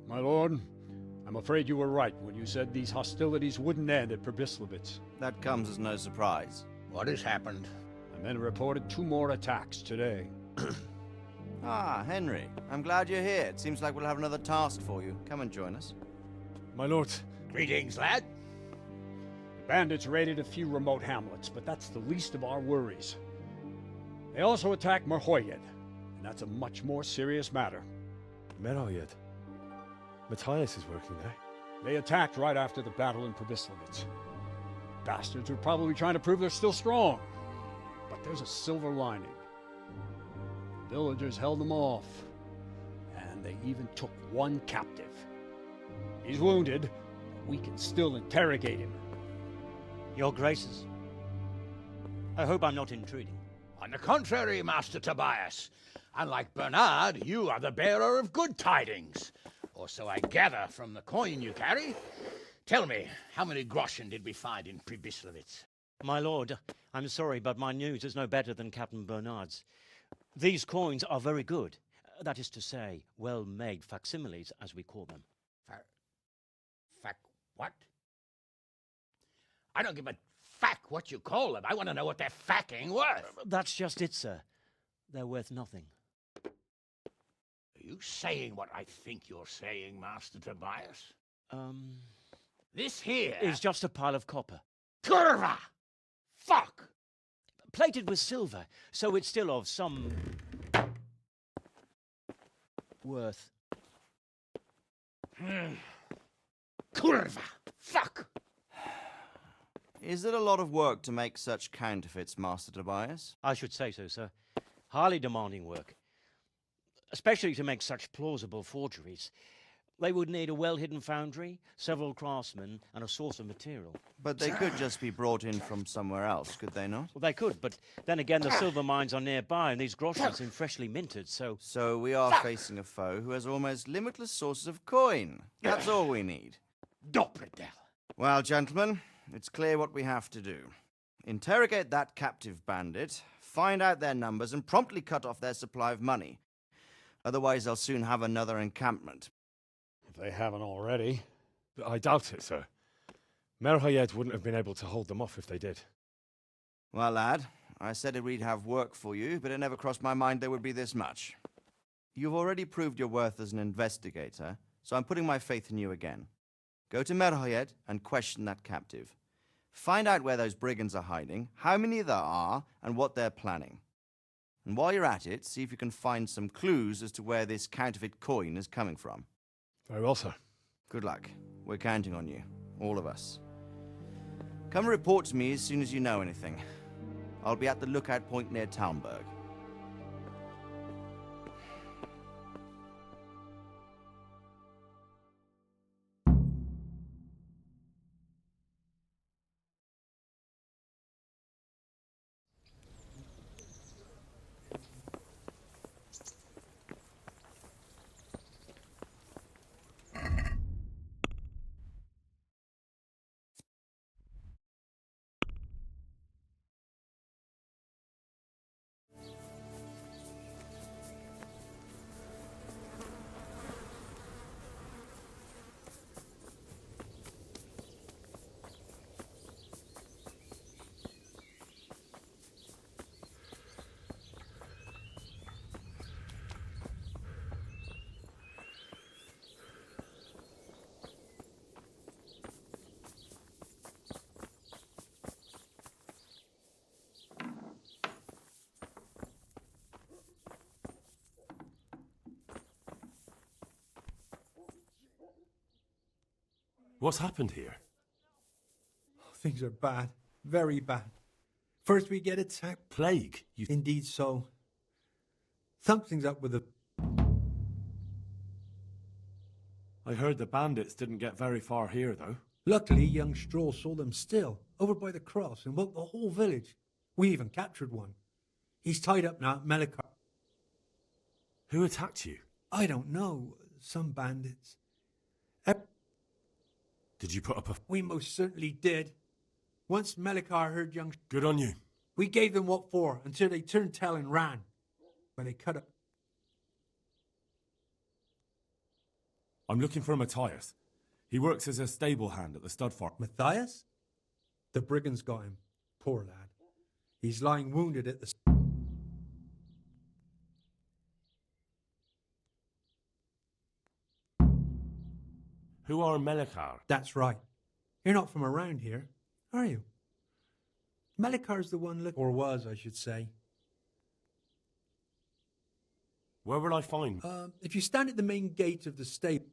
My lord, I'm afraid you were right when you said these hostilities wouldn't end at Pribyslavitz. That comes as no surprise. What has happened? The men reported 2 more attacks today. Ah, Henry. I'm glad you're here. It seems like we'll have another task for you. Come and join us. My lord. Greetings, lad. The bandits raided a few remote hamlets, but that's the least of our worries. They also attacked Merhoyed, and that's a much more serious matter. Merhoyed. Matthias is working there. They attacked right after the battle in Pribyslavitz. Bastards were probably trying to prove they're still strong. But there's a silver lining. The villagers held them off, and they even took 1 captive. He's wounded, but we can still interrogate him. Your Graces, I hope I'm not intruding. On the contrary, Master Tobias. Unlike Bernard, you are the bearer of good tidings. Or so I gather from the coin you carry. Tell me, how many groschen did we find in Pribyslavitz? My lord, I'm sorry, but my news is no better than Captain Bernard's. These coins are very good. That is to say, well-made facsimiles, as we call them. What? I don't give a what you call them. I want to know what they're facking worth. That's just it, sir. They're worth nothing. Are you saying what I think you're saying, Master Tobias? This here is just a pile of copper. Kurva! Fuck! Plated with silver, so it's still of some worth. Kurva! Fuck! Is it a lot of work to make such counterfeits, Master Tobias? I should say so, sir. Highly demanding work. Especially to make such plausible forgeries. They would need a well-hidden foundry, several craftsmen, and a source of material. But they could just be brought in from somewhere else, could they not? Well, they could, but then again, the silver mines are nearby, and these groschen seem freshly minted, so... So we are facing a foe who has almost limitless sources of coin. That's all we need. Doppeltel. Well, gentlemen, it's clear what we have to do. Interrogate that captive bandit, find out their numbers, and promptly cut off their supply of money. Otherwise, they'll soon have another encampment. If they haven't already. I doubt it, sir. Merhoyed wouldn't have been able to hold them off if they did. Well, lad, I said we'd have work for you, but it never crossed my mind there would be this much. You've already proved your worth as an investigator, so I'm putting my faith in you again. Go to Merhoyed and question that captive. Find out where those brigands are hiding, how many there are, and what they're planning. And while you're at it, see if you can find some clues as to where this counterfeit coin is coming from. Very well, sir. Good luck. We're counting on you. All of us. Come report to me as soon as you know anything. I'll be at the lookout point near Talmberg. What's happened here? Things are bad. Very bad. First we get attacked. Plague? Indeed so. Something's up with the... I heard the bandits didn't get very far here, though. Luckily, young Stroll saw them still, over by the cross, and woke the whole village. We even captured one. He's tied up now at Melikar. Who attacked you? I don't know. Some bandits. Did you put up a... We most certainly did. Once Melikar heard young... Good on you. We gave them what for, until they turned tail and ran. When they cut up... I'm looking for Matthias. He works as a stable hand at the stud farm. Matthias? The brigands got him. Poor lad. He's lying wounded at the... Who are Melekar? That's right. You're not from around here, are you? Melikar's the one or was, I should say. Where will I find? If you stand at the main gate of the stable...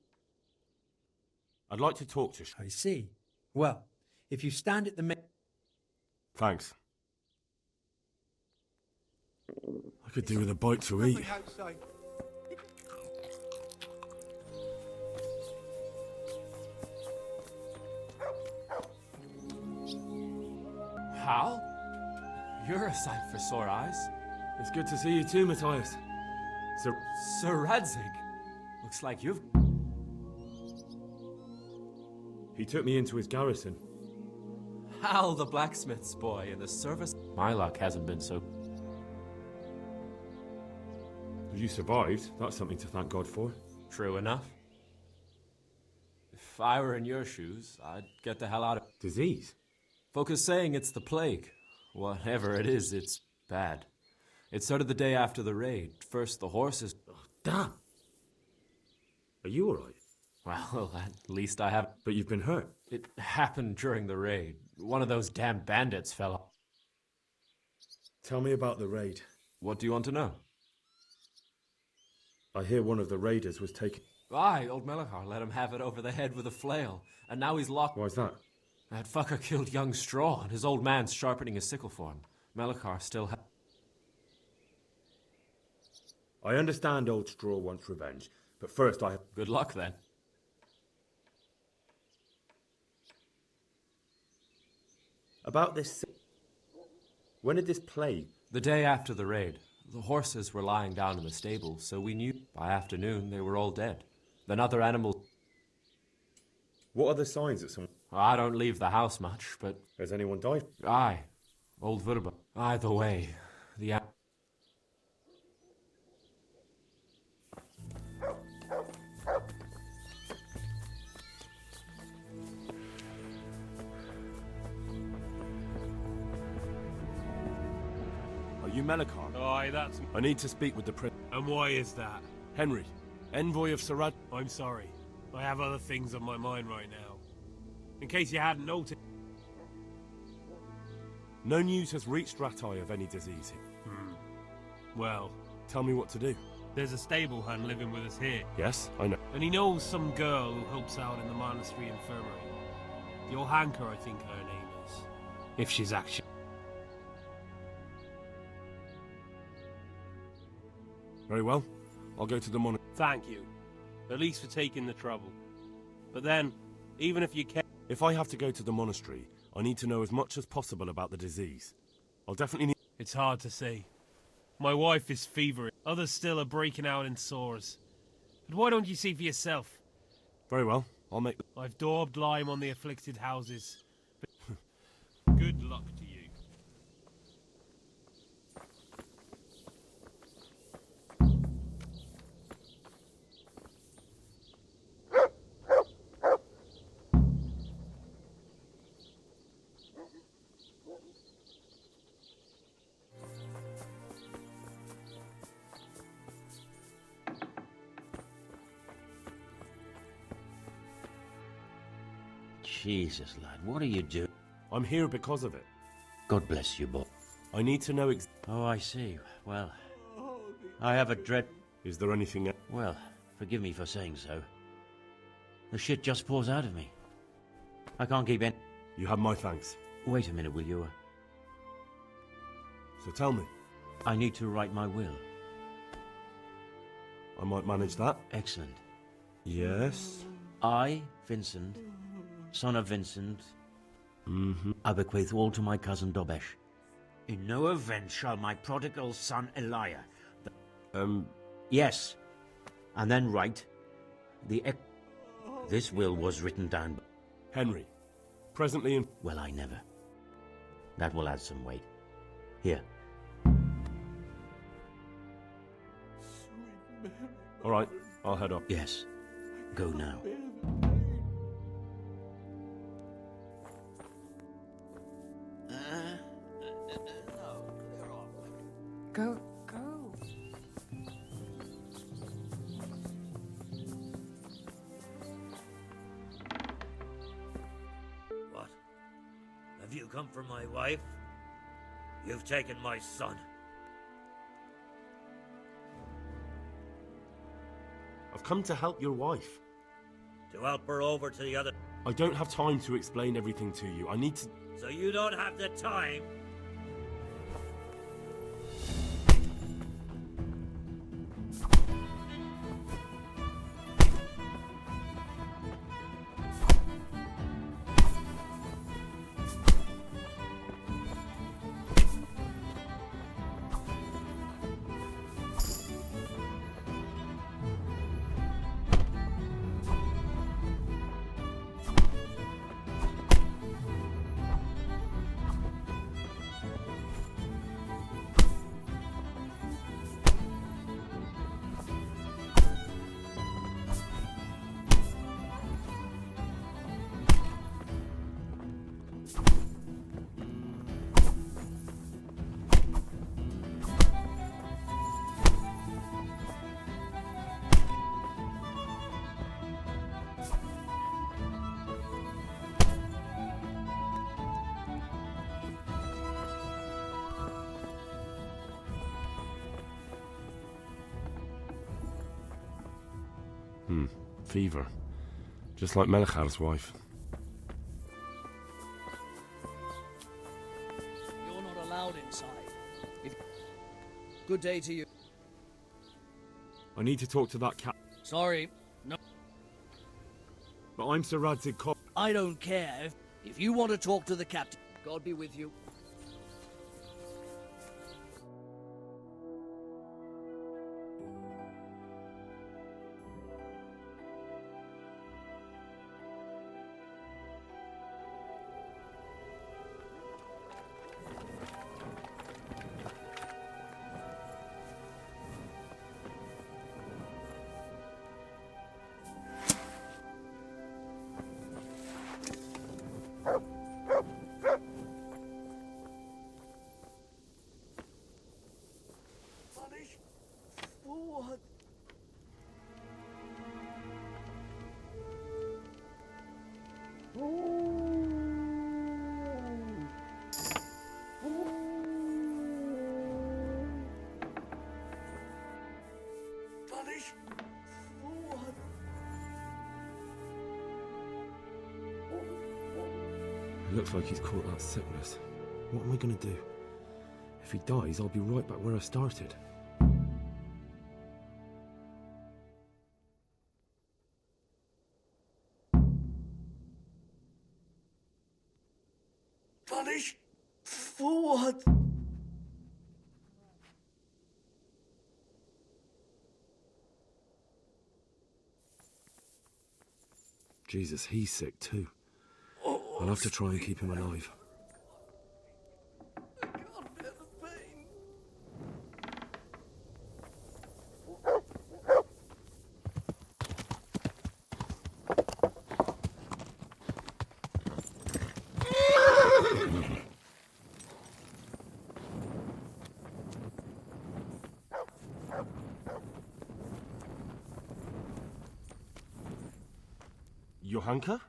I'd like to talk to... I see. Well, if you stand at the main... Thanks. I could do with a bite to eat. Outside. Hal? You're a sight for sore eyes. It's good to see you too, Matthias. Sir Radzig. Looks like you've... He took me into his garrison. Hal, the blacksmith's boy, in the service... My luck hasn't been so... You survived. That's something to thank God for. True enough. If I were in your shoes, I'd get the hell out of... Disease? Folk are saying it's the plague. Whatever it is, it's bad. It started the day after the raid. First the horses... Oh, damn. Are you alright? Well, at least I have... But you've been hurt. It happened during the raid. One of those damn bandits fell off. Tell me about the raid. What do you want to know? I hear one of the raiders was taken... Aye, old Melekar let him have it over the head with a flail. And now he's locked... Why's that? That fucker killed young Straw, and his old man's sharpening his sickle for him. Melekar still I understand old Straw wants revenge, but first I... Good luck, then. About this... When did this plague... The day after the raid. The horses were lying down in the stable, so we knew by afternoon they were all dead. Then other animals... What are the signs that someone... I don't leave the house much, but... Has anyone died? Aye. Old Verba. Either way, the... Are you Melekar? Aye, that's... I need to speak with the prince. And why is that? Henry, envoy of Sarad... I'm sorry. I have other things on my mind right now. In case you hadn't noticed... No news has reached Ratai of any disease. Well, Tell me what to do. there's a stable hand living with us here. Yes, I know. And he knows some girl who helps out in the monastery infirmary. Johanka, I think her name is. If she's actually... Very well. I'll go to the monastery. Thank you. At least for taking the trouble. But then, even if you can... If I have to go to the monastery, I need to know as much as possible about the disease. I'll definitely need... It's hard to say. My wife is feverish. Others still are breaking out in sores. But why don't you see for yourself? Very well. I'll make... I've daubed lime on the afflicted houses. But good luck to you. Jesus, lad, what are you doing? I'm here because of it. God bless you, boy. I need to know Oh, I see. Well, I have a dread... Is there anything... Well, forgive me for saying so. The shit just pours out of me. I can't keep any... You have my thanks. Wait a minute, will you? So tell me. I need to write my will. I might manage that. Excellent. Yes. I, Vincent, son of Vincent, I bequeath all to my cousin Dobesh. In no event shall my prodigal son Elijah... Yes. And then write, This will was written down... Henry. Presently in... Well, I never. That will add some weight. Here. All right. I'll head up. Yes. Go now. Go. What? Have you come for my wife? You've taken my son. I've come to help your wife. To help her over to the other... I don't have time to explain everything to you. I need to... So you don't have the time? Fever. Just like Melchar's wife. You're not allowed inside. Good day to you. I need to talk to that cat. Sorry, no. But I'm Sir Radzig Kob. I don't care. If you want to talk to the captain, God be with you. It looks like he's caught that sickness. What am I going to do? If he dies, I'll be right back where I started. Punish? For what? Jesus, he's sick too. I'll have to try and keep him alive. I can't bear the pain. Johanka?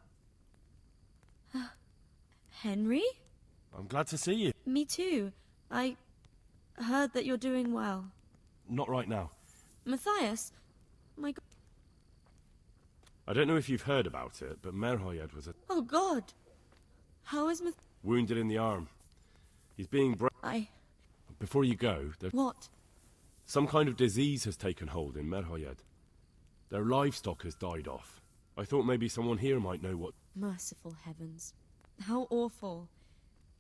Henry? I'm glad to see you. Me too. I heard that you're doing well. Not right now. Matthias? My God. I don't know if you've heard about it, but Merhoyed was Oh, God. How is wounded in the arm. He's being Before you go, What? some kind of disease has taken hold in Merhoyed. Their livestock has died off. I thought maybe someone here might know what... Merciful heavens. How awful.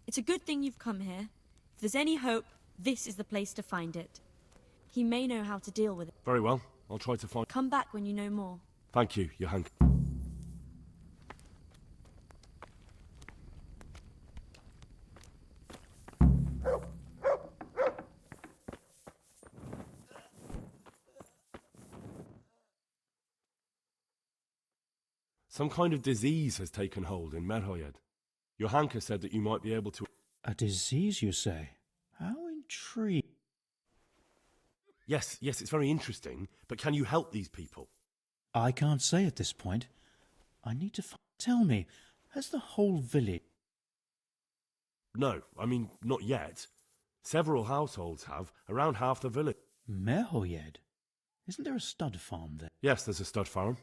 It's a good thing you've come here. If there's any hope, this is the place to find it. He may know how to deal with it. Very well. I'll try to find... Come back when you know more. Thank you, Johanka. Some kind of disease has taken hold in Merhoyed. Johanka said that you might be able to... A disease, you say? How intriguing. Yes, it's very interesting, but can you help these people? I can't say at this point. I need to tell me, has the whole village... No, I mean, not yet. Several households have, around half the village. Merhoyed? Isn't there a stud farm there? Yes, there's a stud farm.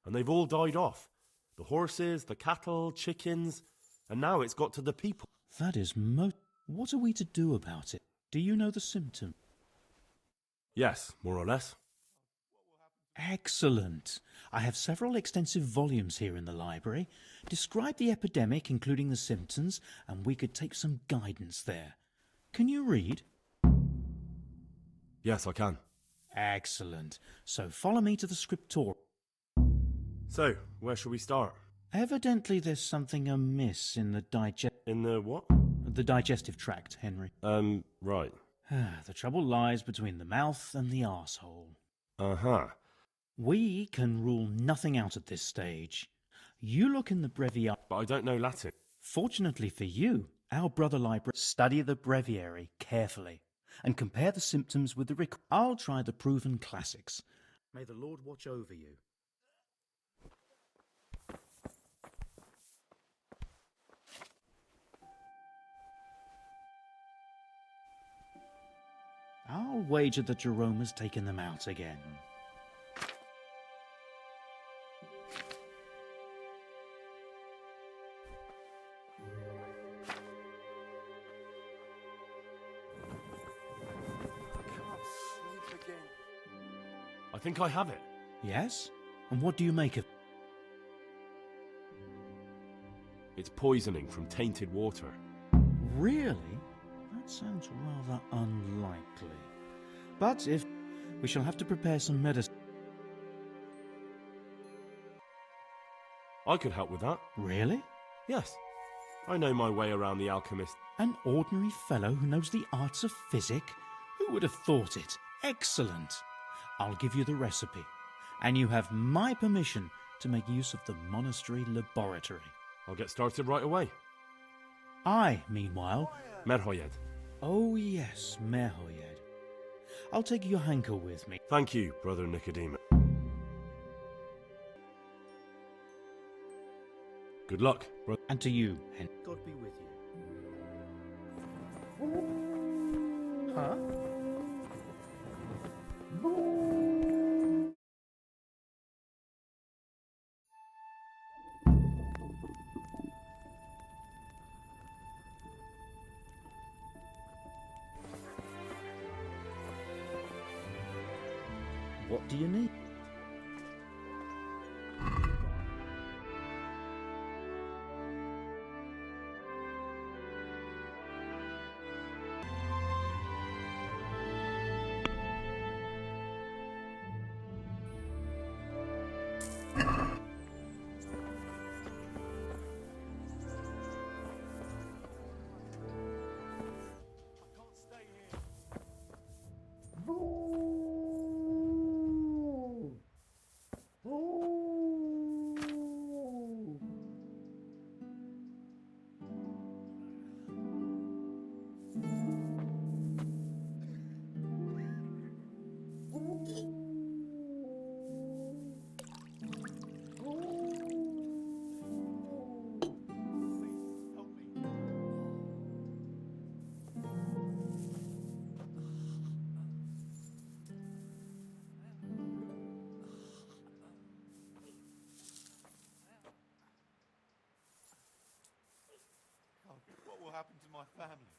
And they've all died off. The horses, the cattle, chickens, and now it's got to the people. That is What are we to do about it? Do you know the symptom? Yes, more or less. Excellent. I have several extensive volumes here in the library. Describe the epidemic, including the symptoms, and we could take some guidance there. Can you read? Yes, I can. Excellent. So follow me to the scriptorium. So, where shall we start? Evidently there's something amiss in the In the what? The digestive tract, Henry. Right. The trouble lies between the mouth and the arsehole. Uh-huh. We can rule nothing out at this stage. You look in the breviary. But I don't know Latin. Fortunately for you, our brother library. Study the breviary carefully and compare the symptoms with the I'll try the proven classics. May the Lord watch over you. I'll wager that Jerome has taken them out again. I think I have it. Yes? And what do you make of it? It's poisoning from tainted water. Really? That sounds rather unlikely. But if... we shall have to prepare some medicine. I could help with that. Really? Yes. I know my way around the alchemist. An ordinary fellow who knows the arts of physic? Who would have thought it? Excellent. I'll give you the recipe. And you have my permission to make use of the monastery laboratory. I'll get started right away. I, meanwhile... Merhoyed. Oh, yes, Merhoyed. I'll take Johanka with me. Thank you, Brother Nicodemus. Good luck, brother. And to you, Henry. God be with you. Huh? What do you need? What will happen to my family?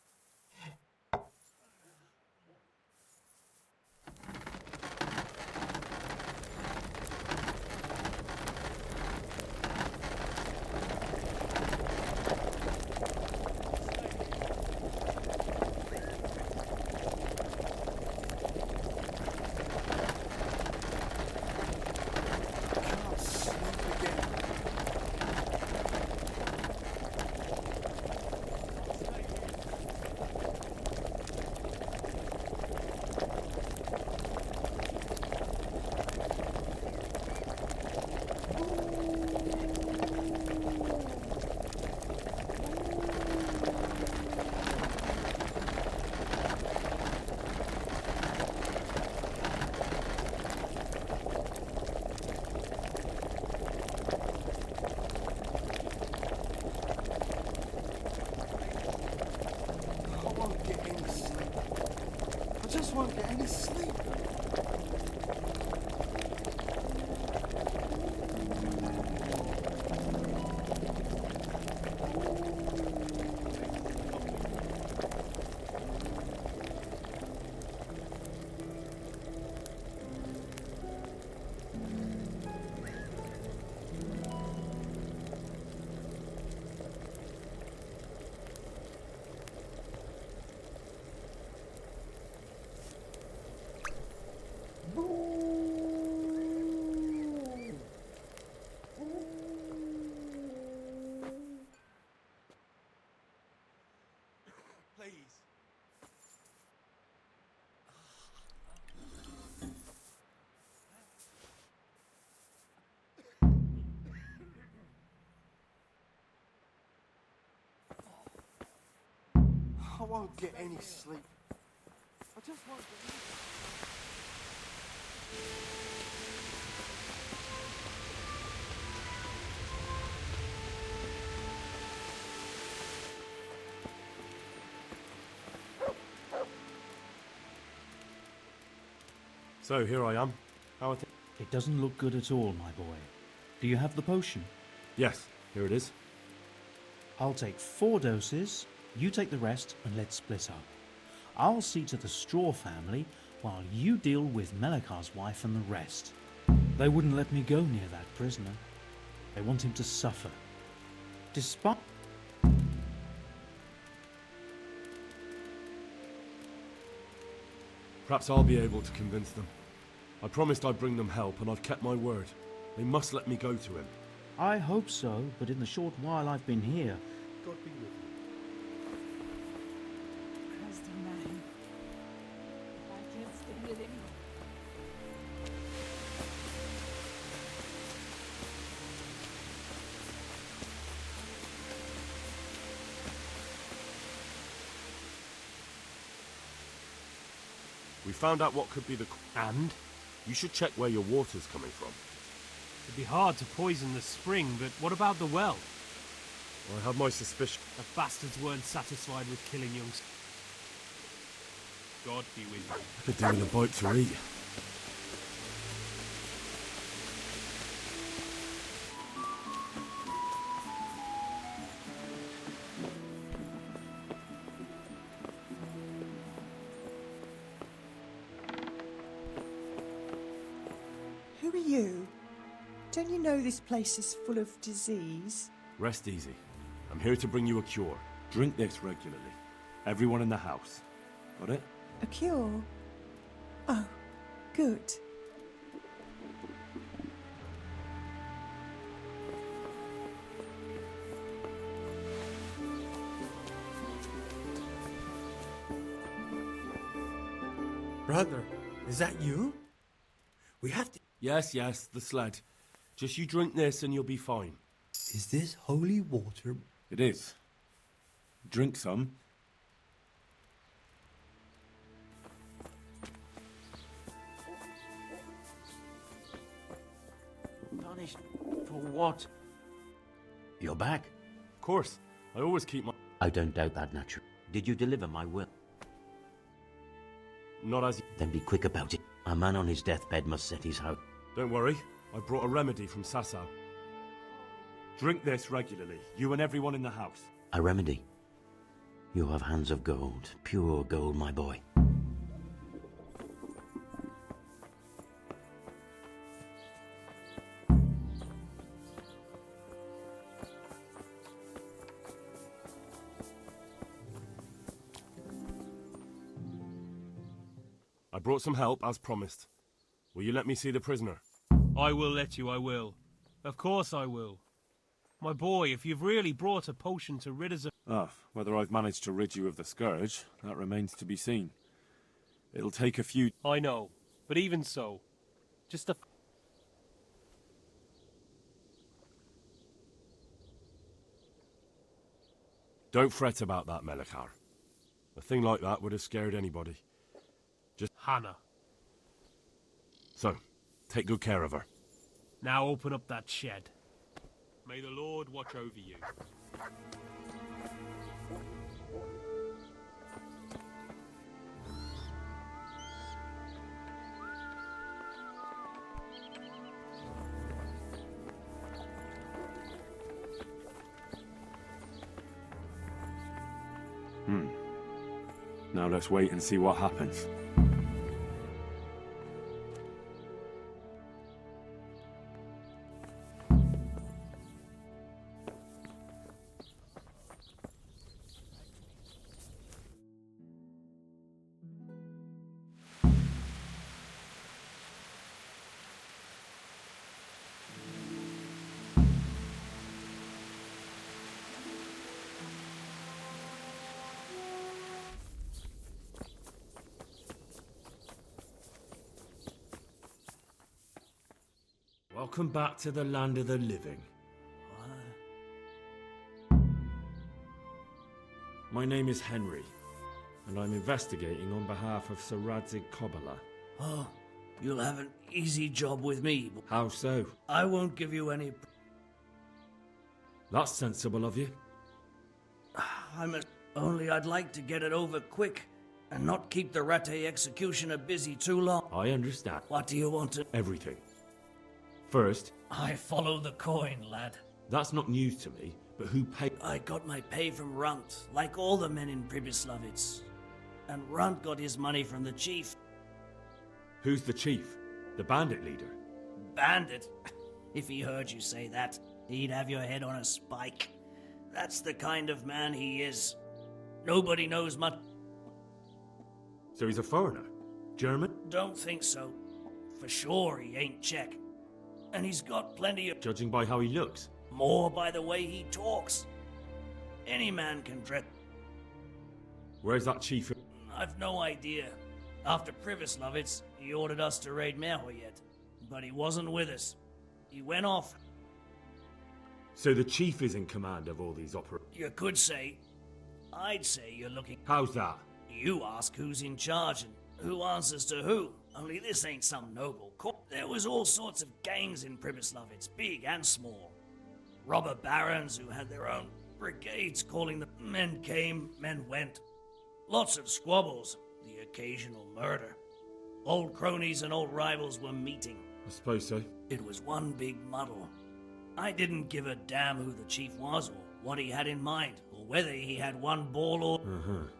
I won't get any sleep. I just won't get any... So, here I am. How are things? It doesn't look good at all, my boy. Do you have the potion? Yes, here it is. I'll take 4 doses, you take the rest, and let's split up. I'll see to the Straw family, while you deal with Melikar's wife and the rest. They wouldn't let me go near that prisoner. They want him to suffer. Despite... Perhaps I'll be able to convince them. I promised I'd bring them help, and I've kept my word. They must let me go to him. I hope so, but in the short while I've been here... God be with you. Christ almighty. I can't stand it anymore. We found out what could be the... And? You should check where your water's coming from. It'd be hard to poison the spring, but what about the well? I have my suspicion. The bastards weren't satisfied with killing young... God be with you. I could do with a bite to eat. Who are you? Don't you know this place is full of disease? Rest easy. I'm here to bring you a cure. Drink this regularly. Everyone in the house. Got it? A cure? Oh, good. Brother, is that you? We have to... Yes, the sled. Just you drink this and you'll be fine. Is this holy water? It is. Drink some. Punished for what? You're back? Of course. I always keep my... I don't doubt that, naturally. Did you deliver my will? Not as... Then be quick about it. A man on his deathbed must set his house. Don't worry. I brought a remedy from Sasau. Drink this regularly, you and everyone in the house. A remedy? You have hands of gold, pure gold, my boy. I brought some help, as promised. Will you let me see the prisoner? I will let you, I will. Of course I will. My boy, if you've really brought a potion to rid us of... Whether I've managed to rid you of the scourge, that remains to be seen. It'll take a few... I know, but even so, just a... Don't fret about that, Melikar. A thing like that would have scared anybody. Just... Hannah. So, take good care of her. Now open up that shed. May the Lord watch over you. Now let's wait and see what happens. Welcome back to the land of the living. My name is Henry. and I'm investigating on behalf of Sir Radzig Kobyla. Oh, you'll have an easy job with me. How so? I won't give you any... That's sensible of you. Only I'd like to get it over quick, and not keep the Rattay executioner busy too long. I understand. What do you want to... Everything. First... I follow the coin, lad. That's not news to me, but who paid... I got my pay from Runt, like all the men in Pribyslavitz. And Runt got his money from the chief. Who's the chief? The bandit leader? Bandit? If he heard you say that, he'd have your head on a spike. That's the kind of man he is. Nobody knows much. So he's a foreigner? German? Don't think so. For sure he ain't Czech. And he's got plenty of... Judging by how he looks? More by the way he talks. Any man can dress... Where's that chief? I've no idea. After Pribyslavitz, he ordered us to raid Merhoyet. But he wasn't with us. He went off. So the chief is in command of all these operations? You could say. I'd say you're looking... How's that? You ask who's in charge and who answers to who. Only this ain't some noble court. There was all sorts of gangs in Pribyslavitz, big and small. Robber barons who had their own brigades calling them. Men came, men went. Lots of squabbles, the occasional murder. Old cronies and old rivals were meeting. I suppose so. It was one big muddle. I didn't give a damn who the chief was or what he had in mind, or whether he had one ball or...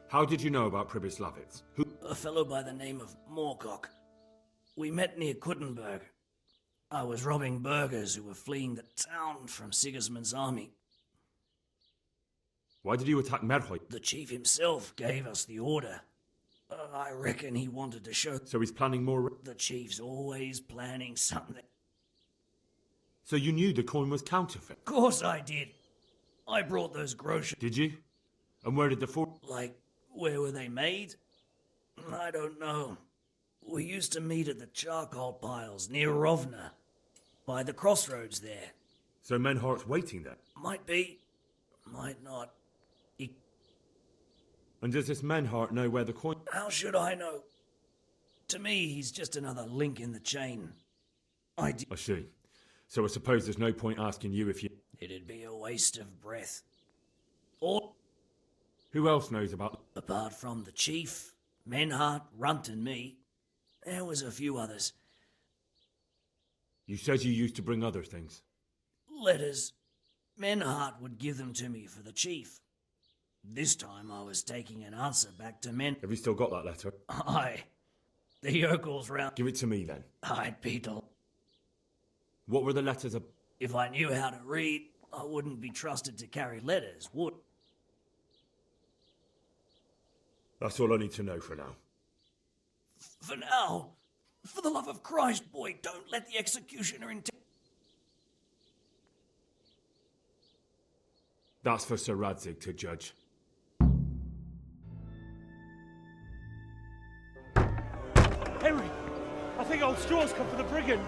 How did you know about Pribyslavitz? Who? A fellow by the name of Moorcock. We met near Kuttenberg. I was robbing burghers who were fleeing the town from Sigismund's army. Why did you attack Merhoy? The chief himself gave us the order. I reckon he wanted to show... So he's planning more... The chief's always planning something. So you knew the coin was counterfeit? Of course I did. I brought those groceries. Did you? And where did the Like, where were they made? I don't know. We used to meet at the charcoal piles near Rovna. By the crossroads there. So Menhart's waiting there? Might be. Might not. And does this Menhart know where the coin... How should I know? To me, he's just another link in the chain. I see. So I suppose there's no point asking you if you... It'd be a waste of breath. Or... Who else knows about... Apart from the chief, Menhart, Runt and me, there was a few others. You said you used to bring other things. Letters. Menhart would give them to me for the chief. This time I was taking an answer back to Men... Have you still got that letter? Aye. The yokels round... Give it to me then. Aye, Beetle. What were the letters of... If I knew how to read, I wouldn't be trusted to carry letters, would... That's all I need to know for now. For now? For the love of Christ, boy, don't let the executioner That's for Sir Radzig to judge. Henry! I think old Straw's come for the brigand.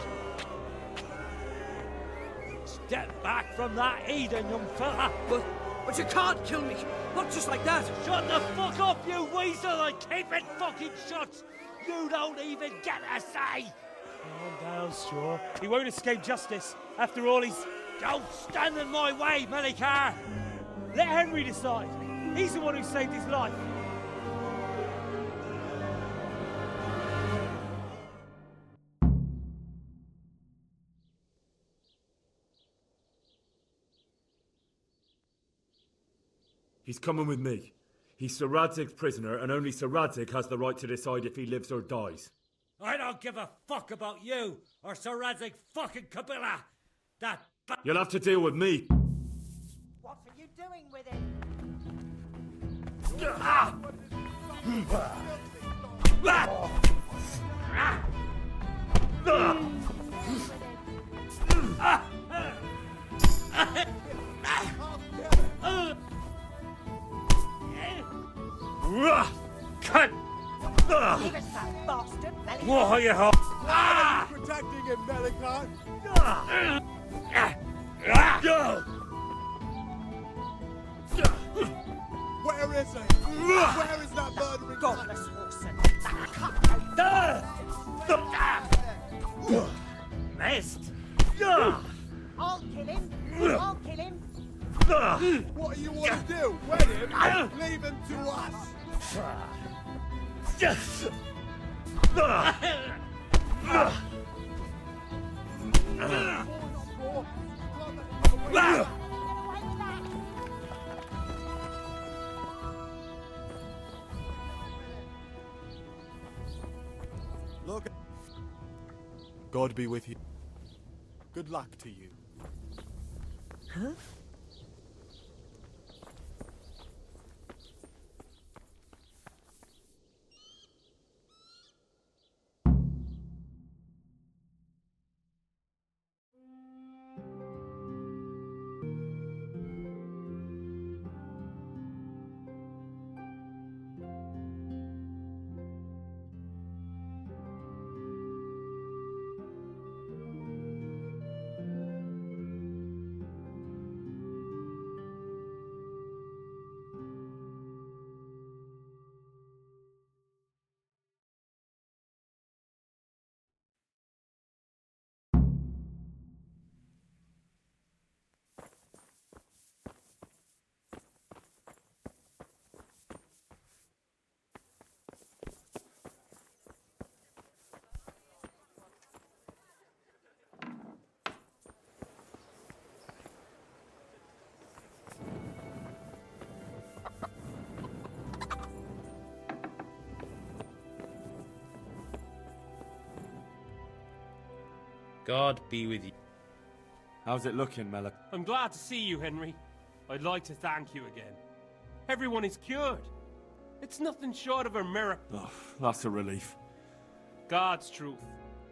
Step back from that Eden, young fella! But you can't kill me! Not just like that! Shut the fuck up, you weasel, and keep it fucking shut! You don't even get a say! Calm down, Straw. He won't escape justice. After all, he's... Don't stand in my way, Melikar! Let Henry decide. He's the one who saved his life. He's coming with me. He's Sir Radzig's prisoner, and only Sir Radzig has the right to decide if he lives or dies. I don't give a fuck about you, or Sir Radzig fucking Kobyla! That... You'll have to deal with me. What are you doing with it? Cut! Leave us that bastard, Melikar. What are you Protecting him, Melikar. Go! Where is he? Where is that murdering Godless horse and Missed! I'll kill him. I'll kill him. What do you want to do? Wed him? Leave him to us. Look. God be with you. Good luck to you. Huh? God be with you. How's it looking, Melek? I'm glad to see you, Henry. I'd like to thank you again. Everyone is cured. It's nothing short of a miracle. Oh, that's a relief. God's truth.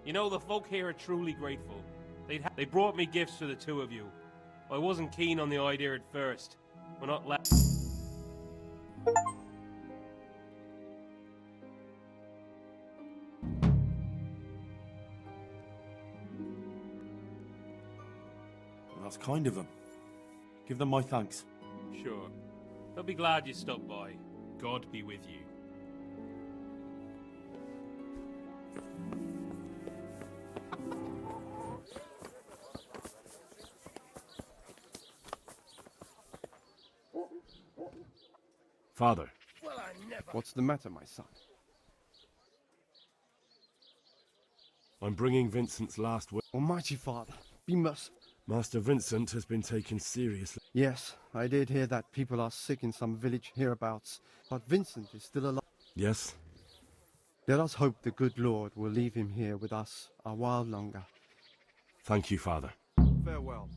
You know, the folk here are truly grateful. They brought me gifts for the two of you. I wasn't keen on the idea at first. We're not left. That's kind of them. Give them my thanks. Sure. They'll be glad you stopped by. God be with you. Father. What's the matter, my son? I'm bringing Vincent's last will. Almighty Father, be merciful. Master Vincent has been taken seriously. Yes, I did hear that people are sick in some village hereabouts, but Vincent is still alive. Yes? Let us hope the good Lord will leave him here with us a while longer. Thank you, Father. Farewell.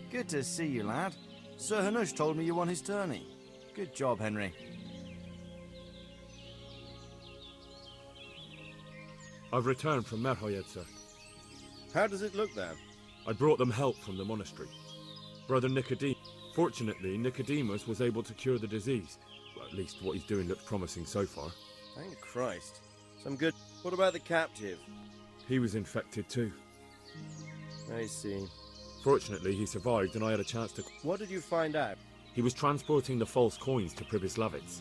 Good to see you, lad. Sir Hanush told me you won his tourney. Good job, Henry. I've returned from Merhoyed, sir. How does it look there? I brought them help from the monastery. Brother Nicodemus. Fortunately, Nicodemus was able to cure the disease. Well, at least what he's doing looks promising so far. Thank Christ. Some good... What about the captive? He was infected too. I see. Fortunately, he survived and I had a chance to... What did you find out? He was transporting the false coins to Pribyslavitz.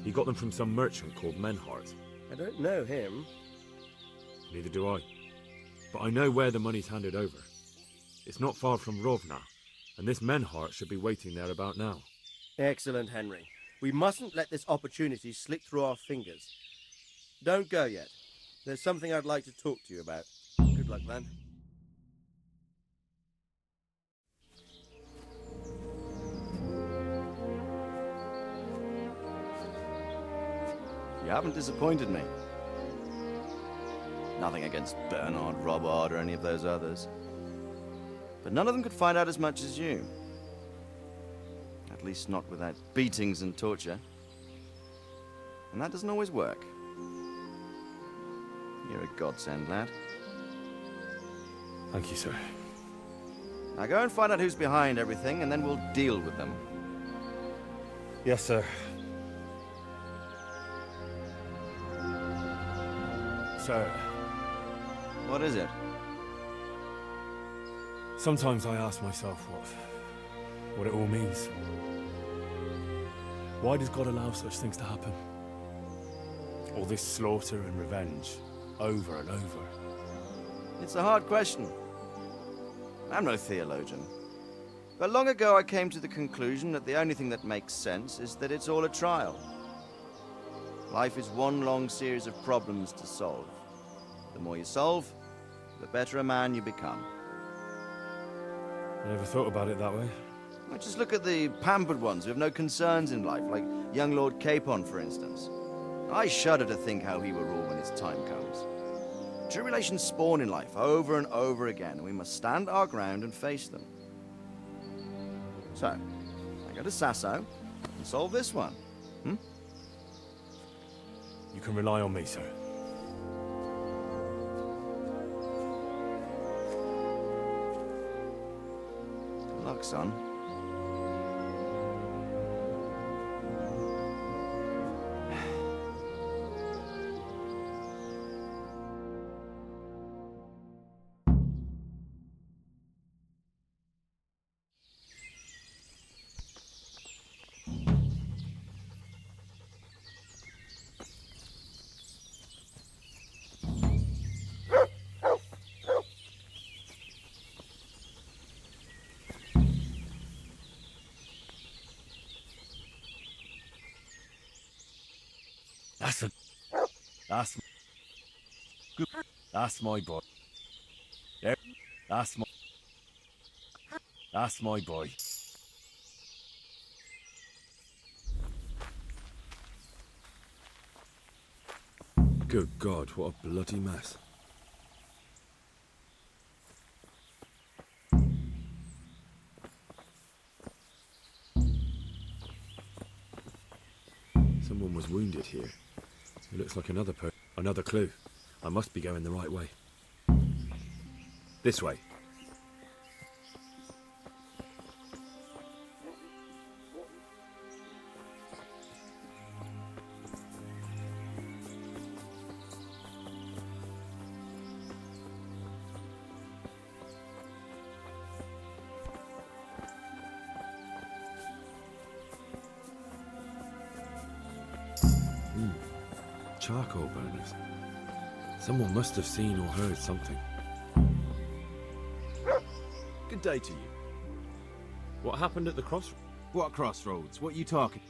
He got them from some merchant called Menhart. I don't know him. Neither do I. But I know where the money's handed over. It's not far from Rovna, and this Menhart should be waiting there about now. Excellent, Henry. We mustn't let this opportunity slip through our fingers. Don't go yet. There's something I'd like to talk to you about. Good luck, then. You haven't disappointed me. Nothing against Bernard, Robert, or any of those others. But none of them could find out as much as you. At least not without beatings and torture. And that doesn't always work. You're a godsend, lad. Thank you, sir. Now go and find out who's behind everything, and then we'll deal with them. Yes, sir. Sir. What is it? Sometimes I ask myself what it all means. Why does God allow such things to happen? All this slaughter and revenge, over and over. It's a hard question. I'm no theologian. But long ago I came to the conclusion that the only thing that makes sense is that it's all a trial. Life is one long series of problems to solve. The more you solve, the better a man you become. I never thought about it that way. Well, just look at the pampered ones who have no concerns in life, like young Lord Capon, for instance. I shudder to think how he will rule when his time comes. Tribulations spawn in life over and over again, and we must stand our ground and face them. So, I go to Sasso and solve this one. You can rely on me, sir. Good luck, son. That's my boy. There. That's my boy. Good God, what a bloody mess. Someone was wounded here. It looks like another clue. I must be going the right way. This way. Charcoal burners. Someone must have seen or heard something. Good day to you. What happened at the crossroads? What crossroads? What you talking?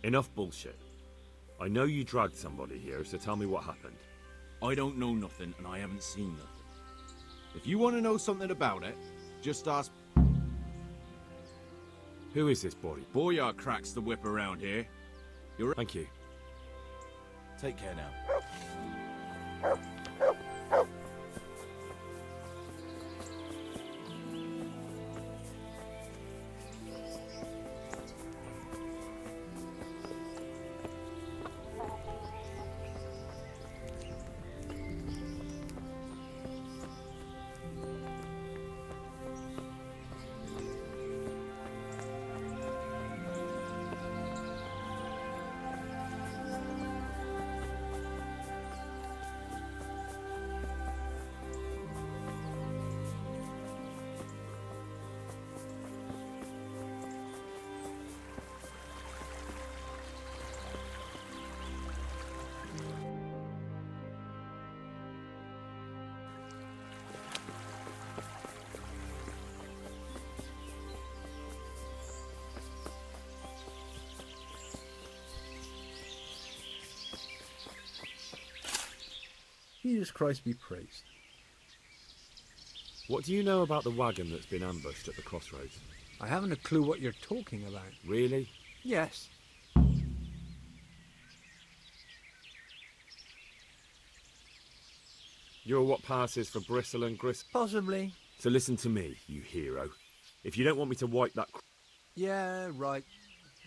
Enough bullshit. I know you dragged somebody here, so tell me what happened. I don't know nothing, and I haven't seen nothing. If you want to know something about it, just ask... Who is this boy? Boyard cracks the whip around here. Thank you. Take care now. Jesus Christ be praised. What do you know about the wagon that's been ambushed at the crossroads? I haven't a clue what you're talking about. Really? Yes. You're what passes for bristle and grist? Possibly. So listen to me, you hero. If you don't want me to wipe that... Yeah, right.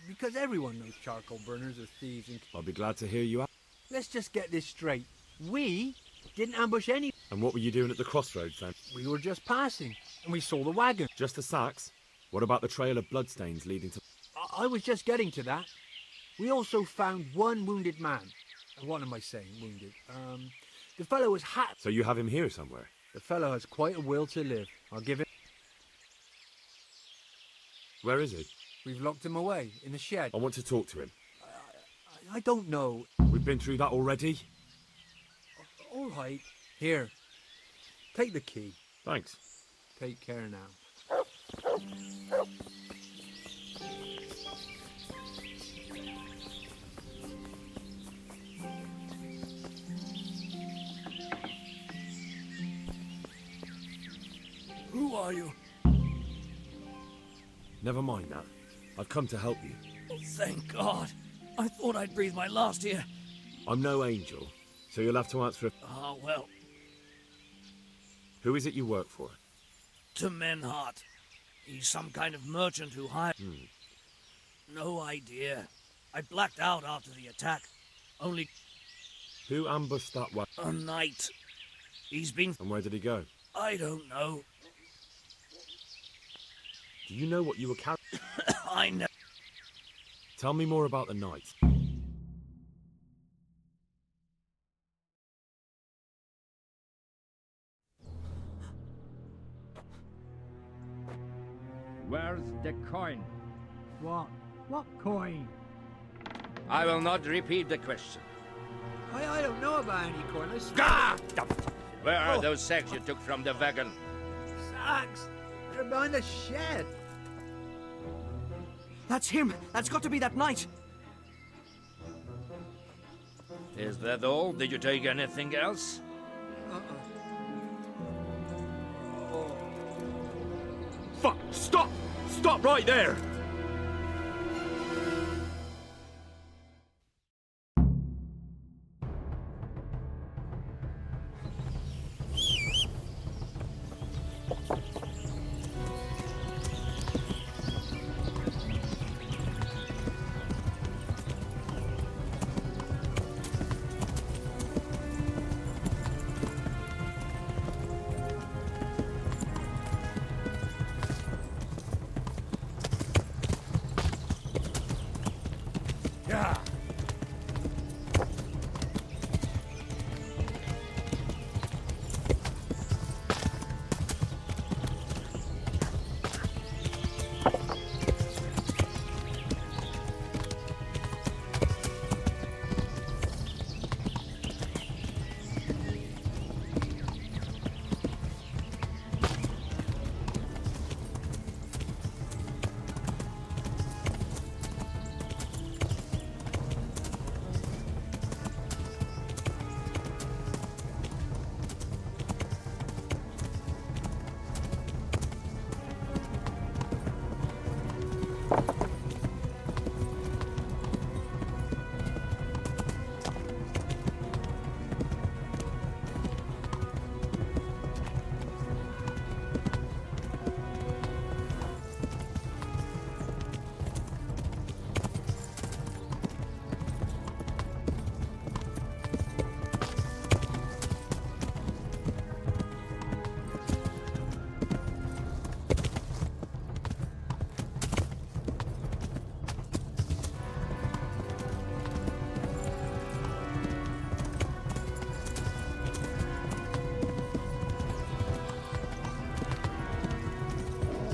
Because everyone knows charcoal burners are thieves and... I'll be glad to hear you out. Let's just get this straight. We didn't ambush any... And what were you doing at the crossroads then? We were just passing, and we saw the wagon. Just the sacks? What about the trail of bloodstains leading to... I was just getting to that. We also found one wounded man. What am I saying, wounded? The fellow was So you have him here somewhere? The fellow has quite a will to live. I'll give it... Where is he? We've locked him away, in the shed. I want to talk to him. I don't know. We've been through that already? All right. Here. Take the key. Thanks. Take care now. Who are you? Never mind that. I've come to help you. Thank God. I thought I'd breathe my last here. I'm no angel, so you'll have to answer... Ah, well. Who is it you work for? To Menhart. He's some kind of merchant who hired... No idea. I blacked out after the attack. Only... Who ambushed that wagon? A knight. He's been... And where did he go? I don't know. Do you know what you were carrying? I know. Tell me more about the knight. Where's the coin? What? What coin? I will not repeat the question. I don't know about any coin. I swear. Gah! Where are those sacks you took from the wagon? Sacks? They're behind the shed. That's him. That's got to be that knight. Is that all? Did you take anything else? Fuck! Stop! Stop right there!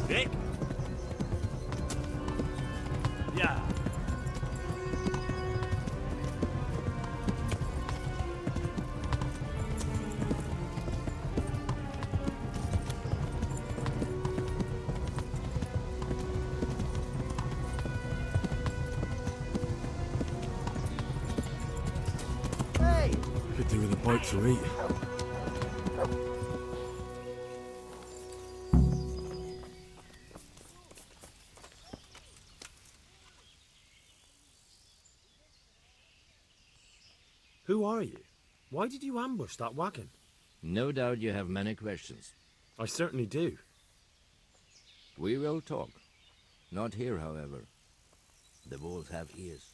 Dick? Yeah. Hey! Could do with a bite to eat. Who are you? Why did you ambush that wagon? No doubt you have many questions. I certainly do. We will talk. Not here, however. The wolves have ears.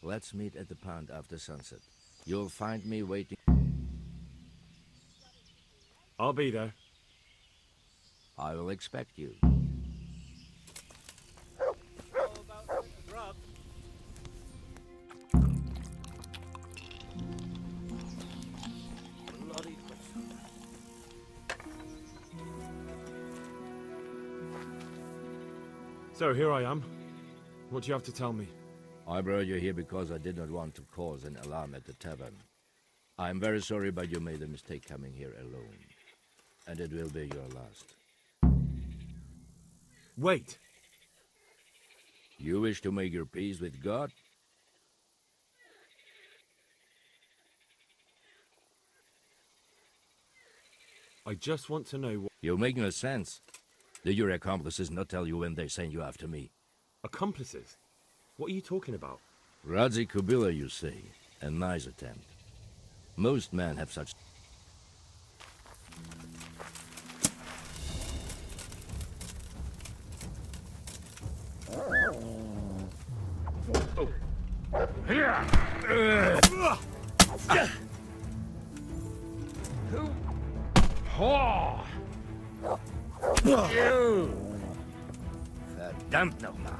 Let's meet at the pond after sunset. You'll find me waiting. I'll be there. I will expect you. So here I am. What do you have to tell me? I brought you here because I did not want to cause an alarm at the tavern. I am very sorry, but you made a mistake coming here alone. And it will be your last. Wait! You wish to make your peace with God? I just want to know what... You make no sense. Did your accomplices not tell you when they sent you after me? Accomplices? What are you talking about? Radzi Kubila, you say. A nice attempt. Most men have such... Verdammt nochmal.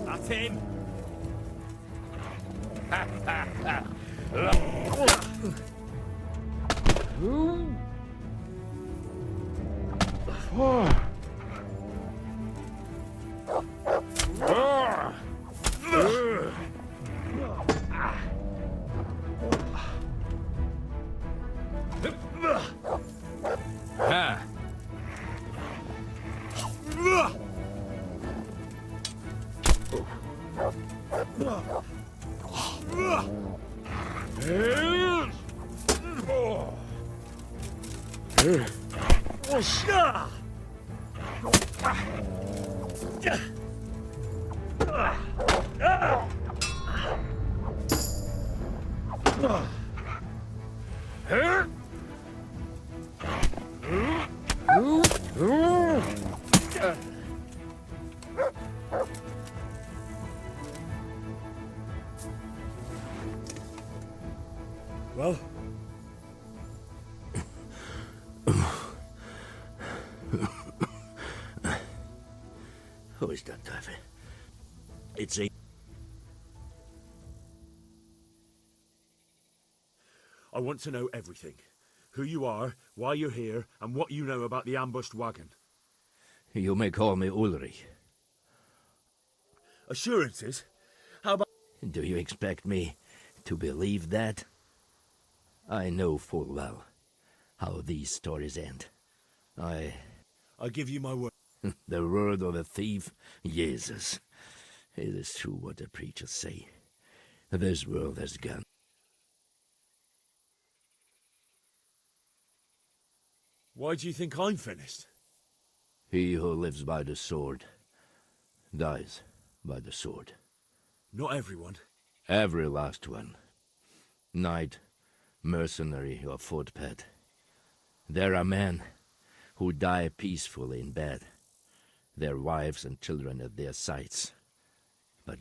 That's him. Well? Who is that, David? It's a... I want to know everything. Who you are, why you're here, and what you know about the ambushed wagon. You may call me Ulrich. Assurances? How about... Do you expect me to believe that? I know full well how these stories end. I give you my word. The word of a thief? Jesus. It is true what the preachers say. This world has gone. Why do you think I'm finished? He who lives by the sword dies by the sword. Not everyone. Every last one. Knight, mercenary, or footpad. There are men who die peacefully in bed, their wives and children at their sides. But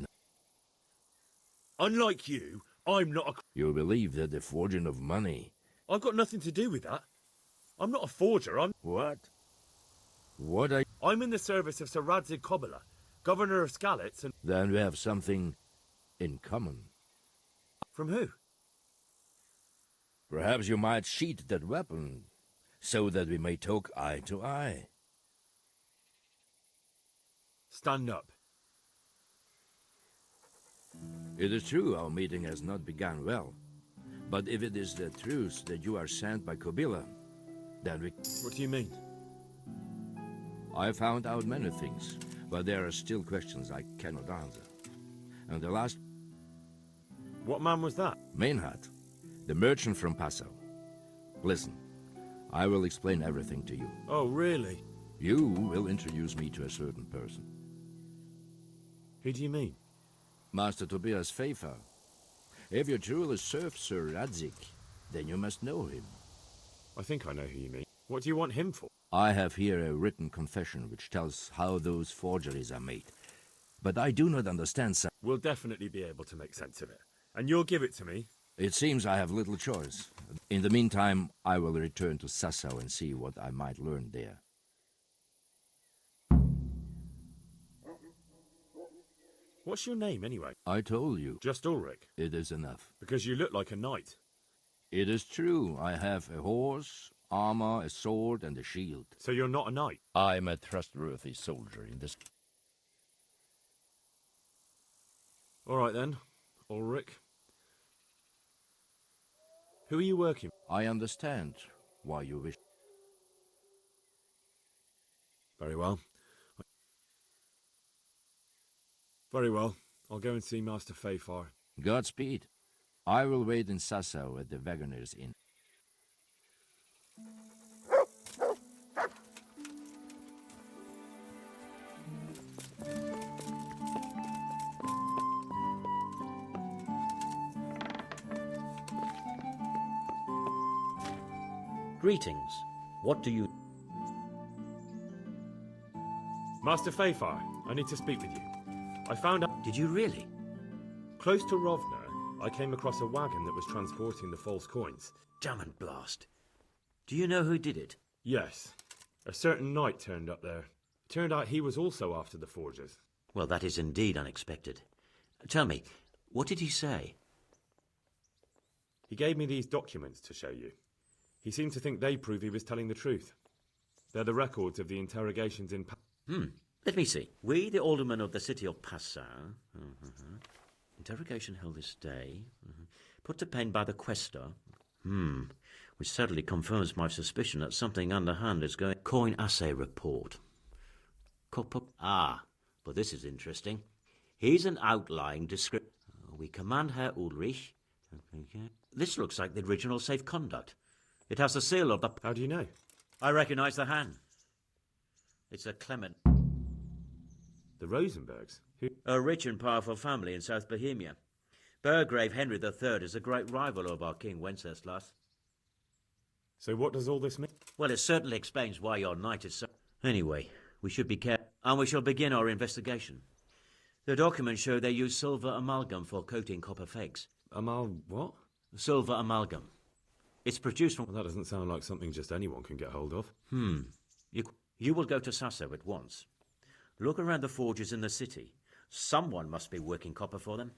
unlike you, I'm not a... You believe that the forging of money... I've got nothing to do with that. I'm not a forger, I'm... What? What are... I'm in the service of Sir Radzig Kobyla, Governor of Skalitz, and... Then we have something in common. From who? Perhaps you might sheath that weapon, so that we may talk eye to eye. Stand up. It is true our meeting has not begun well. But if it is the truth that you are sent by Kobyla, then we... What do you mean? I found out many things, but there are still questions I cannot answer. And the last... What man was that? Mainhard, the merchant from Passau. Listen, I will explain everything to you. Oh, really? You will introduce me to a certain person. Who do you mean? Master Tobias Pfeiffer. If you truly serve Sir Radzik, then you must know him. I think I know who you mean. What do you want him for? I have here a written confession which tells how those forgeries are made. But I do not understand some... We'll definitely be able to make sense of it. And you'll give it to me? It seems I have little choice. In the meantime, I will return to Sasau and see what I might learn there. What's your name, anyway? I told you. Just Ulrich? It is enough. Because you look like a knight. It is true. I have a horse, armor, a sword, and a shield. So you're not a knight? I am a trustworthy soldier in this... All right, then. Ulrich. Who are you working with? I understand why you wish... Very well. Very well. I'll go and see Master Fafar. Godspeed. I will wait in Sasau at the Wagoner's Inn. Greetings. What do you... Master Fafar, I need to speak with you. I found out... Did you really? Close to Rovna, I came across a wagon that was transporting the false coins. Damn and blast. Do you know who did it? Yes. A certain knight turned up there. Turned out he was also after the forgers. Well, that is indeed unexpected. Tell me, what did he say? He gave me these documents to show you. He seemed to think they prove he was telling the truth. They're the records of the interrogations in... Let me see. We, the aldermen of the city of Passau... Interrogation held this day. Put to pen by the quaestor. Which certainly confirms my suspicion that something underhand is going... Coin assay report. But this is interesting. Here's an outlying description. We command Herr Ulrich... This looks like the original safe conduct. It has the seal of the... How do you know? I recognize the hand. It's a Clement. The Rosenbergs? Who? A rich and powerful family in South Bohemia. Burgrave Henry III is a great rival of our King Wenceslas. So what does all this mean? Well, it certainly explains why your knight is so... Anyway, we should be careful, and we shall begin our investigation. The documents show they use silver amalgam for coating copper fakes. What? Silver amalgam. It's produced from... Well, that doesn't sound like something just anyone can get hold of. You will go to Sasau at once. Look around the forges in the city. Someone must be working copper for them.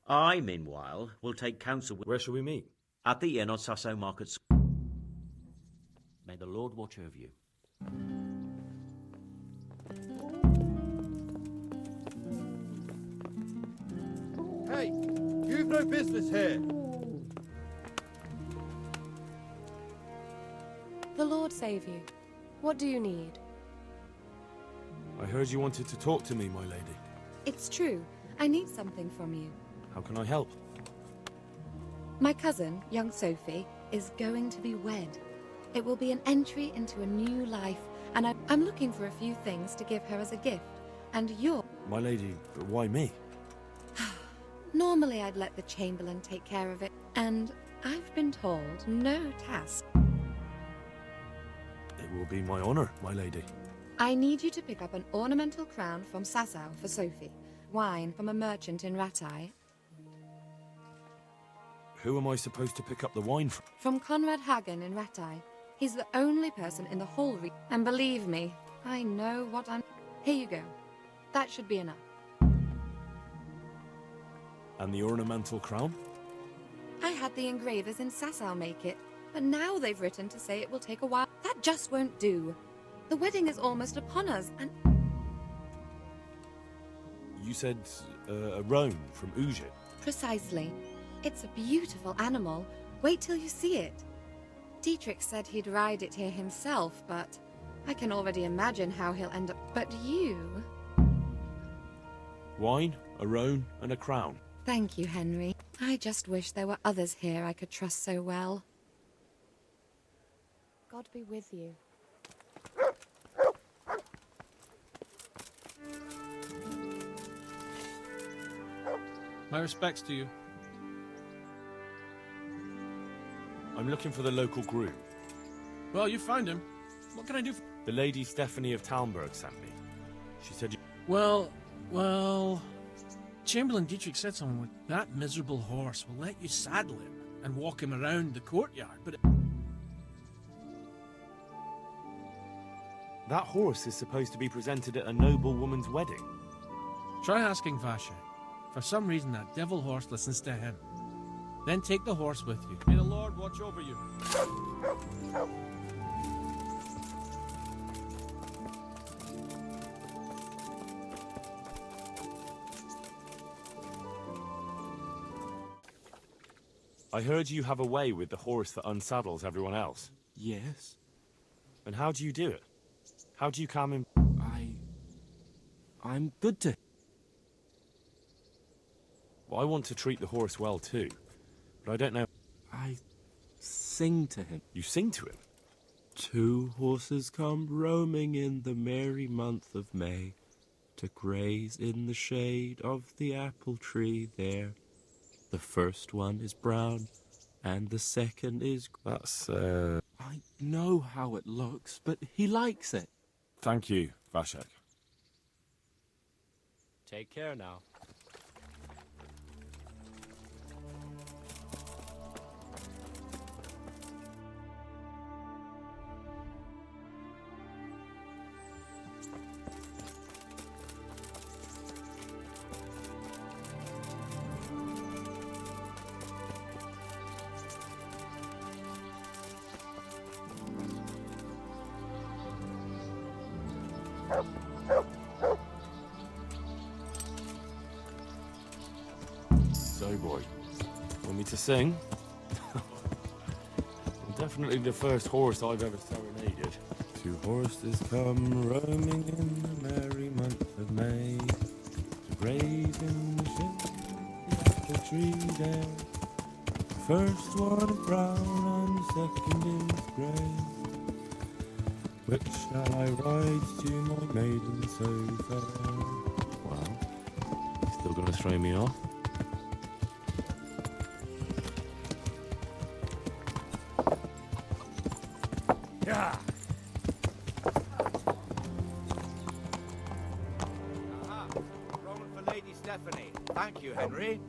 I, meanwhile, will take counsel with... Where shall we meet? At the inn on Sasau Market Square. May the Lord watch over you. Hey, you've no business here. The Lord save you. What do you need? I heard you wanted to talk to me, my lady. It's true. I need something from you. How can I help? My cousin, young Sophie, is going to be wed. It will be an entry into a new life, and I'm looking for a few things to give her as a gift. And you're... My lady, why me? Normally I'd let the Chamberlain take care of it, and I've been told no task. It will be my honor, my lady. I need you to pick up an ornamental crown from Sasau for Sophie, wine from a merchant in Ratai. Who am I supposed to pick up the wine from? From Conrad Hagen in Ratai. He's the only person in the whole region. And believe me, I know what I'm... Here you go. That should be enough. And the ornamental crown? I had the engravers in Sasau make it, but now they've written to say it will take a while. That just won't do. The wedding is almost upon us, and... You said a roan from Uge. Precisely. It's a beautiful animal. Wait till you see it. Dietrich said he'd ride it here himself, but I can already imagine how he'll end up. But you... Wine, a roan, and a crown. Thank you, Henry. I just wish there were others here I could trust so well. God be with you. My respects to you. I'm looking for the local groom. Well, you found him. What can I do for... The Lady Stephanie of Talmberg sent me. She said you... Well... Chamberlain Dietrich said someone with that miserable horse will let you saddle him and walk him around the courtyard, but... That horse is supposed to be presented at a noble woman's wedding. Try asking Vasha. For some reason, that devil horse listens to him. Then take the horse with you. May the Lord watch over you. I heard you have a way with the horse that unsaddles everyone else. Yes. And how do you do it? How do you calm him? I'm good to... Well, I want to treat the horse well too, but I don't know... I sing to him. You sing to him? 2 horses come roaming in the merry month of May, to graze in the shade of the apple tree there. The first one is brown, and the second is... That's, I know how it looks, but he likes it. Thank you, Vashek. Take care now. So, boy, want me to sing? Definitely the first horse I've ever serenaded. 2 horses come roaming in the merry month of May, to graze in the shade of the apple tree there. The first one is brown and the second is grey. Which shall I ride to my maiden so fair? Well, you still gonna throw me off? Yeah. Aha! Roman for Lady Stephanie. Thank you, Henry.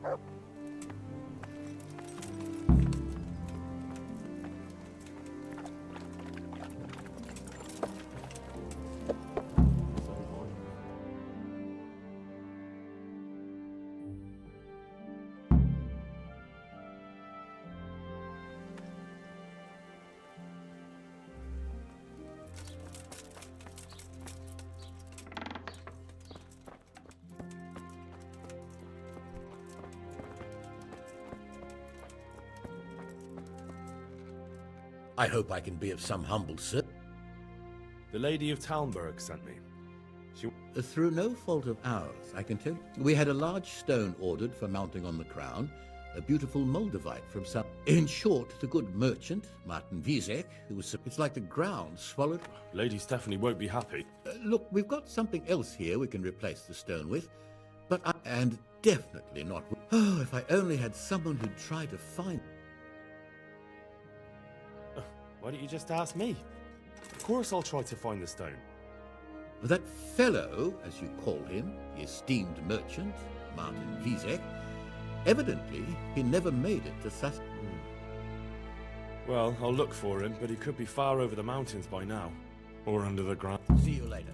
I hope I can be of some humble service. The Lady of Talmberg sent me. She... Through no fault of ours, I can tell you. We had a large stone ordered for mounting on the crown, a beautiful Moldavite from some... In short, the good merchant, Martin Wiesek, who was... It's like the ground swallowed... Lady Stephanie won't be happy. Look, we've got something else here we can replace the stone with, but and definitely not... Oh, if I only had someone who'd try to find... Why don't you just ask me? Of course I'll try to find the stone. That fellow, as you call him, the esteemed merchant, Martin Wiesek, evidently he never made it to Sus... Well, I'll look for him, but he could be far over the mountains by now. Or under the ground. See you later.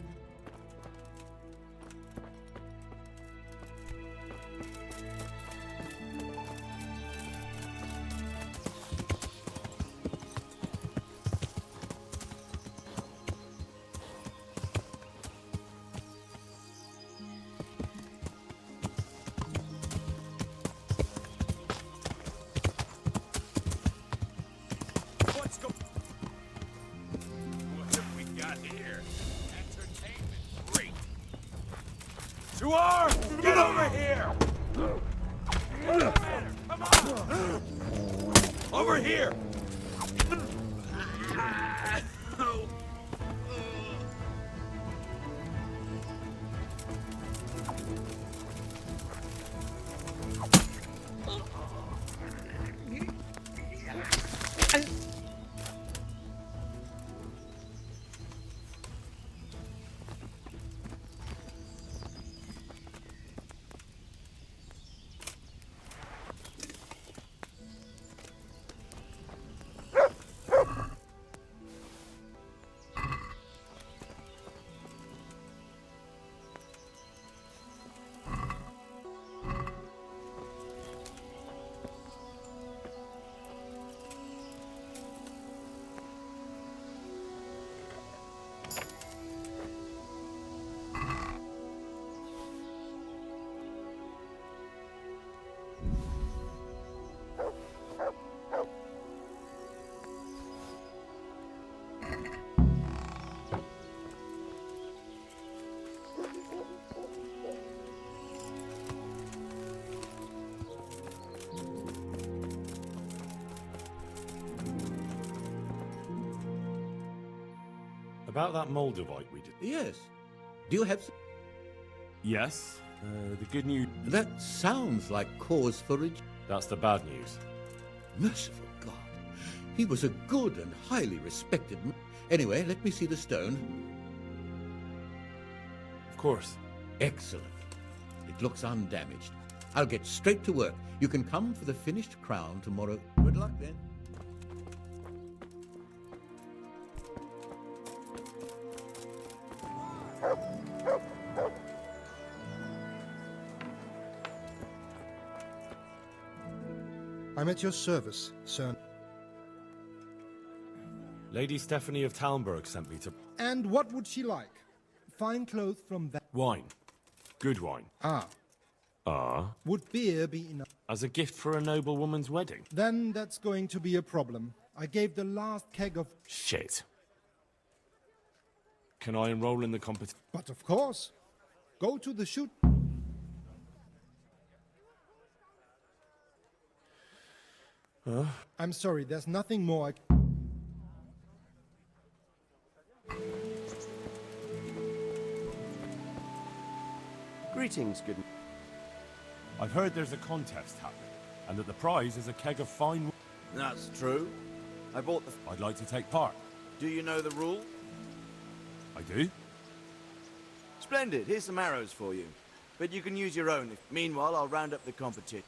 To arms! Get over here! Come on! Over here! About that Moldavite we did. Yes. Do you have... Yes. The good news... That sounds like cause for That's the bad news. Merciful God. He was a good and highly respected man. Anyway, let me see the stone. Of course. Excellent. It looks undamaged. I'll get straight to work. You can come for the finished crown tomorrow. Good luck then. I'm at your service, sir. Lady Stephanie of Talmberg sent me to... And what would she like? Fine clothes from that... Wine. Good wine. Ah. Would beer be enough? As a gift for a noble woman's wedding? Then that's going to be a problem. I gave the last keg of... Shit. Can I enroll in the competition? But of course. Go to the shoot... I'm sorry, there's nothing more Greetings, good... I've heard there's a contest happening, and that the prize is a keg of fine... That's true. I bought the... I'd like to take part. Do you know the rule? I do. Splendid. Here's some arrows for you. But you can use your own. Meanwhile, I'll round up the competition.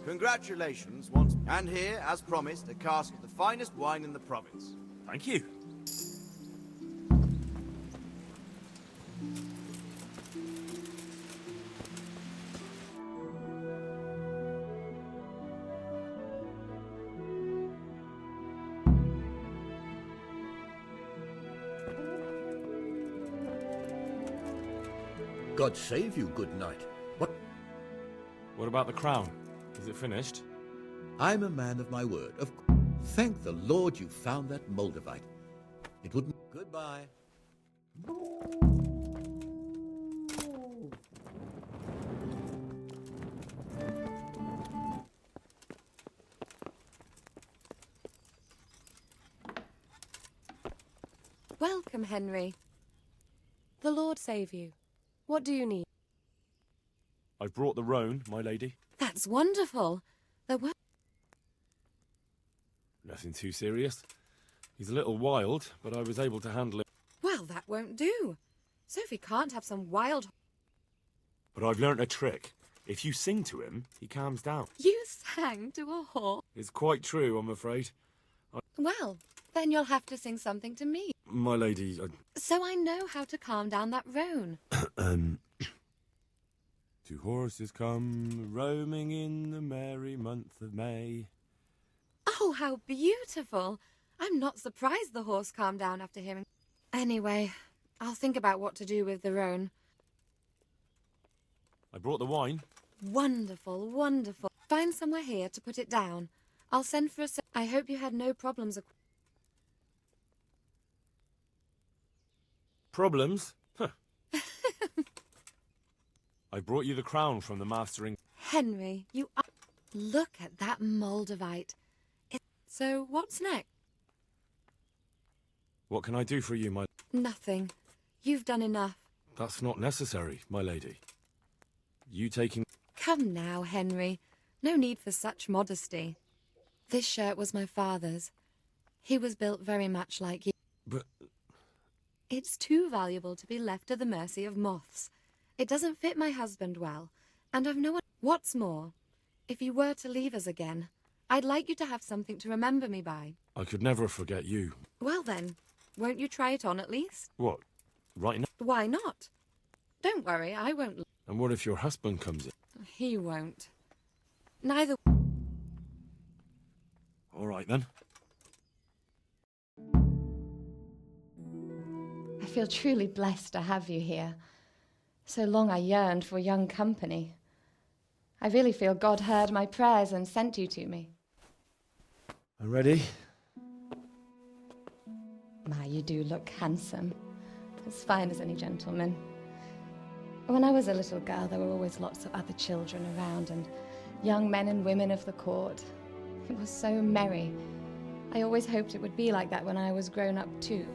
Congratulations once. And here, as promised, a cask of the finest wine in the province. Thank you. God save you, good knight. What about the crown? Is it finished? I'm a man of my word. Thank the Lord you found that Moldavite. It wouldn't... Goodbye. Welcome, Henry. The Lord save you. What do you need? I've brought the roan, my lady. That's wonderful. Nothing too serious. He's a little wild, but I was able to handle him. Well, that won't do. Sophie can't have some wild... But I've learnt a trick. If you sing to him, he calms down. You sang to a horse? It's quite true, I'm afraid. Well, then you'll have to sing something to me. My lady... So I know how to calm down that roan. Two horses come roaming in the merry month of May. Oh, how beautiful. I'm not surprised the horse calmed down after hearing... Anyway, I'll think about what to do with the roan. I brought the wine. Wonderful, wonderful. Find somewhere here to put it down. I'll send for a... I hope you had no problems. Problems? Huh. I brought you the crown from the mastering. Henry, you are... Look at that Moldavite. So, what's next? What can I do for you, my... Nothing. You've done enough. That's not necessary, my lady. You taking... Come now, Henry. No need for such modesty. This shirt was my father's. He was built very much like you. But... It's too valuable to be left to the mercy of moths. It doesn't fit my husband well, and I've no one... What's more, if you were to leave us again, I'd like you to have something to remember me by. I could never forget you. Well then, won't you try it on at least? What? Right now? Why not? Don't worry, I won't... And what if your husband comes in? He won't. Neither... All right, then. I feel truly blessed to have you here. So long I yearned for young company. I really feel God heard my prayers and sent you to me. I'm ready. My, you do look handsome. As fine as any gentleman. When I was a little girl, there were always lots of other children around and young men and women of the court. It was so merry. I always hoped it would be like that when I was grown up too.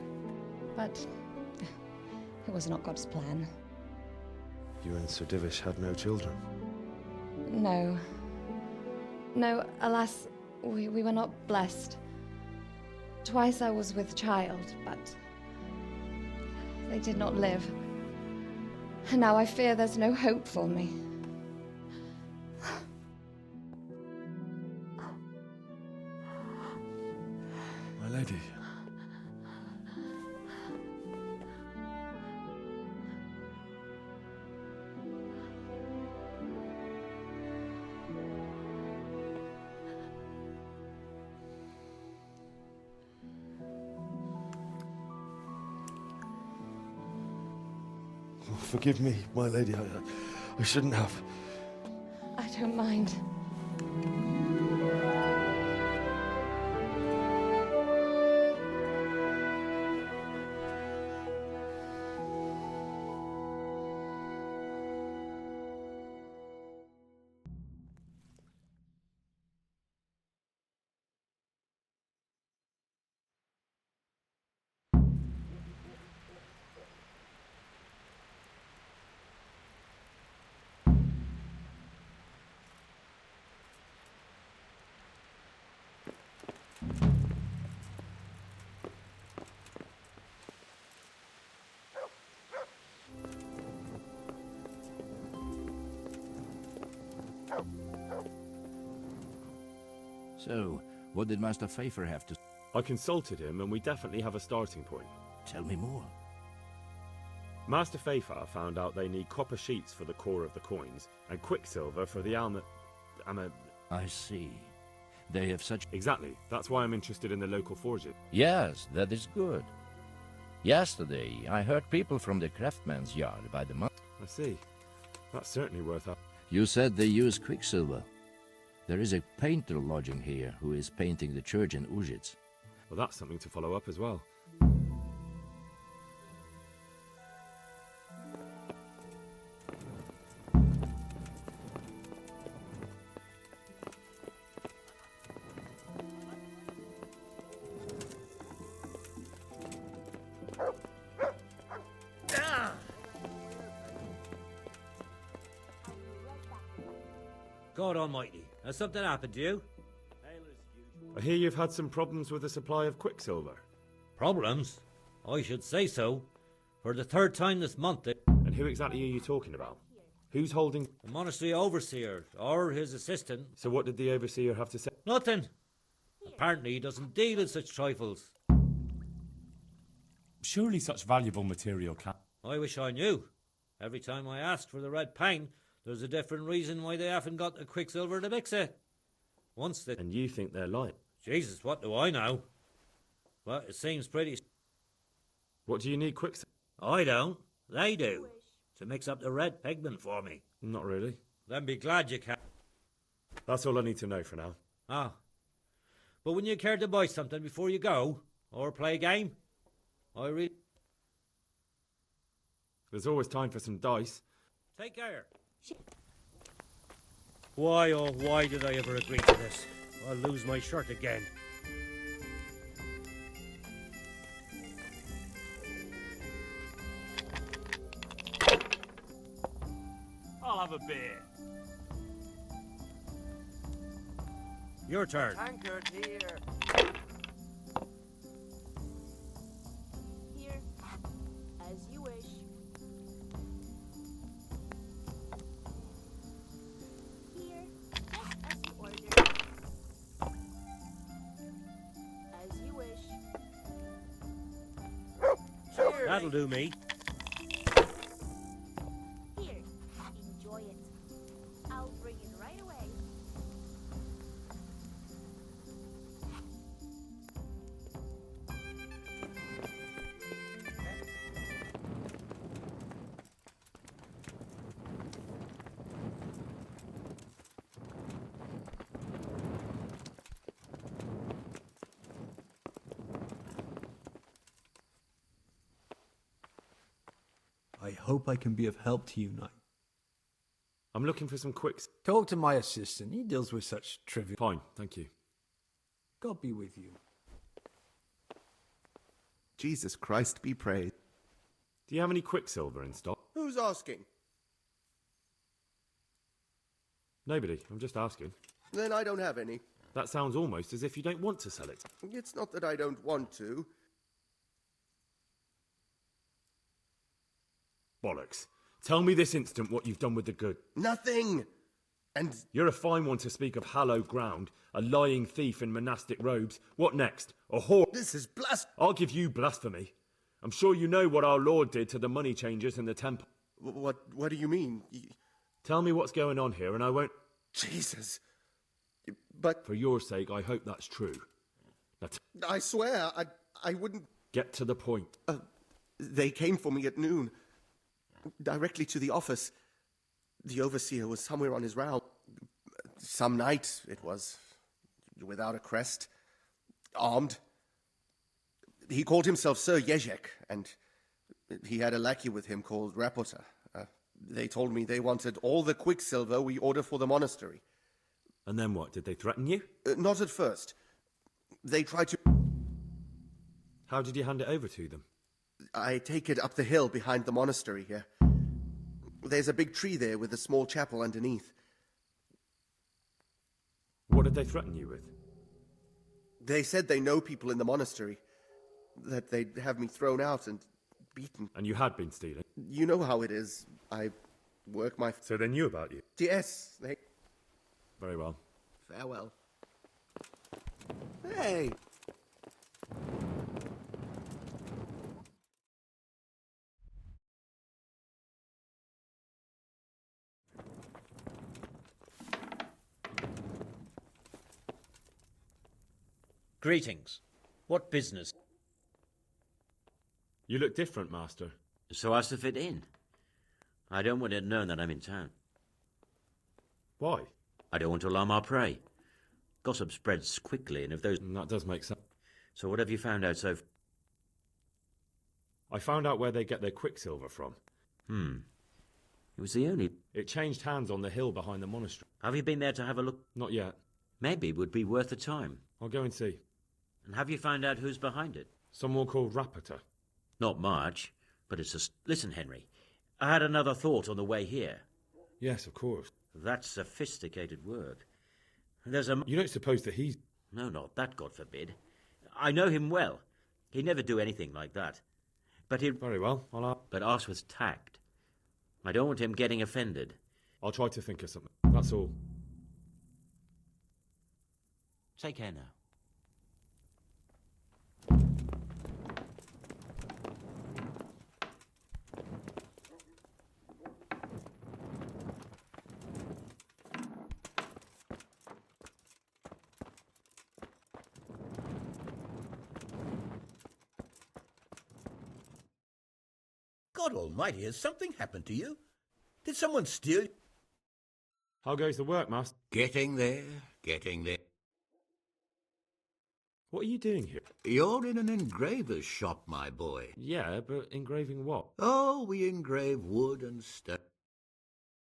But it was not God's plan. You and Sir Divish had no children? No. No, alas, we were not blessed. Twice I was with child, but they did not live. And now I fear there's no hope for me. My lady. Forgive me, my lady. I shouldn't have. I don't mind. So, what did Master Pfeiffer have to... I consulted him, and we definitely have a starting point. Tell me more. Master Pfeiffer found out they need copper sheets for the core of the coins, and quicksilver for the I see. They have such... Exactly. That's why I'm interested in the local forges. Yes, that is good. Yesterday, I heard people from the craftsman's yard by the month. I see. That's certainly worth it. You said they use quicksilver. There is a painter lodging here who is painting the church in Ujits. Well, that's something to follow up as well. God almighty, has something happened to you? I hear you've had some problems with the supply of quicksilver. Problems? I should say so. For the third time this month. And who exactly are you talking about? Who's holding... The monastery overseer, or his assistant. So what did the overseer have to say? Nothing. Apparently he doesn't deal in such trifles. Surely such valuable material can... I wish I knew. Every time I asked for the red paint, there's a different reason why they haven't got the quicksilver to mix it. Once they... And you think they're lying? Jesus, what do I know? But it seems pretty... What do you need quicksilver? I don't. They do. To mix up the red pigment for me. Not really. Then be glad you can. That's all I need to know for now. Ah. But wouldn't you care to buy something before you go? Or play a game? There's always time for some dice. Take care. Why, oh, why did I ever agree to this? I'll lose my shirt again. I'll have a beer. Your turn. Tankard here. Here, as you wish. Here, just as you ordered. As you wish. That'll do me. Here, enjoy it. I'll bring it right away. I hope I can be of help to you, Knight. I'm looking for some quicks. Talk to my assistant. He deals with such trivial... Fine, thank you. God be with you. Jesus Christ be praised. Do you have any quicksilver in stock? Who's asking? Nobody. I'm just asking. Then I don't have any. That sounds almost as if you don't want to sell it. It's not that I don't want to. Bollocks. Tell me this instant what you've done with the good. Nothing! And... You're a fine one to speak of hallowed ground, a lying thief in monastic robes. What next? A whore? This is blasphemy! I'll give you blasphemy. I'm sure you know what our Lord did to the money changers in the temple. What do you mean? Tell me what's going on here and I won't... Jesus. But... For your sake, I hope that's true. Now I swear, I wouldn't... Get to the point. They came for me at noon. Directly to the office. The overseer was somewhere on his round. Some night, it was. Without a crest. Armed. He called himself Sir Jezek, and he had a lackey with him called Rapota. They told me they wanted all the quicksilver we order for the monastery. And then what? Did they threaten you? Not at first. They tried to... How did you hand it over to them? I take it up the hill behind the monastery here. There's a big tree there with a small chapel underneath. What did they threaten you with? They said they know people in the monastery. That they'd have me thrown out and beaten. And you had been stealing? You know how it is. I work my... So they knew about you? Yes, they... Very well. Farewell. Hey! Greetings. What business? You look different, Master. So as to fit in. I don't want it known that I'm in town. Why? I don't want to alarm our prey. Gossip spreads quickly, and if those... That does make sense. So what have you found out so... I found out where they get their quicksilver from. It was the only... It changed hands on the hill behind the monastery. Have you been there to have a look? Not yet. Maybe it would be worth the time. I'll go and see. And have you found out who's behind it? Someone called Rapota. Not much, but it's a... Listen, Henry. I had another thought on the way here. Yes, of course. That's sophisticated work. There's a... You don't suppose that he's... No, not that, God forbid. I know him well. He'd never do anything like that. But he... Very well, But ask with tact. I don't want him getting offended. I'll try to think of something. That's all. Take care now. God almighty, has something happened to you? Did someone steal... How goes the work, Master? Getting there, getting there. What are you doing here? You're in an engraver's shop, my boy. Yeah, but engraving what? Oh, we engrave wood and stone.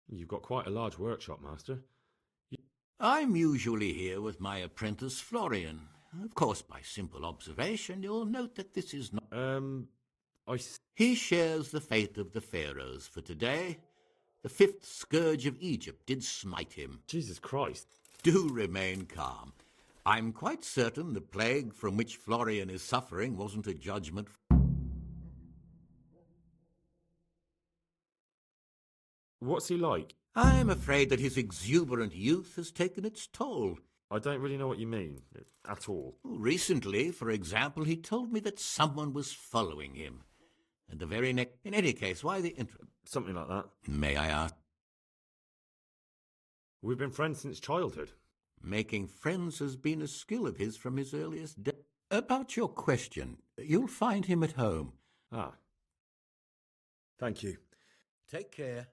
You've got quite a large workshop, Master. I'm usually here with my apprentice, Florian. Of course, by simple observation, you'll note that this is not... He shares the fate of the pharaohs, for today the 5th scourge of Egypt did smite him. Jesus Christ. Do remain calm. I'm quite certain the plague from which Florian is suffering wasn't a judgment. What's he like? I'm afraid that his exuberant youth has taken its toll. I don't really know what you mean, at all. Recently, for example, he told me that someone was following him. And the very next... In any case, why the Something like that. May I ask? We've been friends since childhood. Making friends has been a skill of his from his earliest days. About your question, you'll find him at home. Ah. Thank you. Take care.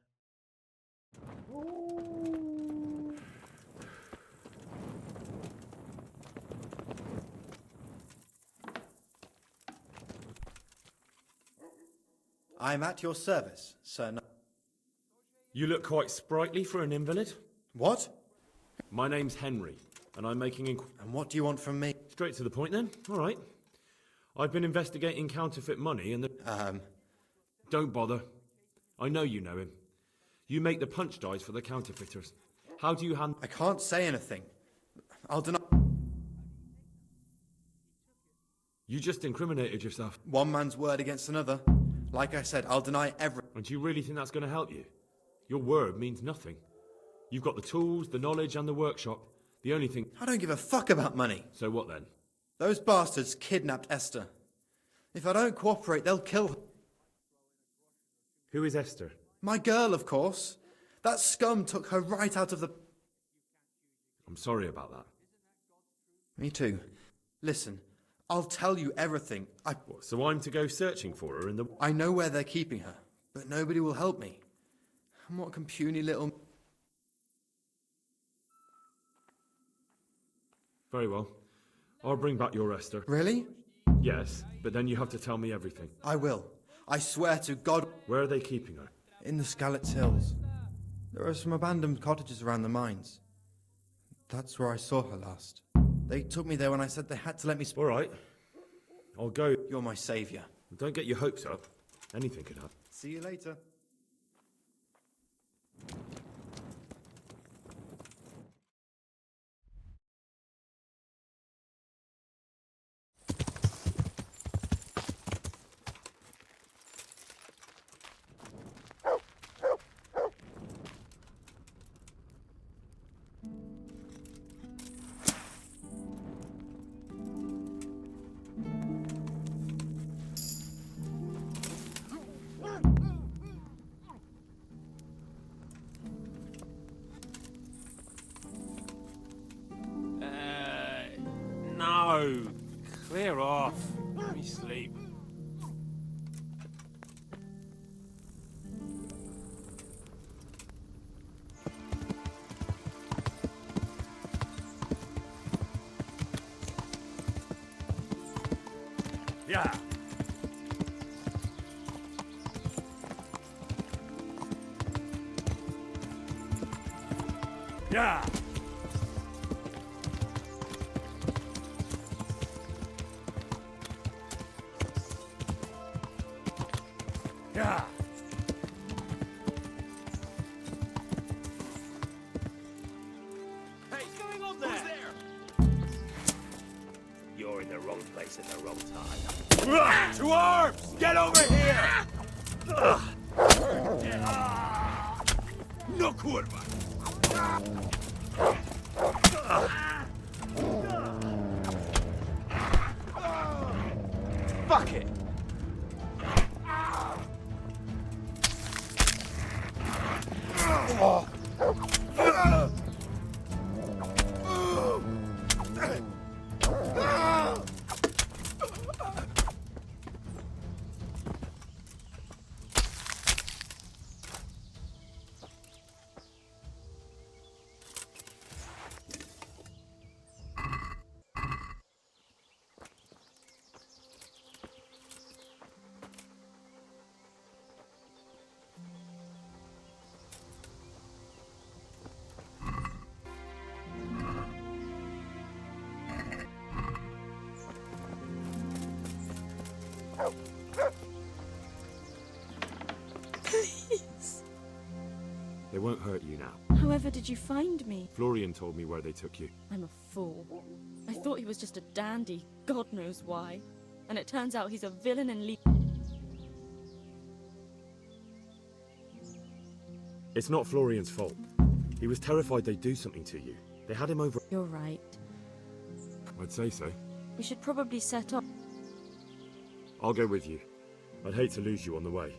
I'm at your service, sir. You look quite sprightly for an invalid. What? My name's Henry, and I'm making And what do you want from me? Straight to the point, then. All right. I've been investigating counterfeit money and the... Don't bother. I know you know him. You make the punch dies for the counterfeiters. How do you handle... I can't say anything. I'll deny... You just incriminated yourself. One man's word against another. Like I said, I'll deny everything. And do you really think that's going to help you? Your word means nothing. You've got the tools, the knowledge, and the workshop. The only thing... I don't give a fuck about money. So what then? Those bastards kidnapped Esther. If I don't cooperate, they'll kill her. Who is Esther? My girl, of course. That scum took her right out of the... I'm sorry about that. Me too. Listen, I'll tell you everything. What, so I'm to go searching for her in the... I know where they're keeping her, but nobody will help me. And what can puny little... Very well. I'll bring back your Esther. Really? Yes, but then you have to tell me everything. I will. I swear to God... Where are they keeping her? In the Skalitz Hills. There are some abandoned cottages around the mines. That's where I saw her last. They took me there when I said they had to let me... All right. I'll go. You're my saviour. Don't get your hopes up. Anything could happen. See you later. No. Clear off. Let me sleep. Yeah. Yeah. Yeah. Hey, what's going on there? Who's there? You're in the wrong place at the wrong time. To arms! Get over here! No kurwa! Fuck it! won't hurt you now. However did you find me? Florian told me where they took you. I'm a fool. I thought he was just a dandy, God knows why. And it turns out he's a villain and It's not Florian's fault. He was terrified they'd do something to you. They had him over... You're right. I'd say so. We should probably set off. I'll go with you. I'd hate to lose you on the way.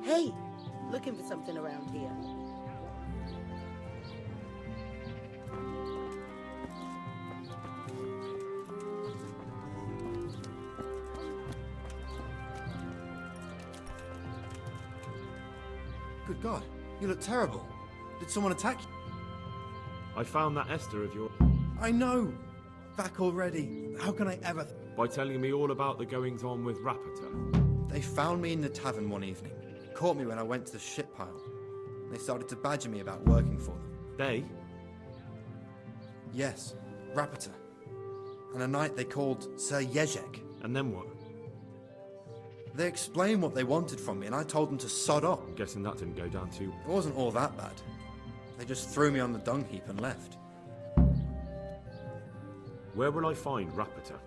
Hey, looking for something around here. Good God, you look terrible. Did someone attack you? I found that Esther of yours. I know! Back already. How can I ever... By telling me all about the goings-on with Rapita. They found me in the tavern one evening. Caught me when I went to the ship pile. They started to badger me about working for them. They? Yes, Rapita. And a night they called Sir Jezek. And then what? They explained what they wanted from me, and I told them to sod off. I'm guessing that didn't go down too... It wasn't all that bad. They just threw me on the dung heap and left. Where will I find Rapita?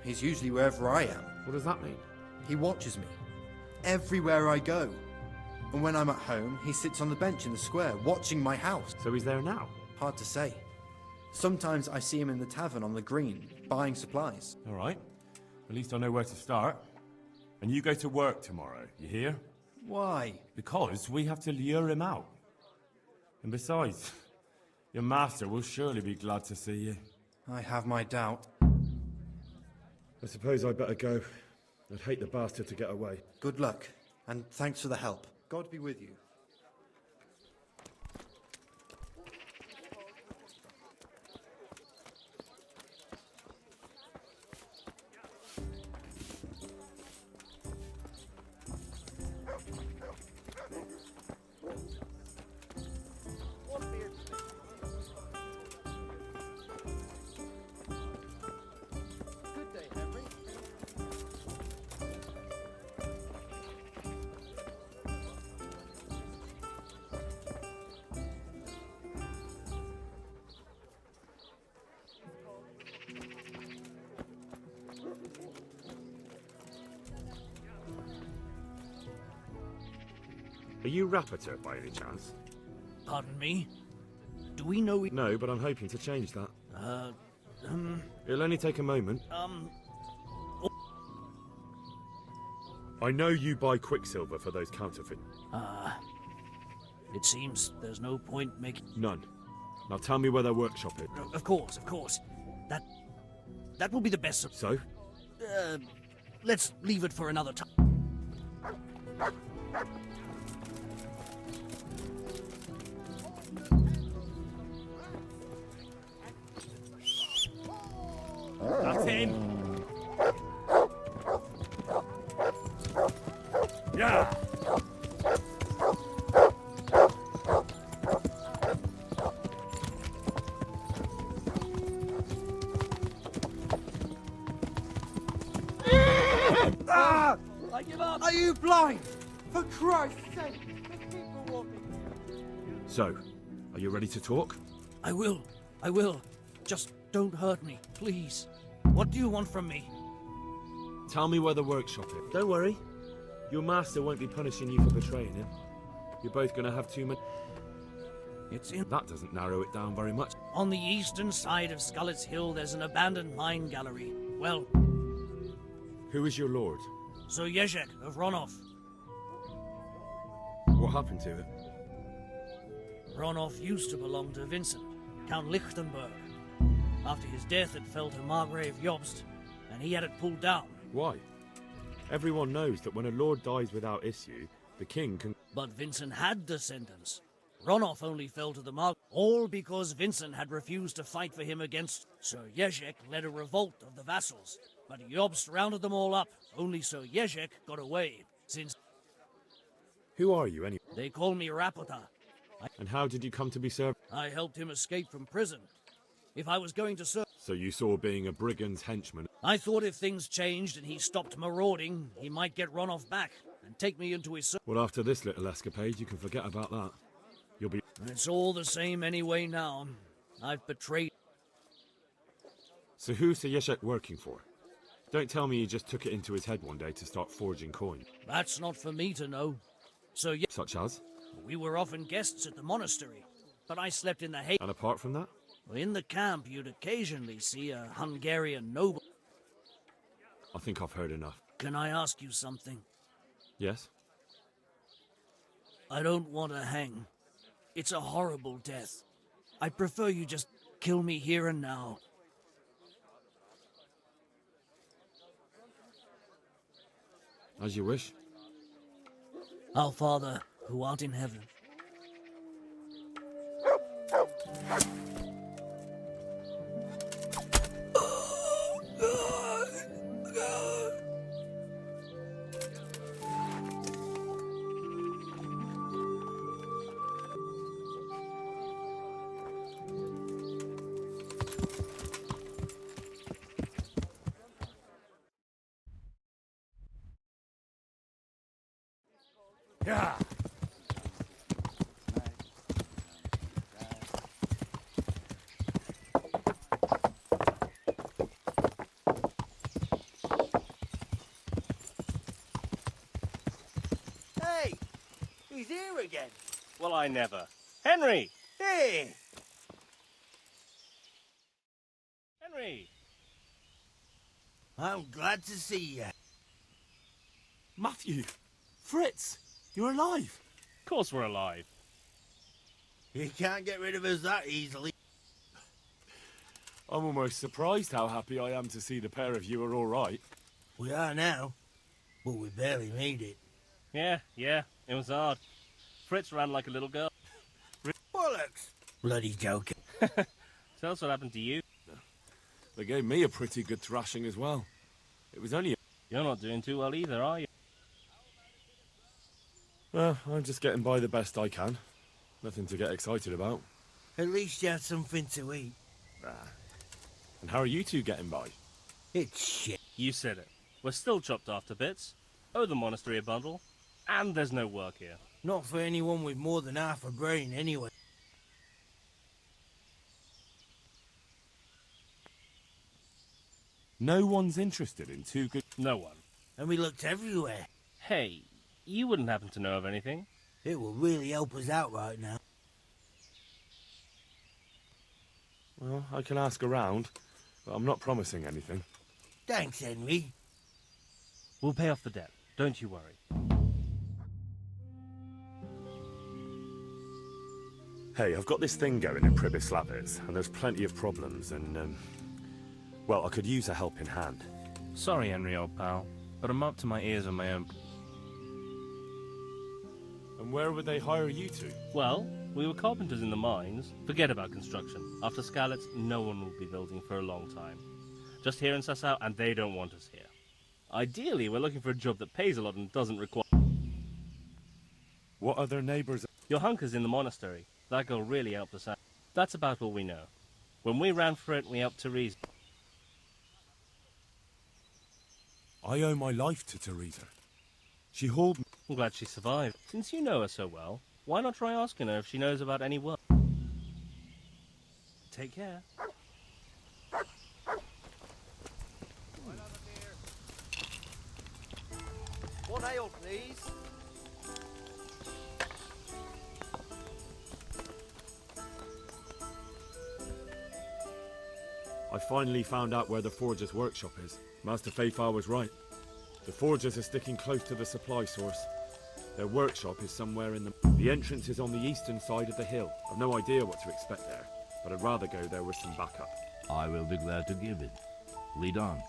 He's usually wherever I am. What does that mean? He watches me. Everywhere I go. And when I'm at home, he sits on the bench in the square, watching my house. So he's there now? Hard to say. Sometimes I see him in the tavern on the green, buying supplies. All right. At least I know where to start. And you go to work tomorrow, you hear? Why? Because we have to lure him out. And besides, your master will surely be glad to see you. I have my doubt. I suppose I'd better go. I'd hate the bastard to get away. Good luck, and thanks for the help. God be with you. Are you Rapita by any chance? Pardon me? Do we know... No, but I'm hoping to change that. It'll only take a moment. I know you buy Quicksilver for those counterfeit... It seems there's no point making... None. Now tell me where their workshop is. Of course, of course. That will be the best... So? Let's leave it for another time. That's him. Yeah. I give up. Are you blind? For Christ's sake, the people want me. So, are you ready to talk? I will. Just don't hurt me, please. What do you want from me? Tell me where the workshop is. Don't worry. Your master won't be punishing you for betraying him. You're both going to have too many... It's in... That doesn't narrow it down very much. On the eastern side of Skalitz Hill, there's an abandoned mine gallery. Well... Who is your lord? Sir Jezek of Ronov. What happened to him? Ronov used to belong to Vincent, Count Lichtenberg. After his death, it fell to Margrave Jobst, and he had it pulled down. Why? Everyone knows that when a lord dies without issue, the king can... But Vincent had descendants. Ronov only fell to the all because Vincent had refused to fight for him against... Sir Jezek led a revolt of the vassals, but Jobst rounded them all up. Only Sir Jezek got away. Since Who are you, anyway? they call me Rapota. And how did you come to be served? I helped him escape from prison. If I was going to serve... So you saw being a brigand's henchman? I thought if things changed and he stopped marauding, he might get run off back and take me into his... Well, after this little escapade, you can forget about that. You'll be... It's all the same anyway now. I've betrayed... So who's Haystack working for? Don't tell me he just took it into his head one day to start forging coin. That's not for me to know. So yeah... Such as? We were often guests at the monastery, but I slept in the hay... And apart from that? In the camp, you'd occasionally see a Hungarian noble. I think I've heard enough. Can I ask you something? Yes? I don't want to hang. It's a horrible death. I prefer you just kill me here and now. As you wish. Our Father, who art in heaven. Yeah. Hey! He's here again. Well, I never. Henry! Hey! Henry! I'm glad to see you. Matthew! Fritz! You're alive! Of course we're alive. You can't get rid of us that easily. I'm almost surprised how happy I am to see the pair of you are all right. We are now, but we barely made it. Yeah, it was hard. Fritz ran like a little girl. Bollocks! Bloody joker. Tell us what happened to you. They gave me a pretty good thrashing as well. It was only... You're not doing too well either, are you? Well, I'm just getting by the best I can. Nothing to get excited about. At least you had something to eat. And how are you two getting by? It's shit. You said it. We're still chopped off to bits. Owe the monastery a bundle. And there's no work here. Not for anyone with more than half a brain, anyway. No one's interested in two good... No one. And we looked everywhere. Hey, you wouldn't happen to know of anything? It will really help us out right now. Well, I can ask around, but I'm not promising anything. Thanks, Henry. We'll pay off the debt. Don't you worry. Hey, I've got this thing going in Pribyslavitz, and there's plenty of problems, and, well, I could use a helping hand. Sorry, Henry, old pal, but I'm up to my ears on my own. And where would they hire you to? Well, we were carpenters in the mines. Forget about construction. After Skalitz, no one will be building for a long time. Just here in Sassau, and they don't want us here. Ideally, we're looking for a job that pays a lot and doesn't require... What other neighbours? Your hunker's in the monastery. That girl really helped us out. That's about all we know. When we ran for it, we helped Therese. I owe my life to Teresa. She hauled me. I'm glad she survived. Since you know her so well, why not try asking her if she knows about any work? Take care. One ale, please. I finally found out where the Forger's workshop is. Master Fayfar was right. The Forgers are sticking close to the supply source. Their workshop is somewhere in the... The entrance is on the eastern side of the hill. I've no idea what to expect there, but I'd rather go there with some backup. I will be glad to give it. Lead on.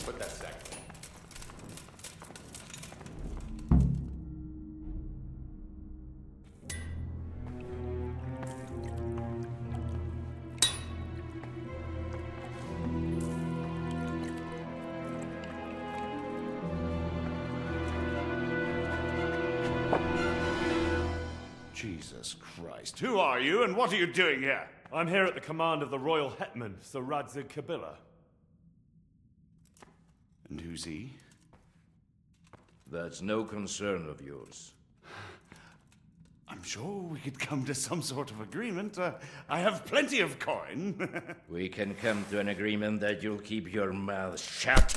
Put that sack. Jesus Christ. Who are you and what are you doing here? I'm here at the command of the royal hetman, Sir Radzig Kabila. And who's he? That's no concern of yours. I'm sure we could come to some sort of agreement. I have plenty of coin. We can come to an agreement that you'll keep your mouth shut.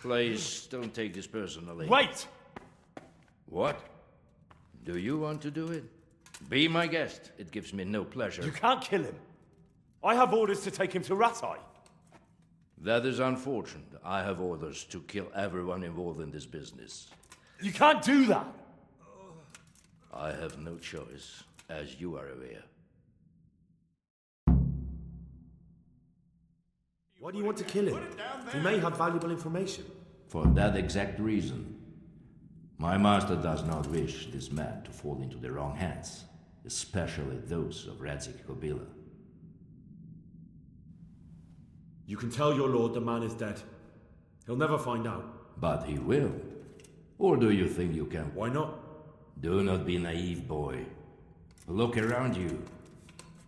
Please, don't take this personally. Wait! What? Do you want to do it? Be my guest. It gives me no pleasure. You can't kill him. I have orders to take him to Ratai. That is unfortunate. I have orders to kill everyone involved in this business. You can't do that! I have no choice, as you are aware. Why do you want to kill him? He may have valuable information. For that exact reason. My master does not wish this man to fall into the wrong hands, especially those of Radzig Kabila. You can tell your lord the man is dead. He'll never find out. But he will. Or do you think you can? Why not? Do not be naive, boy. Look around you.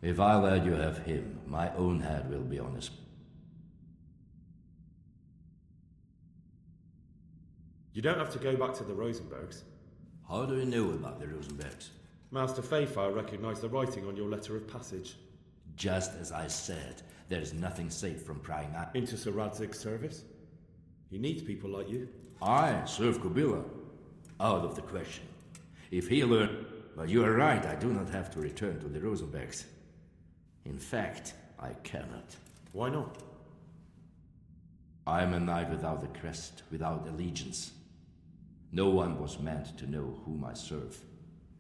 If I let you have him, my own head will be on his... You don't have to go back to the Rosenbergs. How do you know about the Rosenbergs? Master Fayfire recognized the writing on your letter of passage. Just as I said, there is nothing safe from prying out. Into Sir Radzig's service? He needs people like you. I serve Kabila. Out of the question. If he learned... But you are right, I do not have to return to the Rosenbergs. In fact, I cannot. Why not? I am a knight without a crest, without allegiance. No one was meant to know whom I serve.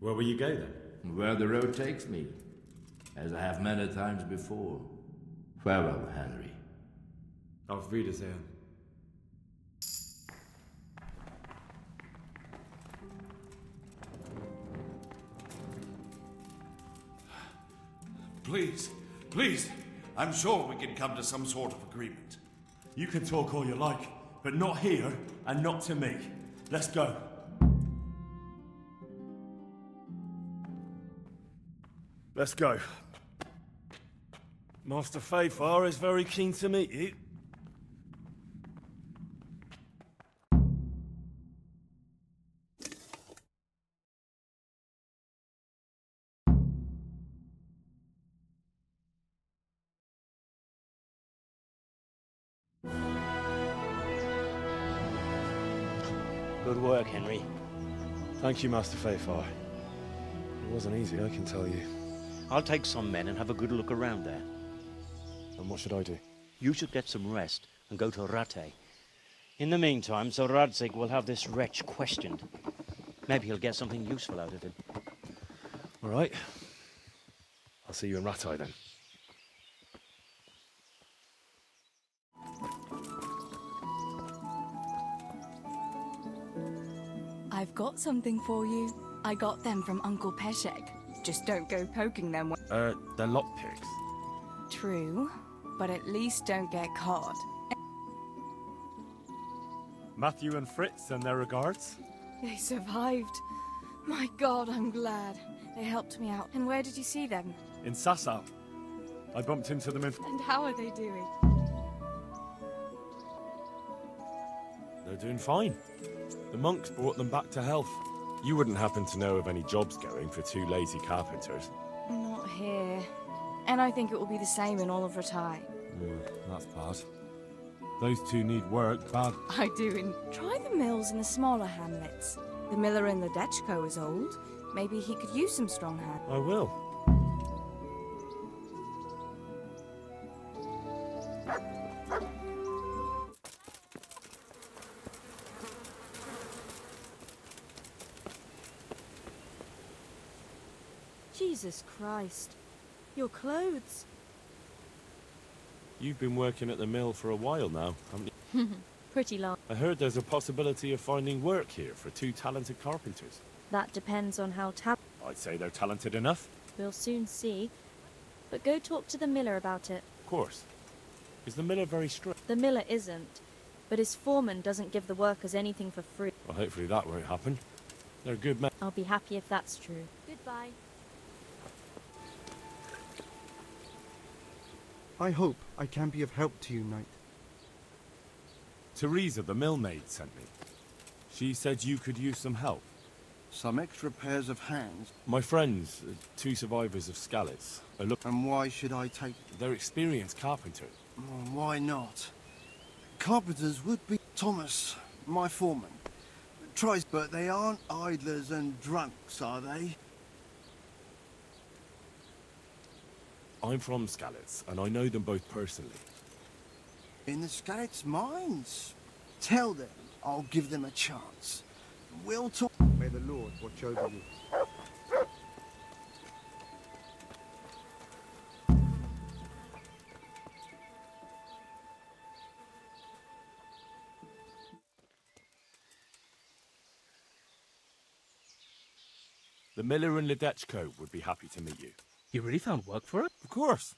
Where will you go then? Where the road takes me, as I have many times before. Farewell, Henry. Auf Wiedersehen. Please, please, I'm sure we can come to some sort of agreement. You can talk all you like, but not here and not to me. Let's go. Let's go. Master Fayfire is very keen to meet you. Good work, Henry. Thank you, Master Fayfire. It wasn't easy, I can tell you. I'll take some men and have a good look around there. And what should I do? You should get some rest and go to Rattay. In the meantime, Sir Radzig will have this wretch questioned. Maybe he'll get something useful out of him. All right. I'll see you in Rattay then. I've got something for you. I got them from Uncle Peshek. Just don't go poking them. They're lockpicks. True, but at least don't get caught. Matthew and Fritz send their regards. They survived. My God, I'm glad. They helped me out. And where did you see them? In Sasau. I bumped into them in... And how are they doing? They're doing fine. The monks brought them back to health. You wouldn't happen to know of any jobs going for two lazy carpenters? Not here. And I think it will be the same in all of Ratai. That's bad. Those two need work bad. I do. And try the mills in the smaller hamlets. The miller in the Dechko is old. Maybe he could use some strong hand. I will. Jesus Christ. Your clothes. You've been working at the mill for a while now, haven't you? Pretty long. I heard there's a possibility of finding work here for two talented carpenters. That depends on how I'd say they're talented enough. We'll soon see. But go talk to the miller about it. Of course. Is the miller very strict? The miller isn't. But his foreman doesn't give the workers anything for free. Well, hopefully that won't happen. They're good men. I'll be happy if that's true. Goodbye. I hope I can be of help to you, Knight. Teresa, the millmaid, sent me. She said you could use some help. Some extra pairs of hands. My friends, two survivors of Skalitz, are And why should I take... They're experienced carpenters. Why not? Carpenters would be Thomas, my foreman. Tries, but they aren't idlers and drunks, are they? I'm from Skalitz, and I know them both personally. In the Skalitz mines? Tell them I'll give them a chance. We'll talk... May the Lord watch over you. The miller in Ledechko would be happy to meet you. You really found work for it? Of course.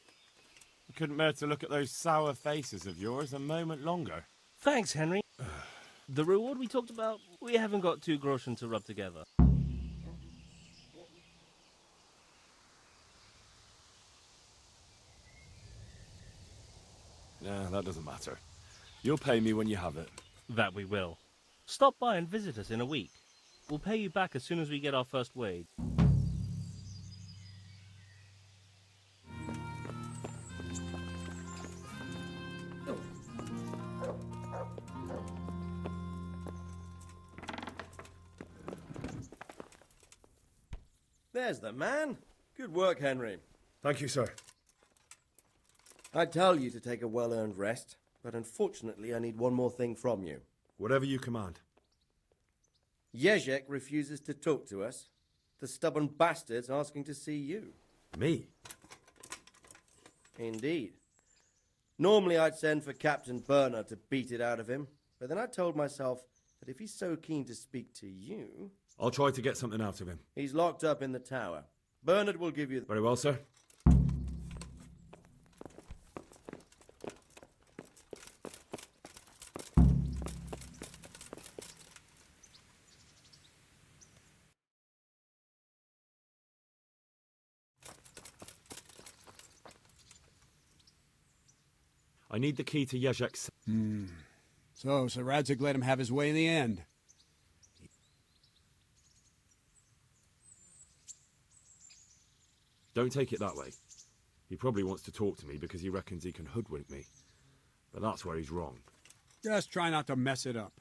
I couldn't bear to look at those sour faces of yours a moment longer. Thanks, Henry. The reward we talked about, we haven't got 2 groschen to rub together. Nah, that doesn't matter. You'll pay me when you have it. That we will. Stop by and visit us in a week. We'll pay you back as soon as we get our first wage. There's the man. Good work, Henry. Thank you, sir. I tell you to take a well-earned rest, but unfortunately I need one more thing from you. Whatever you command. Jezek refuses to talk to us. The stubborn bastard's asking to see you. Me? Indeed. Normally I'd send for Captain Bernard to beat it out of him, but then I told myself that if he's so keen to speak to you... I'll try to get something out of him. He's locked up in the tower. Bernard will give you... Very well, sir. I need the key to Jezek's... So, Sir Radzig let him have his way in the end. Don't take it that way. He probably wants to talk to me because he reckons he can hoodwink me. But that's where he's wrong. Just try not to mess it up.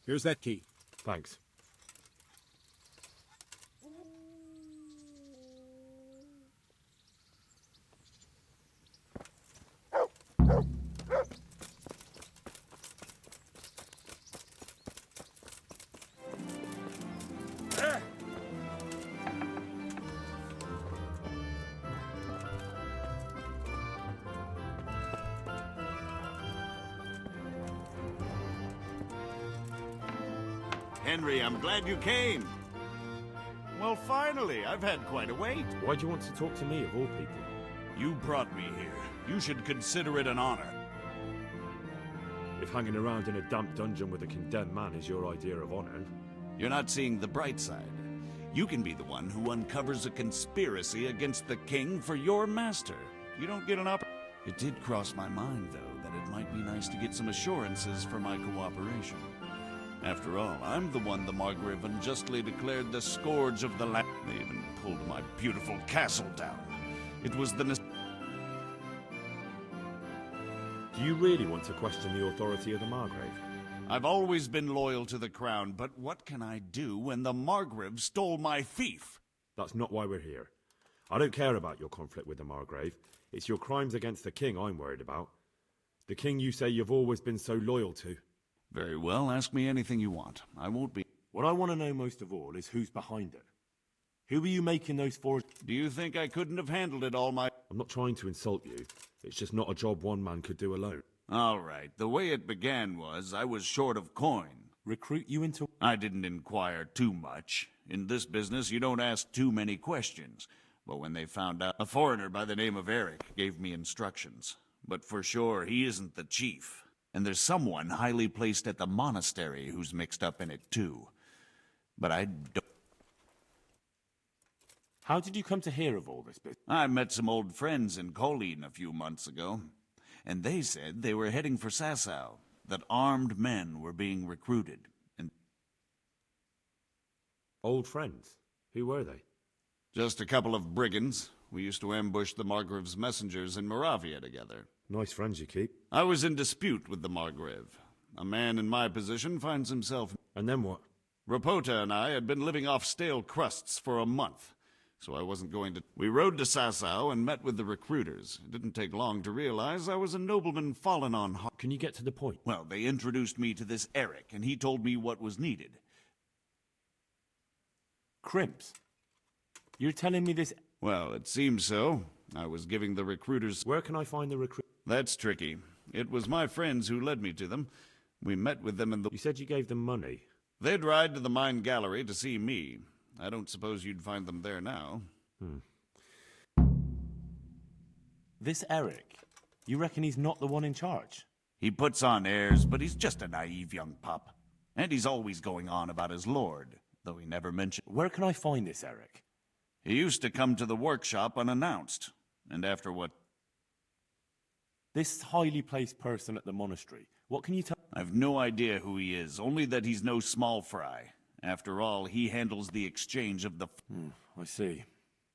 Here's that key. Thanks. Henry, I'm glad you came. Well, finally, I've had quite a wait. Why do you want to talk to me, of all people? You brought me here. You should consider it an honor. If hanging around in a damp dungeon with a condemned man is your idea of honor... You're not seeing the bright side. You can be the one who uncovers a conspiracy against the king for your master. You don't get an It did cross my mind, though, that it might be nice to get some assurances for my cooperation. After all, I'm the one the Margrave unjustly declared the scourge of the land. They even pulled my beautiful castle down. It was the... Do you really want to question the authority of the Margrave? I've always been loyal to the crown, but what can I do when the Margrave stole my fief? That's not why we're here. I don't care about your conflict with the Margrave. It's your crimes against the king I'm worried about. The king you say you've always been so loyal to. Very well, ask me anything you want. I won't be... What I want to know most of all is who's behind it. Who are you making those for? Do you think I couldn't have handled it all my... I'm not trying to insult you. It's just not a job one man could do alone. All right, the way it began was I was short of coin. Recruit you into... I didn't inquire too much. In this business, you don't ask too many questions. But when they found out, a foreigner by the name of Eric gave me instructions. But for sure, he isn't the chief. And there's someone highly placed at the monastery who's mixed up in it too. But I don't... How did you come to hear of all this business? I met some old friends in Colleen a few months ago. And they said they were heading for Sasau, that armed men were being recruited. And old friends? Who were they? Just a couple of brigands. We used to ambush the Margrave's messengers in Moravia together. Nice friends you keep. I was in dispute with the Margrave. A man in my position finds himself... And then what? Rapota and I had been living off stale crusts for a month, so I wasn't going to... We rode to Sasau and met with the recruiters. It didn't take long to realize I was a nobleman fallen on hard... Can you get to the point? Well, they introduced me to this Eric, and he told me what was needed. Crimps? You're telling me this... Well, it seems so. I was giving the recruiters... Where can I find the recruit? That's tricky. It was my friends who led me to them. We met with them in the... You said you gave them money. They'd ride to the mine gallery to see me. I don't suppose you'd find them there now. This Eric, you reckon he's not the one in charge? He puts on airs, but he's just a naive young pup. And he's always going on about his lord, though he never mentioned... Where can I find this Eric? He used to come to the workshop unannounced. And after what... This highly placed person at the monastery, what can you tell... I've no idea who he is, only that he's no small fry. After all, he handles the exchange of the... I see.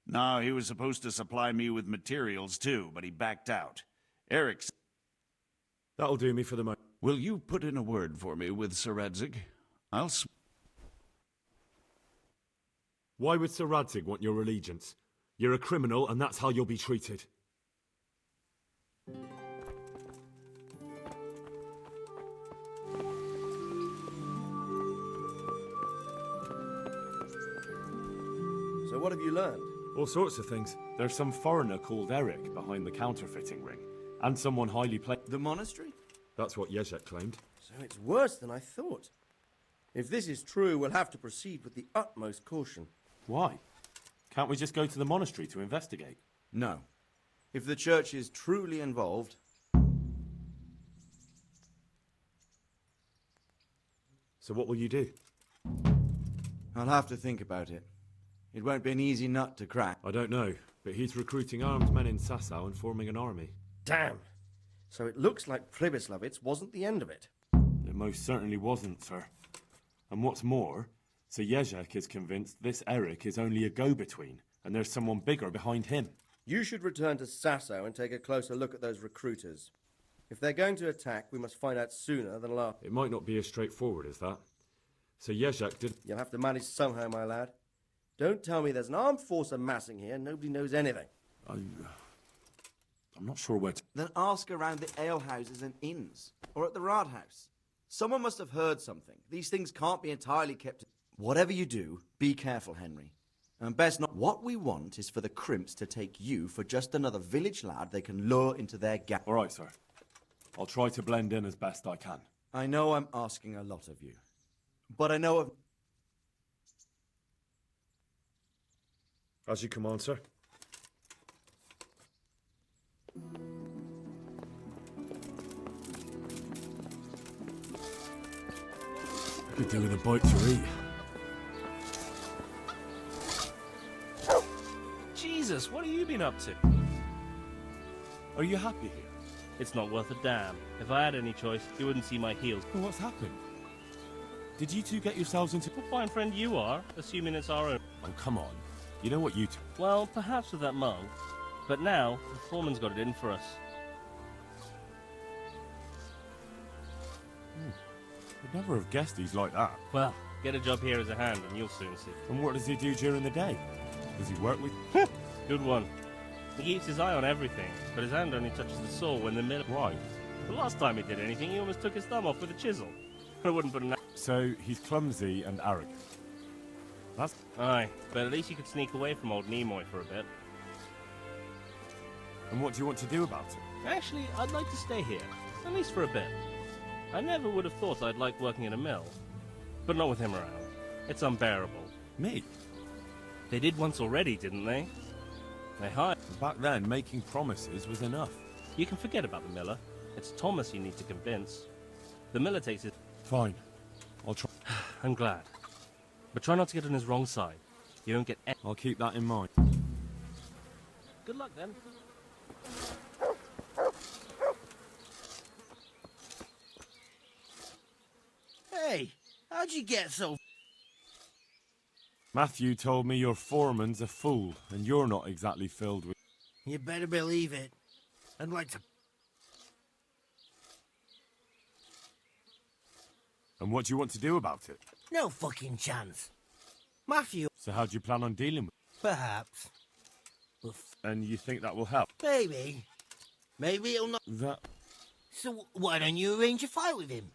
No, he was supposed to supply me with materials too, but he backed out. Eric's... That'll do me for the moment. Will you put in a word for me with Sir Radzig? I'll... Why would Sir Radzig want your allegiance? You're a criminal, and that's how you'll be treated. So what have you learned? All sorts of things. There's some foreigner called Eric behind the counterfeiting ring, and someone highly placed... The monastery? That's what Yezhek claimed. So it's worse than I thought. If this is true, we'll have to proceed with the utmost caution. Why? Can't we just go to the monastery to investigate? No. If the church is truly involved... So what will you do? I'll have to think about it. It won't be an easy nut to crack. I don't know, but he's recruiting armed men in Sasau and forming an army. Damn! So it looks like Pribyslavitz wasn't the end of it. It most certainly wasn't, sir. And what's more, Sir Yezhek is convinced this Eric is only a go-between, and there's someone bigger behind him. You should return to Sasau and take a closer look at those recruiters. If they're going to attack, we must find out sooner than later. It might not be as straightforward as that. Sir Yezhek did... You'll have to manage somehow, my lad. Don't tell me there's an armed force amassing here and nobody knows anything. I'm not sure where to... Then ask around the alehouses and inns, or at the Rathaus. Someone must have heard something. These things can't be entirely kept... Whatever you do, be careful, Henry. And best not... What we want is for the crimps to take you for just another village lad they can lure into their gap. All right, sir. I'll try to blend in as best I can. I know I'm asking a lot of you. But I know of... As you command, sir. I could do with a bite to eat. Jesus, what have you been up to? Are you happy here? It's not worth a damn. If I had any choice, you wouldn't see my heels. Well, what's happened? Did you two get yourselves into... What fine friend you are, assuming it's our own. Oh, come on. You know what you two... Well, perhaps with that monk. But now, the foreman's got it in for us. I'd never have guessed he's like that. Well, get a job here as a hand and you'll soon see. And what does he do during the day? Does he work with... Good one. He keeps his eye on everything, but his hand only touches the saw when the mill... Why? The last time he did anything, he almost took his thumb off with a chisel. I wouldn't put an... So, he's clumsy and arrogant. That's... Aye, but at least you could sneak away from old Nimoy for a bit. And what do you want to do about it? Actually, I'd like to stay here, at least for a bit. I never would have thought I'd like working in a mill. But not with him around. It's unbearable. Me? They did once already, didn't they? They hired... Back then, making promises was enough. You can forget about the miller. It's Thomas you need to convince. The miller takes it... Fine. I'll try... I'm glad. But try not to get on his wrong side. You don't get... I'll keep that in mind. Good luck, then. Hey, how'd you get so... Matthew told me your foreman's a fool, and you're not exactly filled with... You better believe it. I'd like to... And what do you want to do about it? No fucking chance. Matthew... So how do you plan on dealing with it? Perhaps. And you think that will help? Maybe. Maybe it'll not... That... So why don't you arrange a fight with him?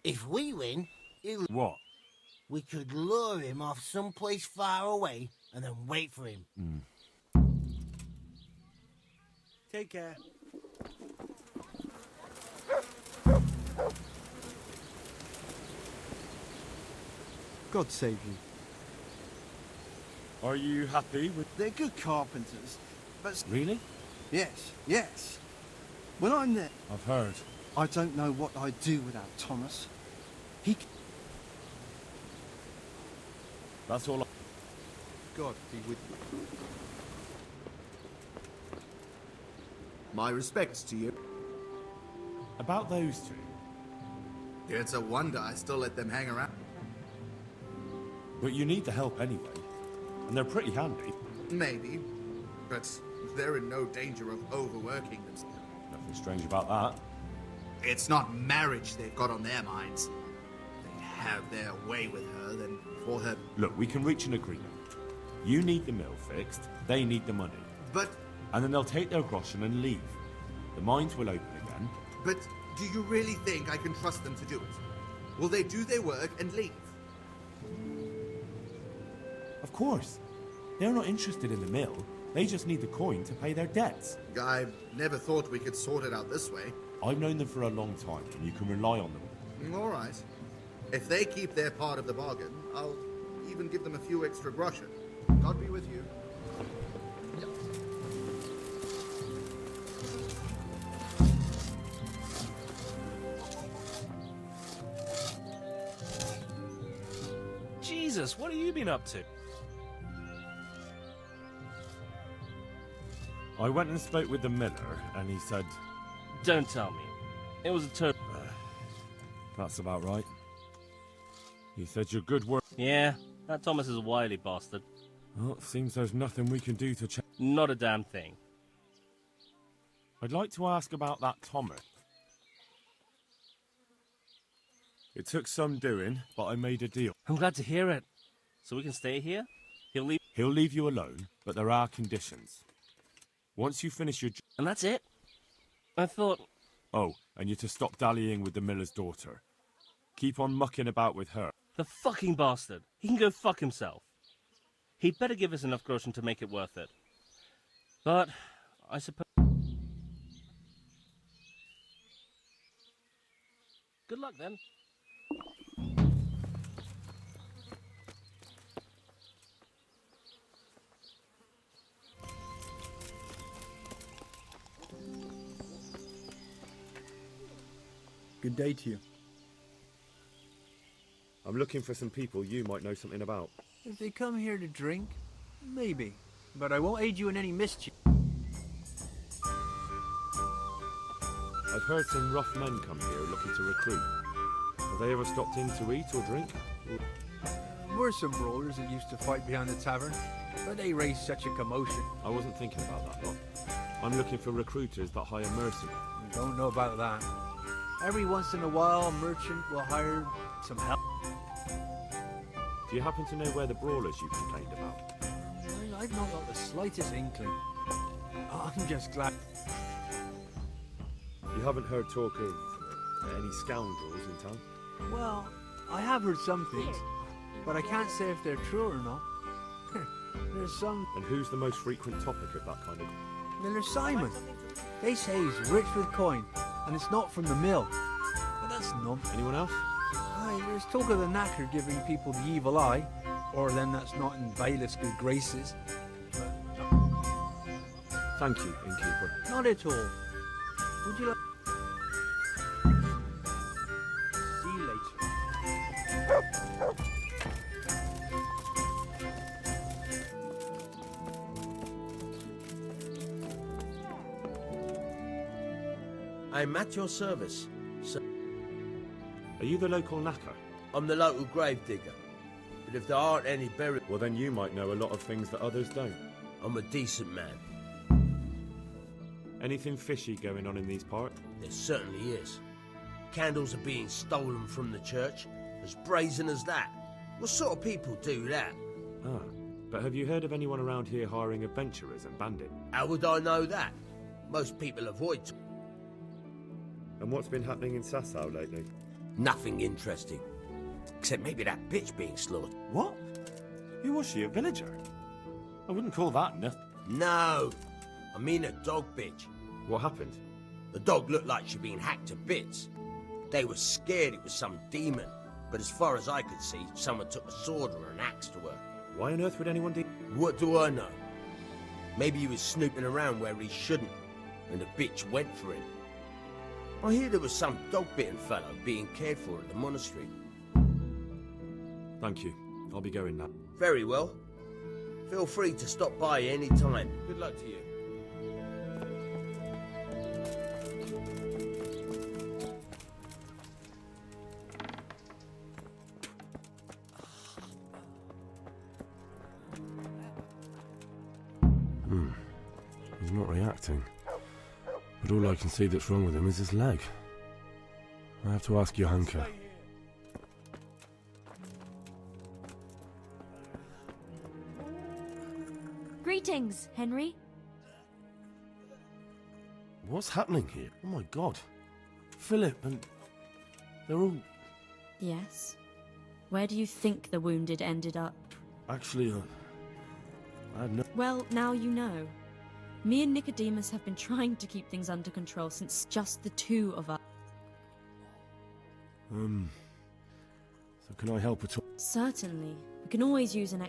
If we win, he'll... What? We could lure him off someplace far away and then wait for him. Take care. God save you. Are you happy with... They're good carpenters, but... Really? Yes, yes. When I'm there... I've heard. I don't know what I'd do without Thomas. He... That's all I... God be with you. My respects to you. About those two. It's a wonder I still let them hang around. But you need the help anyway. And they're pretty handy. Maybe, but they're in no danger of overworking themselves. Nothing strange about that. It's not marriage they've got on their minds. They'd have their way with her, then for her... Look, we can reach an agreement. You need the mill fixed, they need the money. But... And then they'll take their groschen and leave. The mines will open again. But do you really think I can trust them to do it? Will they do their work and leave? Of course. They're not interested in the mill. They just need the coin to pay their debts. I never thought we could sort it out this way. I've known them for a long time, and you can rely on them. All right. If they keep their part of the bargain, I'll even give them a few extra groschen. God be with you. Jesus, what have you been up to? I went and spoke with the miller, and he said... Don't tell me. It was a That's about right. He said your good work... Yeah, that Thomas is a wily bastard. Well, it seems there's nothing we can do to check... Not a damn thing. I'd like to ask about that Thomas. It took some doing, but I made a deal. I'm glad to hear it. So we can stay here? He'll leave you alone, but there are conditions. Once you finish your job... And that's it? I thought... Oh, and you're to stop dallying with the miller's daughter. Keep on mucking about with her. The fucking bastard. He can go fuck himself. He'd better give us enough groschen to make it worth it. But, I suppose... Good luck, then. Good day to you. I'm looking for some people you might know something about. If they come here to drink, maybe. But I won't aid you in any mischief. I've heard some rough men come here looking to recruit. Have they ever stopped in to eat or drink? Were some brawlers that used to fight behind the tavern, but they raised such a commotion. I wasn't thinking about that lot. I'm looking for recruiters that hire mercenaries. Don't know about that. Every once in a while, a merchant will hire some help. Do you happen to know where the brawlers you complained about? Well, I've not got the slightest inkling. I'm just glad. You haven't heard talk of any scoundrels in town? Well, I have heard some things, but I can't say if they're true or not. There's some... And who's the most frequent topic of that kind of... Then there's Simon. They say he's rich with coin, and it's not from the mill. But that's none. Anyone else? Aye, there's talk of the knacker giving people the evil eye, or them that's not in Bailiff's good graces. Thank you, innkeeper. Not at all. Would you like... See you later. I'm at your service. Are you the local knacker? I'm the local gravedigger. But if there aren't any buried... Well, then you might know a lot of things that others don't. I'm a decent man. Anything fishy going on in these parts? There certainly is. Candles are being stolen from the church. As brazen as that. What sort of people do that? Ah, but have you heard of anyone around here hiring adventurers and bandits? How would I know that? Most people avoid... And what's been happening in Sasau lately? Nothing interesting. Except maybe that bitch being slaughtered. What? Who was she, a villager? I wouldn't call that nothing. No! I mean a dog bitch. What happened? The dog looked like she'd been hacked to bits. They were scared it was some demon. But as far as I could see, someone took a sword or an axe to her. Why on earth would anyone do... What do I know? Maybe he was snooping around where he shouldn't, and the bitch went for him. I hear there was some dog-bitten fellow being cared for at the monastery. Thank you. I'll be going now. Very well. Feel free to stop by any time. Good luck to you. He's not reacting. But all I can see that's wrong with him is his leg. I have to ask Johanka. Greetings, Henry. What's happening here? Oh my god. Philip and... they're all... Yes. Where do you think the wounded ended up? Actually, I had no... Well, now you know. Me and Nicodemus have been trying to keep things under control since just the two of us. So can I help at all? Certainly. We can always use an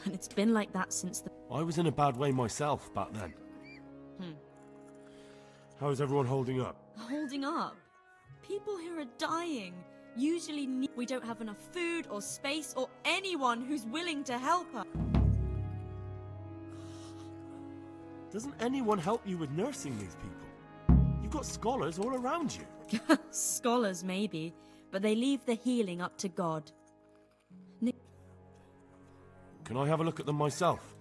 and it's been like that since the... I was in a bad way myself back then. How is everyone holding up? Holding up? People who are dying usually need... We don't have enough food or space or anyone who's willing to help us. Doesn't anyone help you with nursing these people? You've got scholars all around you. Scholars, maybe, but they leave the healing up to God. Can I have a look at them myself?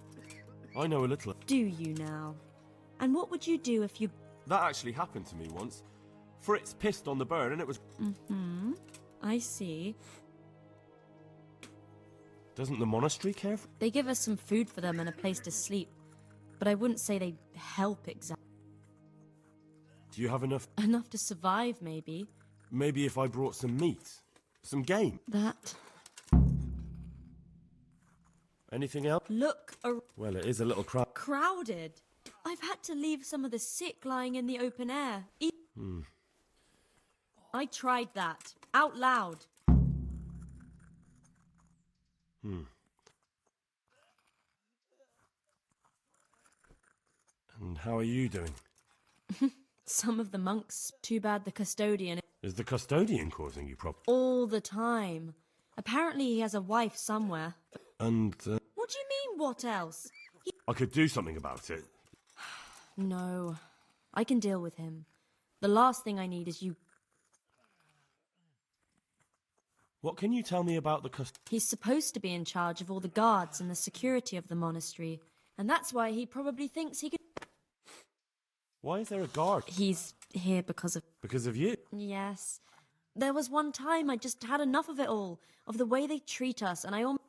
I know a little. Do you now? And what would you do if you... That actually happened to me once. Fritz pissed on the bird and it was... I see. Doesn't the monastery care for... They give us some food for them and a place to sleep, but I wouldn't say they help exactly. Do you have enough... Enough to survive, maybe. Maybe if I brought some meat? Some game? That... Anything else? Look Well, it is a little crowded. I've had to leave some of the sick lying in the open air. I tried that. Out loud. And how are you doing? Some of the monks. Too bad the custodian... Is the custodian causing you problems? All the time. Apparently he has a wife somewhere. And, What do you mean, what else? I could do something about it. No. I can deal with him. The last thing I need is you... What can you tell me about the He's supposed to be in charge of all the guards and the security of the monastery, and that's why he probably thinks he can... Why is there a guard? He's here because of... Because of you? Yes. There was one time I just had enough of it all, of the way they treat us, and I almost...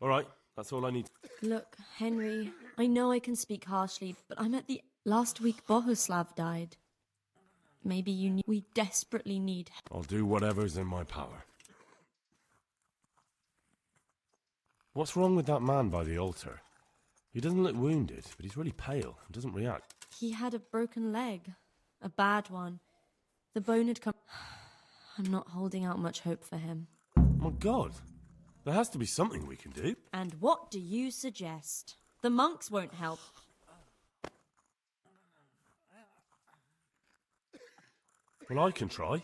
All right, that's all I need. Look, Henry, I know I can speak harshly, but I'm at the... Last week Bohuslav died. Maybe you knew... We desperately need... I'll do whatever's in my power. What's wrong with that man by the altar? He doesn't look wounded, but he's really pale and doesn't react. He had a broken leg. A bad one. The bone had come... I'm not holding out much hope for him. My God. There has to be something we can do. And what do you suggest? The monks won't help. Well, I can try.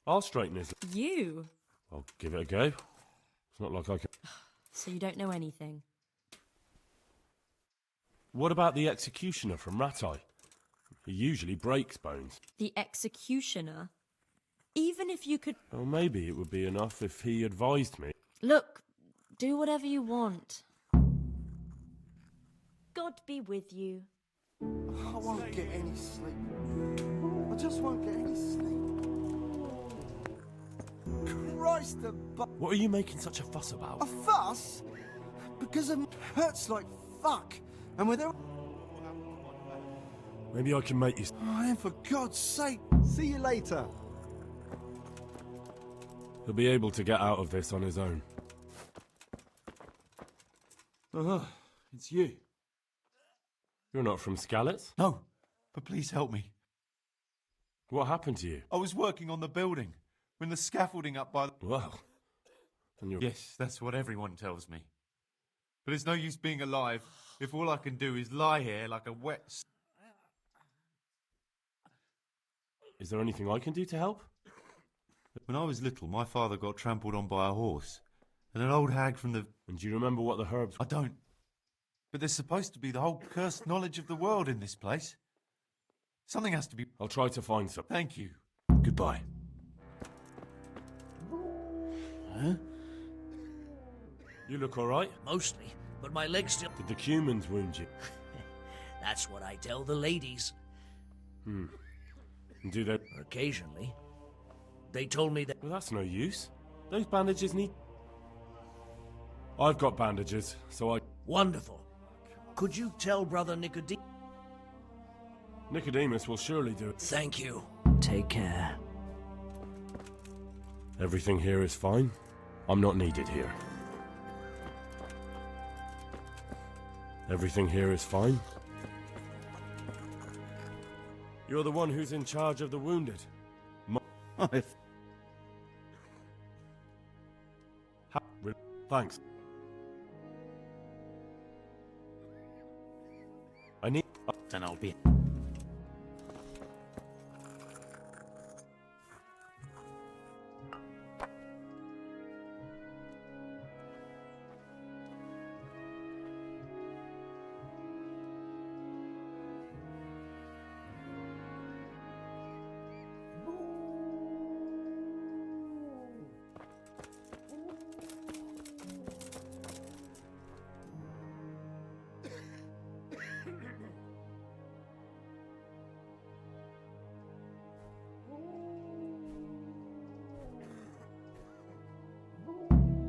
I'll straighten his... You? I'll give it a go. It's not like I can... So you don't know anything? What about the executioner from Ratai? He usually breaks bones. The executioner? Even if you could... Well, maybe it would be enough if he advised me. Look, do whatever you want. God be with you. I won't get any sleep. I just won't get any sleep. Christ the What are you making such a fuss about? A fuss? Because it hurts like fuck. And with every... Maybe I can make you... Oh, then for God's sake. See you later. He'll be able to get out of this on his own. It's you. You're not from Skalitz? No, but please help me. What happened to you? I was working on the building when the scaffolding up by the... Well, then you're... Yes, that's what everyone tells me. But it's no use being alive if all I can do is lie here like a wet... Is there anything I can do to help? When I was little, my father got trampled on by a horse. And an old hag from the... And do you remember what the herbs... I don't. But there's supposed to be the whole cursed knowledge of the world in this place. Something has to be... I'll try to find some. Thank you. Goodbye. Huh? You look all right? Mostly, but my leg's still... Did the humans wound you? That's what I tell the ladies. And do they... Occasionally. They told me that... Well, that's no use. Those bandages need... I've got bandages, so I... Wonderful. Could you tell Brother Nicodemus? Nicodemus will surely do it. Thank you. Take care. Everything here is fine. I'm not needed here. Everything here is fine. You're the one who's in charge of the wounded. Thanks. I need... Then I'll be...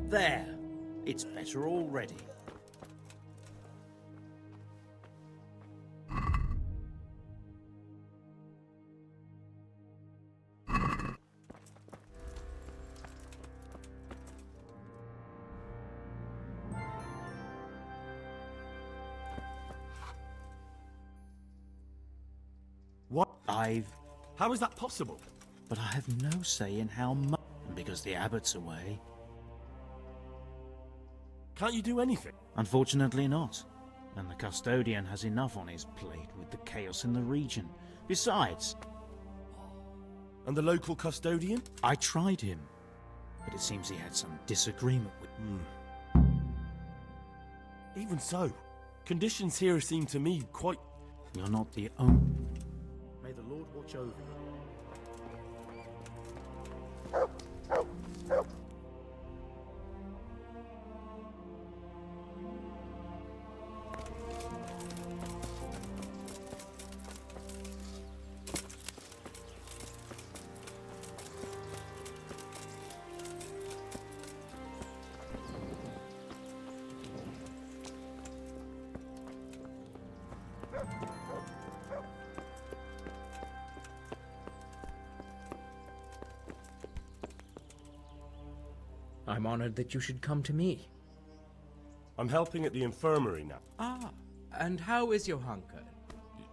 There. It's better already. What? How is that possible? But I have no say in how much, because the abbot's away. Can't you do anything? Unfortunately not. And the custodian has enough on his plate with the chaos in the region. Besides... And the local custodian? I tried him, but it seems he had some disagreement with... Even so, conditions here seem to me quite... You're not the only... May the Lord watch over you. I'm honored that you should come to me. I'm helping at the infirmary now. Ah, and how is your hunker?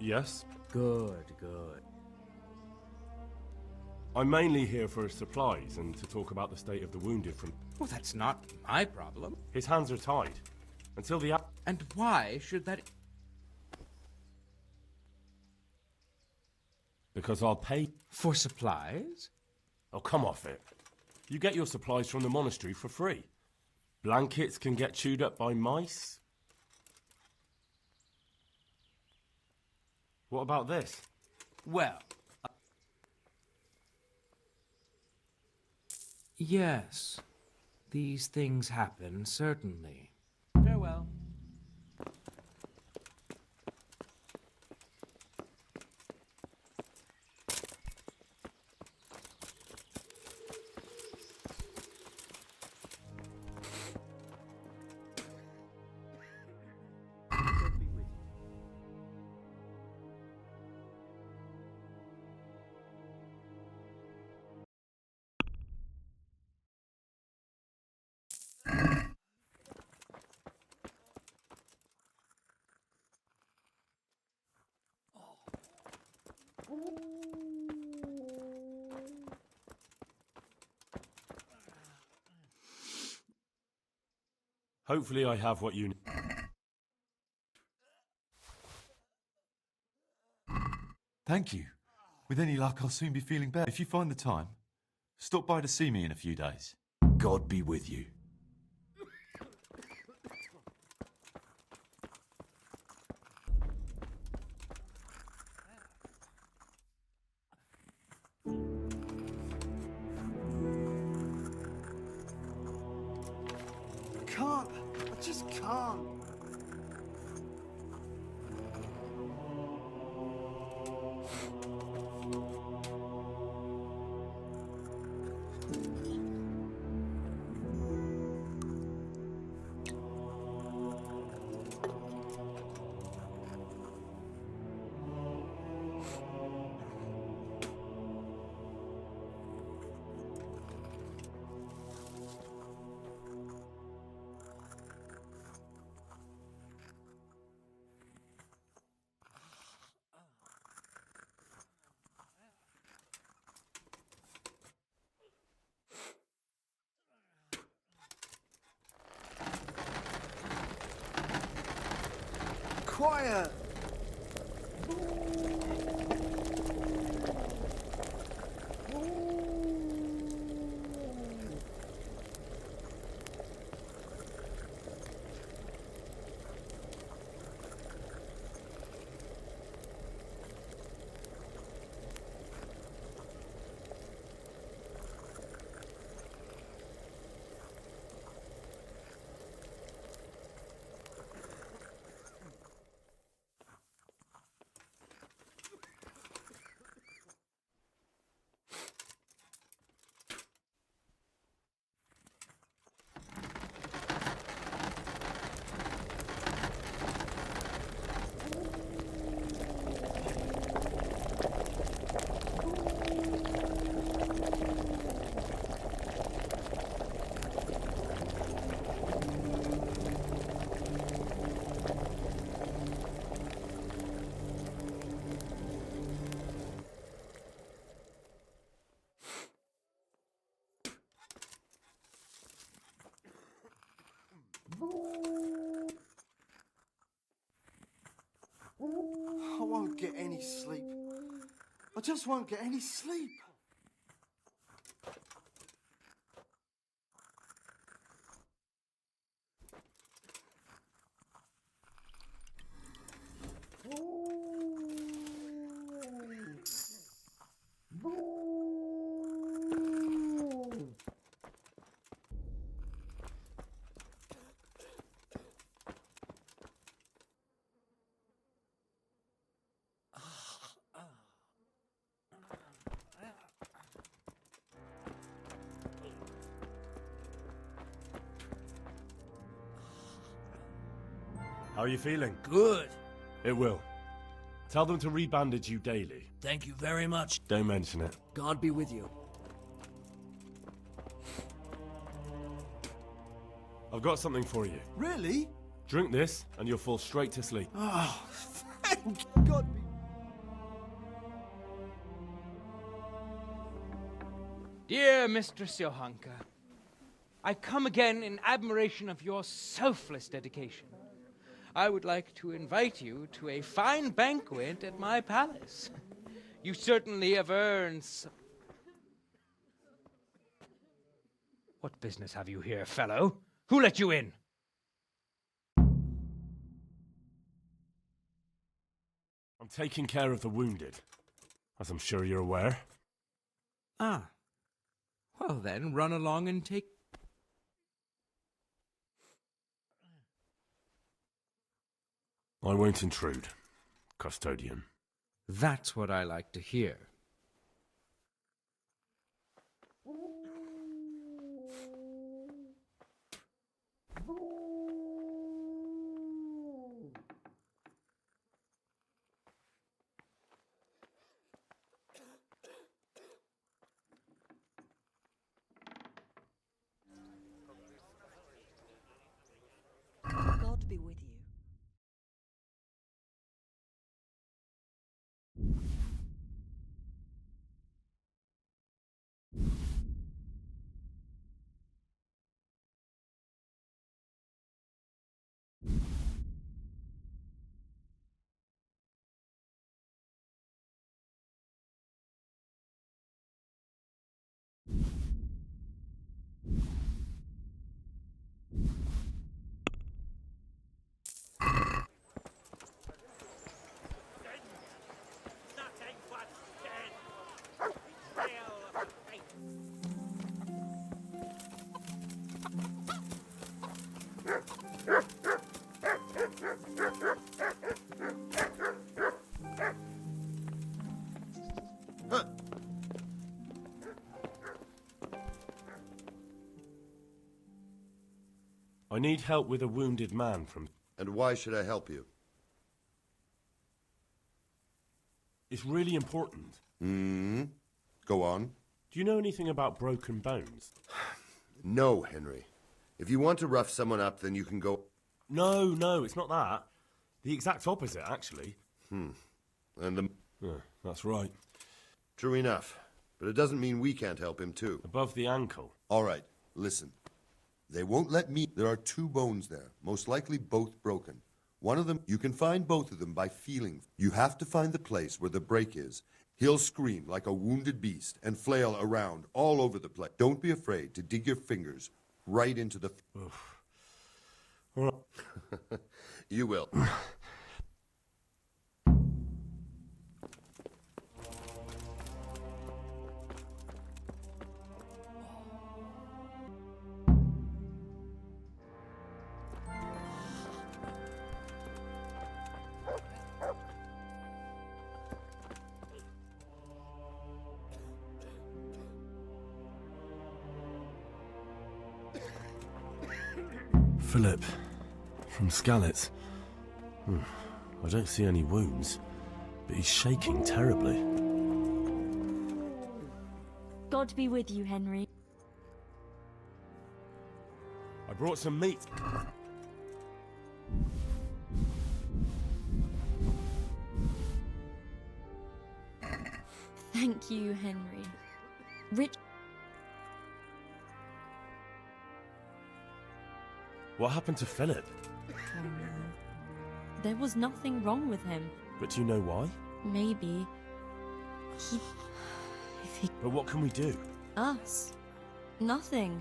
Yes? Good, good. I'm mainly here for supplies and to talk about the state of the wounded from... Well, that's not my problem. His hands are tied. Until the... And why should that... Because I'll pay... For supplies? Oh, come off it. You get your supplies from the monastery for free. Blankets can get chewed up by mice. What about this? Well... Yes. These things happen, certainly. Farewell. Hopefully I have what you need. Thank you. With any luck, I'll soon be feeling better. If you find the time, stop by to see me in a few days. God be with you. I just can't. Quiet! I won't get any sleep. I just won't get any sleep. How are you feeling? Good. It will. Tell them to rebandage you daily. Thank you very much. Don't mention it. God be with you. I've got something for you. Really? Drink this, and you'll fall straight to sleep. Oh, thank God. Dear Mistress Johanka, I come again in admiration of your selfless dedication. I would like to invite you to a fine banquet at my palace. You certainly have earned What business have you here, fellow? Who let you in? I'm taking care of the wounded, as I'm sure you're aware. Ah. Well then, run along and take... I won't intrude, custodian. That's what I like to hear. God be with you. I need help with a wounded man from... And why should I help you? It's really important. Go on. Do you know anything about broken bones? No, Henry. If you want to rough someone up, then you can go... No, it's not that. The exact opposite, actually. And the... Yeah, that's right. True enough. But it doesn't mean we can't help him, too. Above the ankle. All right, listen. They won't let me... There are 2 bones there, most likely both broken. One of them, you can find both of them by feeling. You have to find the place where the break is. He'll scream like a wounded beast and flail around all over the place. Don't be afraid to dig your fingers right into the... You will. Philip, from Skalitz. I don't see any wounds, but he's shaking terribly. God be with you, Henry. I brought some meat. Thank you, Henry. Rich... What happened to Philip? There was nothing wrong with him. But do you know why? Maybe. But what can we do? Us. Nothing.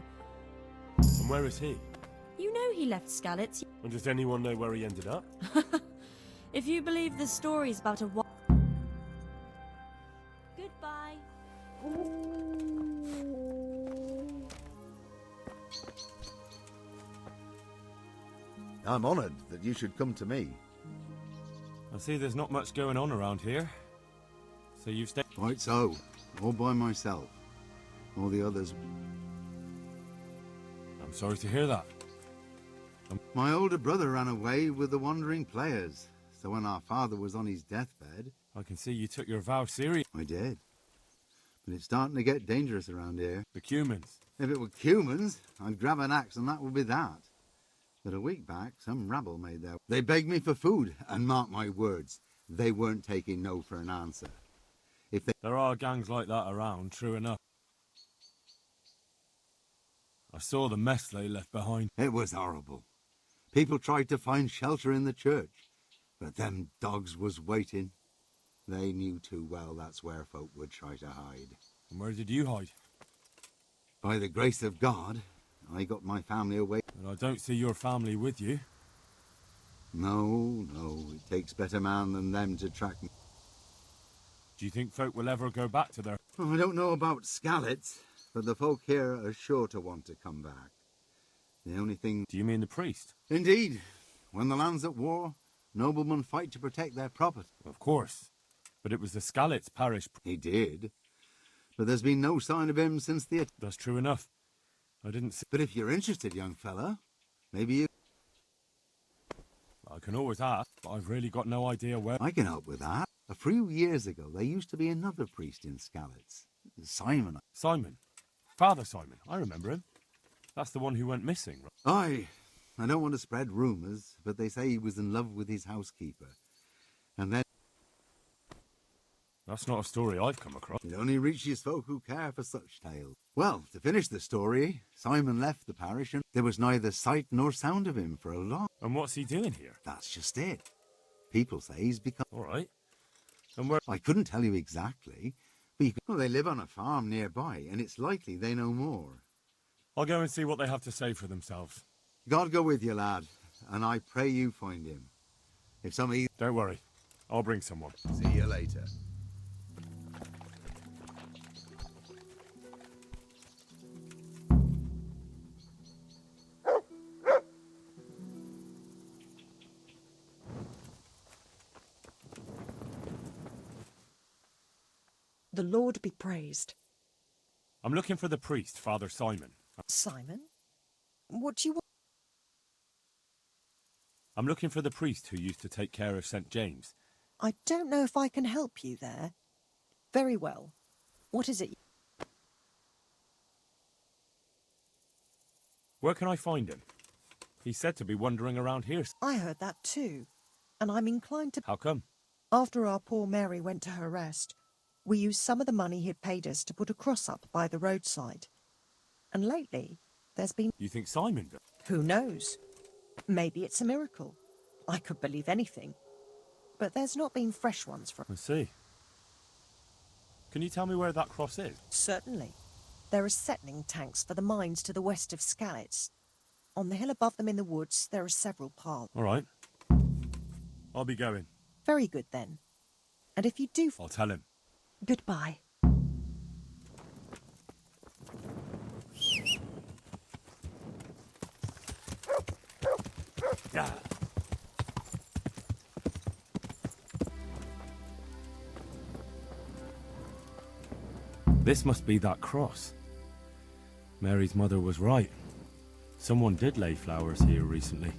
And where is he? You know he left Skalitz. And does anyone know where he ended up? If you believe the stories about a... Goodbye. I'm honoured that you should come to me. I see there's not much going on around here. So you've stayed... Quite so. All by myself. All the others... I'm sorry to hear that. My older brother ran away with the wandering players. So when our father was on his deathbed... I can see you took your vow serious. I did. But it's starting to get dangerous around here. The Cumans. If it were Cumans, I'd grab an axe and that would be that. But a week back, some rabble made their... They begged me for food, and mark my words, they weren't taking no for an answer. If they... There are gangs like that around, true enough. I saw the mess they left behind. It was horrible. People tried to find shelter in the church, but them dogs was waiting. They knew too well that's where folk would try to hide. And where did you hide? By the grace of God, I got my family away. And I don't see your family with you. No, it takes better man than them to track me. Do you think folk will ever go back to their... Oh, I don't know about Skalitz, but the folk here are sure to want to come back. The only thing... Do you mean the priest? Indeed. When the land's at war, noblemen fight to protect their property. Of course. But it was the Skalitz parish... He did. But there's been no sign of him since the... That's true enough. I didn't see... But if you're interested, young fella, maybe you... I can always ask, but I've really got no idea where... I can help with that. A few years ago, there used to be another priest in Skalitz. Simon. Simon? Father Simon. I remember him. That's the one who went missing, right? Aye. I don't want to spread rumours, but they say he was in love with his housekeeper. And then... That's not a story I've come across. It only reaches folk who care for such tales. Well, to finish the story, Simon left the parish and there was neither sight nor sound of him for a long... And what's he doing here? That's just it. People say he's become... All right. And where... I couldn't tell you exactly, but you can... Well, they live on a farm nearby, and it's likely they know more. I'll go and see what they have to say for themselves. God go with you, lad, and I pray you find him. If some... Don't worry. I'll bring someone. See you later. The Lord be praised. I'm looking for the priest, Father Simon. Simon? What do you want? I'm looking for the priest who used to take care of St. James. I don't know if I can help you there. Very well. What is it? Where can I find him? He's said to be wandering around here. I heard that too. And I'm inclined to... How come? After our poor Mary went to her rest, we used some of the money he'd paid us to put a cross up by the roadside. And lately, there's been... You think Simon did? Who knows? Maybe it's a miracle. I could believe anything. But there's not been fresh ones from... I see. Can you tell me where that cross is? Certainly. There are settling tanks for the mines to the west of Skalitz. On the hill above them in the woods, there are several paths. All right. I'll be going. Very good, then. And if you do... I'll tell him. Goodbye. Yeah. This must be that cross. Mary's mother was right. Someone did lay flowers here recently.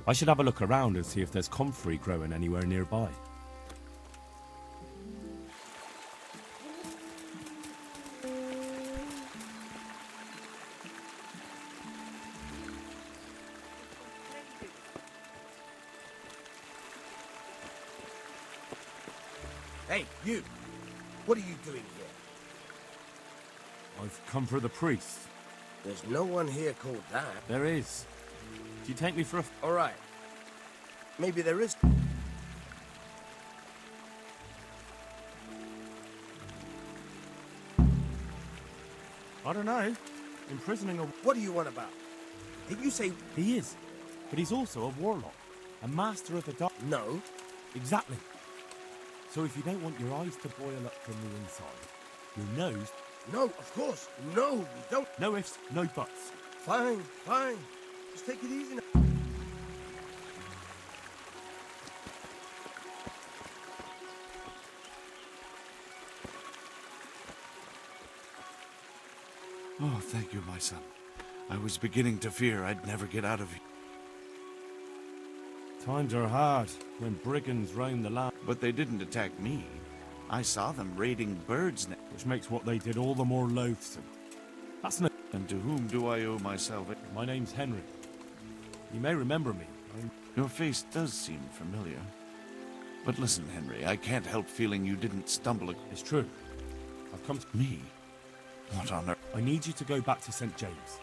I should have a look around and see if there's comfrey growing anywhere nearby. Hey, you! What are you doing here? I've come for the priest. There's no one here called that. There is. Do you take me for a... All right. Maybe there is. I don't know. Imprisoning a... What do you want about? Did you say... He is. But he's also a warlock. A master of the dark... No. Exactly. So if you don't want your eyes to boil up from the inside, your nose... No, of course. No, we don't. No ifs, no buts. Fine, fine. Just take it easy now. Oh, thank you, my son. I was beginning to fear I'd never get out of here. Times are hard when brigands roam the land. But they didn't attack me. I saw them raiding birds' nests. Which makes what they did all the more loathsome. That's no... And to whom do I owe my salvation? My name's Henry. You may remember me. Your face does seem familiar. But listen, Henry, I can't help feeling you didn't stumble. It's true. I've come to... Me? What on earth? I need you to go back to St. James.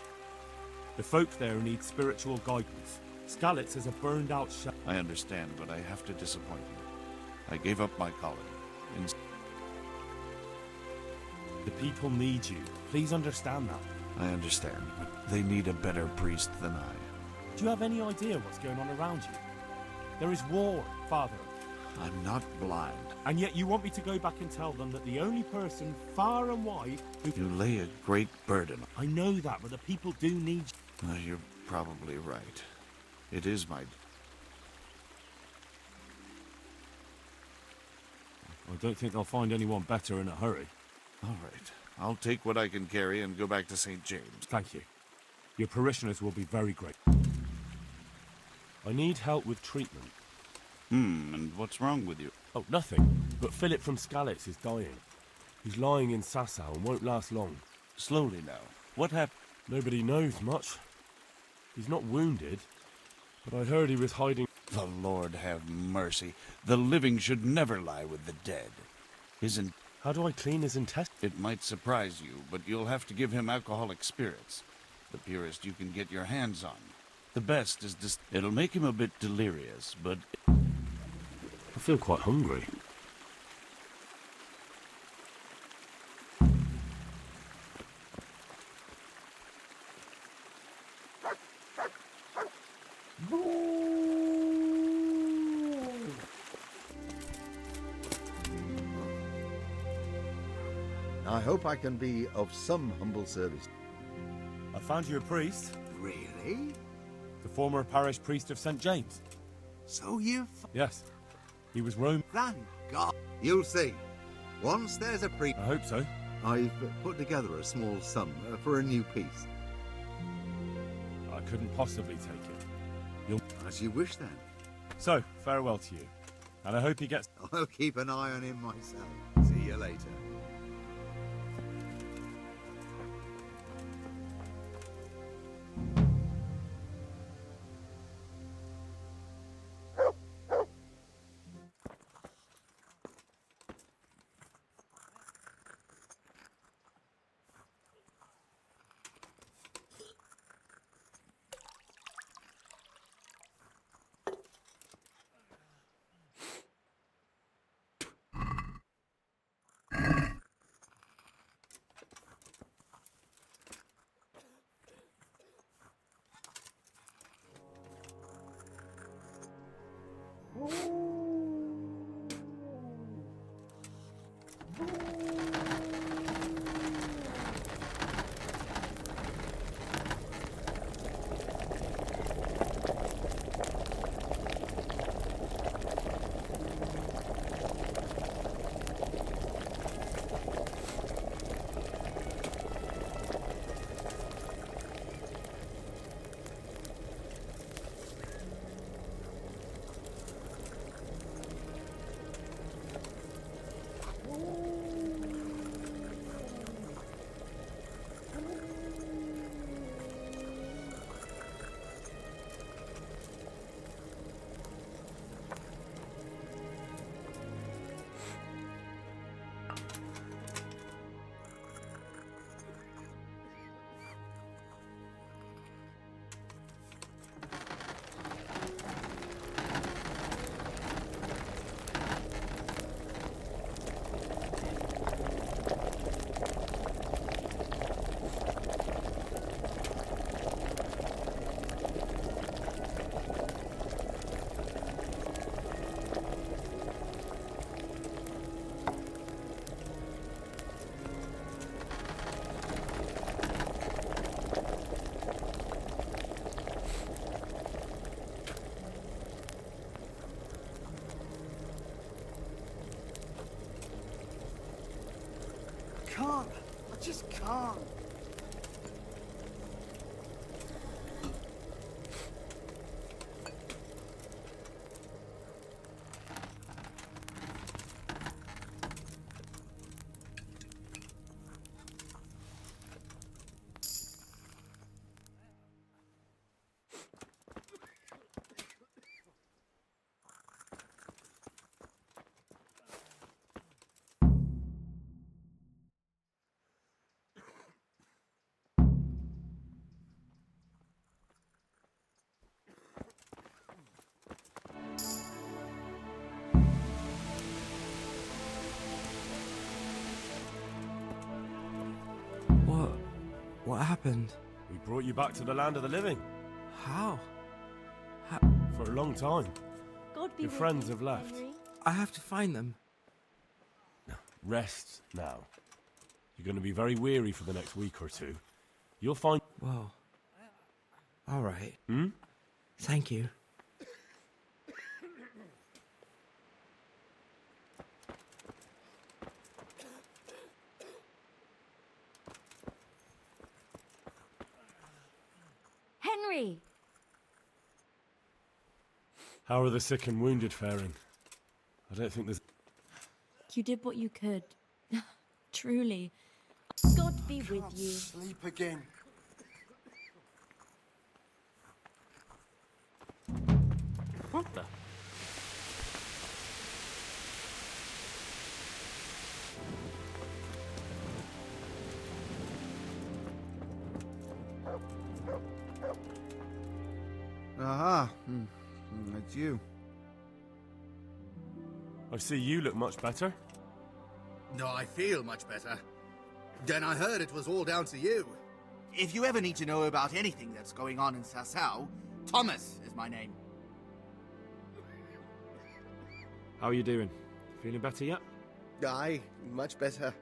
The folk there need spiritual guidance. Skalitz is a burned-out shell. I understand, but I have to disappoint you. I gave up my calling. The people need you. Please understand that. I understand, but they need a better priest than I. Do you have any idea what's going on around you? There is war, Father. I'm not blind. And yet you want me to go back and tell them that the only person far and wide who... You lay a great burden. I know that, but the people do need you. You're probably right. It is my... I don't think they'll find anyone better in a hurry. All right. I'll take what I can carry and go back to St. James. Thank you. Your parishioners will be very grateful. I need help with treatment. And what's wrong with you? Oh, nothing. But Philip from Skalitz is dying. He's lying in Sasau and won't last long. Slowly now. What happened? Nobody knows much. He's not wounded, but I heard he was hiding... The Lord have mercy. The living should never lie with the dead. How do I clean his intestines? It might surprise you, but you'll have to give him alcoholic spirits. The purest you can get your hands on. The best is it'll make him a bit delirious, but... I feel quite hungry. I hope I can be of some humble service. I found you a priest. Really? The former parish priest of St. James. So you've... Yes. He was Rome. Thank God. You'll see. Once there's a priest... I hope so. I've put together a small sum for a new piece. I couldn't possibly take it. You'll... As you wish, then. So, farewell to you. And I hope he gets... I'll keep an eye on him myself. See you later. Can't. I just can't. What happened? We brought you back to the land of the living. How? For a long time. God be Your with friends you, have left. Henry. I have to find them. Rest now. You're going to be very weary for the next week or two. You'll find... Well, all right. Hmm? Thank you. Henry! How are the sick and wounded faring? I don't think there's... You did what you could. Truly. God be with you. Sleep again. What the? Aha. It's you. I see you look much better. No, I feel much better. Then I heard it was all down to you. If you ever need to know about anything that's going on in Sasau, Thomas is my name. How are you doing? Feeling better yet? Aye, much better.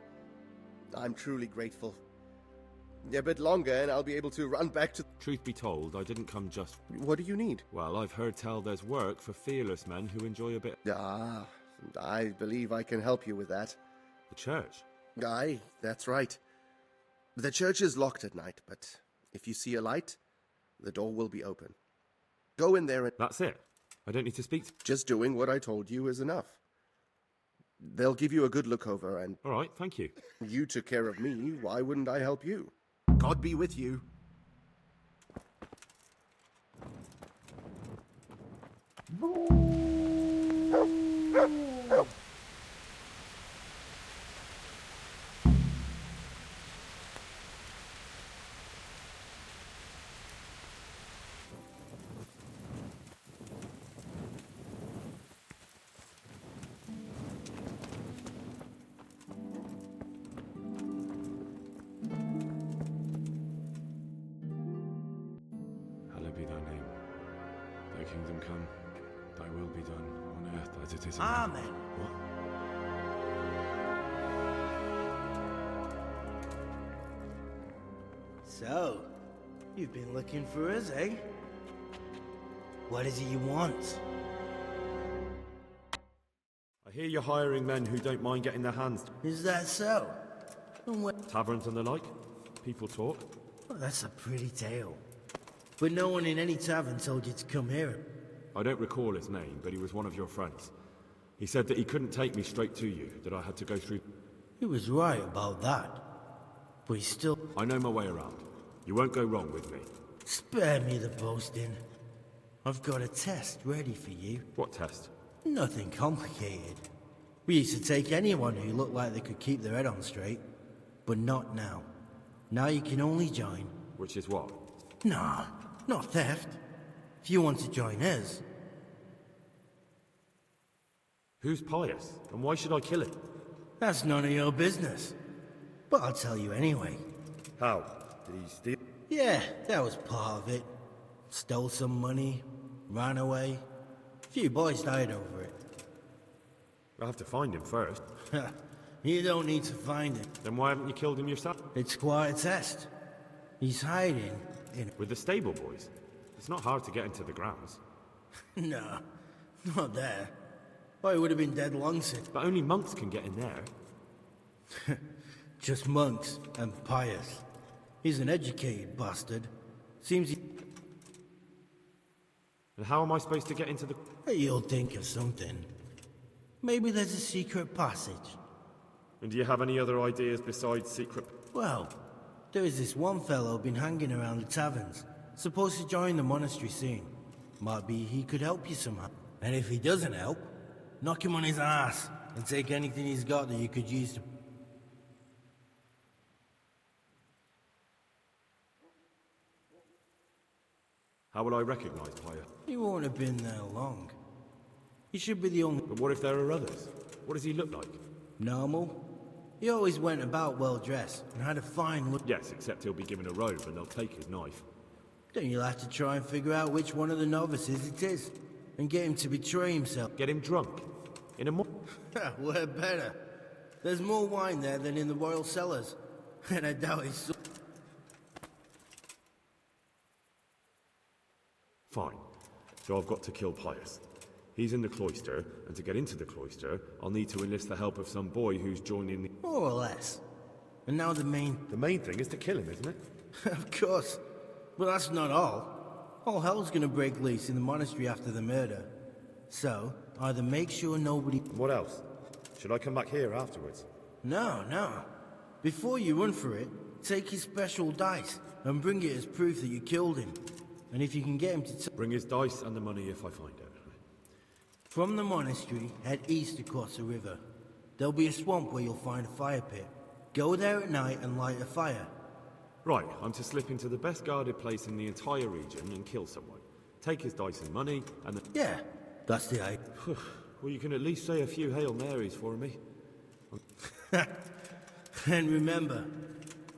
I'm truly grateful. A bit longer and I'll be able to run back to... Truth be told, I didn't come just... What do you need? Well, I've heard tell there's work for fearless men who enjoy a bit... Ah, I believe I can help you with that. The church? Aye, that's right. The church is locked at night, but if you see a light, the door will be open. Go in there and... That's it? I don't need to speak to... Just doing what I told you is enough. They'll give you a good look over and... All right, thank you. You took care of me, why wouldn't I help you? God be with you. Hallowed be thy name. Thy kingdom come. Thy will be done on earth as it is in Amen. heaven. What? So, you've been looking for us, eh? What is it you want? I hear you're hiring men who don't mind getting their hands... Is that so? Taverns and the like? People talk? Well, that's a pretty tale. But no one in any tavern told you to come here. I don't recall his name, but he was one of your friends. He said that he couldn't take me straight to you, that I had to go through... He was right about that. But he's still... I know my way around. You won't go wrong with me. Spare me the boasting. I've got a test ready for you. What test? Nothing complicated. We used to take anyone who looked like they could keep their head on straight. But not now. Now you can only join. Which is what? Nah, not theft. If you want to join us. Who's pious? And why should I kill him? That's none of your business. But I'll tell you anyway. How? Did he steal? Yeah, that was part of it. Stole some money, ran away. A few boys died over it. I'll have to find him first. You don't need to find him. Then why haven't you killed him yourself? It's quite a test. He's hiding in... With the stable boys? It's not hard to get into the grounds. No, not there. Or he would have been dead long since. But only monks can get in there. Just monks and pious. He's an educated bastard. Seems he... And how am I supposed to get into the... You'll think of something. Maybe there's a secret passage. And do you have any other ideas besides secret... Well, there is this one fellow been hanging around the taverns. Supposed to join the monastery soon. Might be he could help you somehow. And if he doesn't help, knock him on his ass and take anything he's got that you could use to... How will I recognize Pyre? He won't have been there long. He should be the only... But what if there are others? What does he look like? Normal. He always went about well dressed and had a fine look. Yes, except he'll be given a robe and they'll take his knife. Then you'll have to try and figure out which one of the novices it is, and get him to betray himself. Get him drunk? In a We're better. There's more wine there than in the royal cellars, and I doubt it's... Fine. So I've got to kill Pius. He's in the cloister, and to get into the cloister, I'll need to enlist the help of some boy who's joining the... More or less. And now the main... The main thing is to kill him, isn't it? Of course. But that's not all. All hell's gonna break loose in the monastery after the murder. So, either make sure nobody... What else? Should I come back here afterwards? No. Before you run for it, take his special dice and bring it as proof that you killed him. And if you can get him to... Bring his dice and the money if I find it. From the monastery, head east across the river. There'll be a swamp where you'll find a fire pit. Go there at night and light a fire. Right, I'm to slip into the best guarded place in the entire region and kill someone. Take his dice and money, and then... Yeah, that's the idea. Well, you can at least say a few Hail Marys for me. And remember,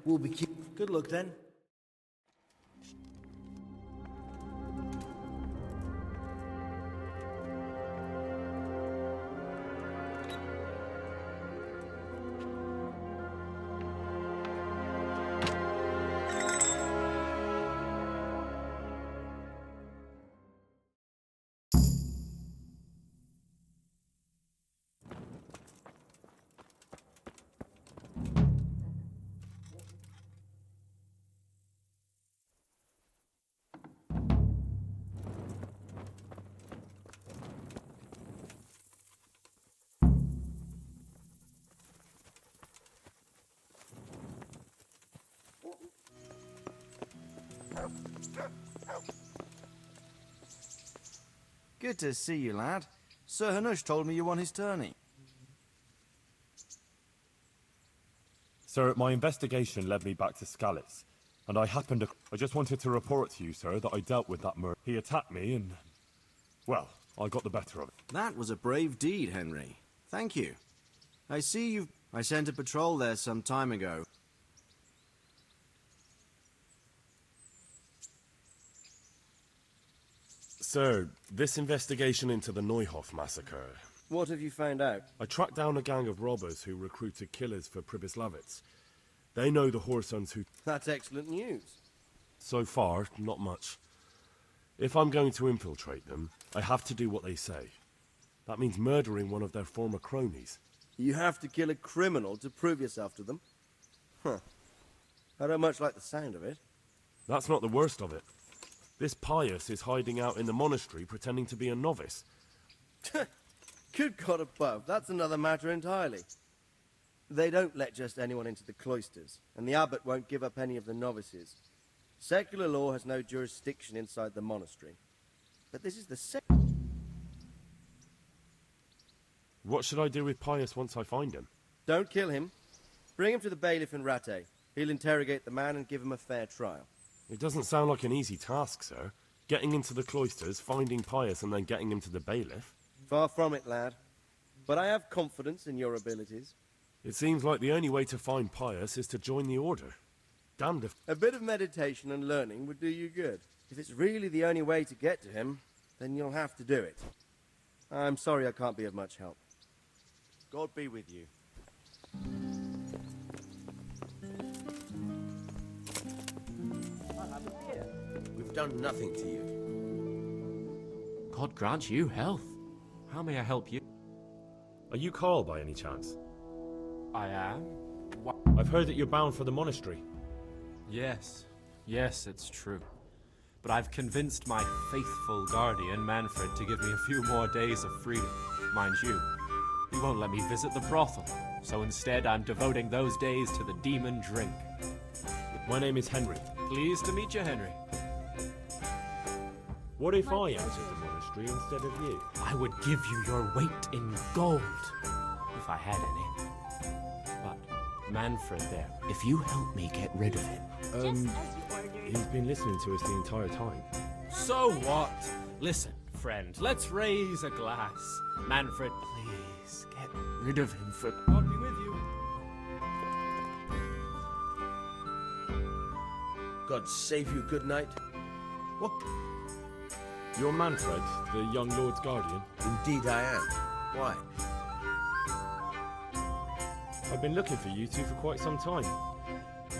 we'll be... Good luck then. Good to see you, lad. Sir Hanush told me you won his tourney. Sir, my investigation led me back to Skalitz, and I just wanted to report to you, sir, that I dealt with that murder. He attacked me and... well, I got the better of it. That was a brave deed, Henry. Thank you. I see you've... I sent a patrol there some time ago. Sir, this investigation into the Neuhof massacre... What have you found out? I tracked down a gang of robbers who recruited killers for Pribyslavitz. They know the whoresons who... That's excellent news. So far, not much. If I'm going to infiltrate them, I have to do what they say. That means murdering one of their former cronies. You have to kill a criminal to prove yourself to them? Huh. I don't much like the sound of it. That's not the worst of it. This Pius is hiding out in the monastery pretending to be a novice. Good God above, that's another matter entirely. They don't let just anyone into the cloisters, and the abbot won't give up any of the novices. Secular law has no jurisdiction inside the monastery. But this is the What should I do with Pius once I find him? Don't kill him. Bring him to the bailiff in Rattay. He'll interrogate the man and give him a fair trial. It doesn't sound like an easy task, sir. Getting into the cloisters, finding Pius, and then getting him to the bailiff. Far from it, lad. But I have confidence in your abilities. It seems like the only way to find Pius is to join the order. Damned if... A bit of meditation and learning would do you good. If it's really the only way to get to him, then you'll have to do it. I'm sorry I can't be of much help. God be with you. We've done nothing to you. God grant you health. How may I help you? Are you Carl by any chance? I am. I've heard that you're bound for the monastery. Yes, it's true. But I've convinced my faithful guardian, Manfred, to give me a few more days of freedom. Mind you, he won't let me visit the brothel, so instead I'm devoting those days to the demon drink. My name is Henry. Pleased to meet you, Henry. What if I entered the monastery instead of you? I would give you your weight in gold, if I had any. But, Manfred there, if you help me get rid of him... He's been listening to us the entire time. So what? Listen, friend, let's raise a glass. Manfred, please, get rid of him for... God be with you. God save you, good knight. What? You're Manfred, the young lord's guardian? Indeed I am. Why? I've been looking for you two for quite some time.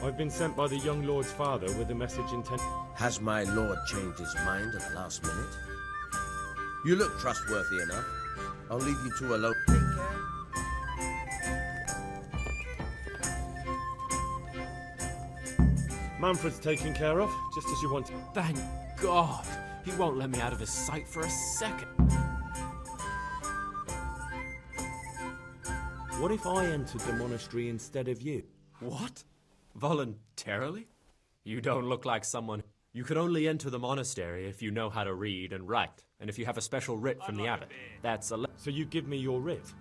I've been sent by the young lord's father with a message intent. Has my lord changed his mind at the last minute? You look trustworthy enough. I'll leave you two alone. Take care. Manfred's taken care of, just as you wanted. Thank God! He won't let me out of his sight for a second. What if I entered the monastery instead of you? What? Voluntarily? You don't look like someone... You could only enter the monastery if you know how to read and write, and if you have a special writ from the abbot. That's a... So you give me your writ?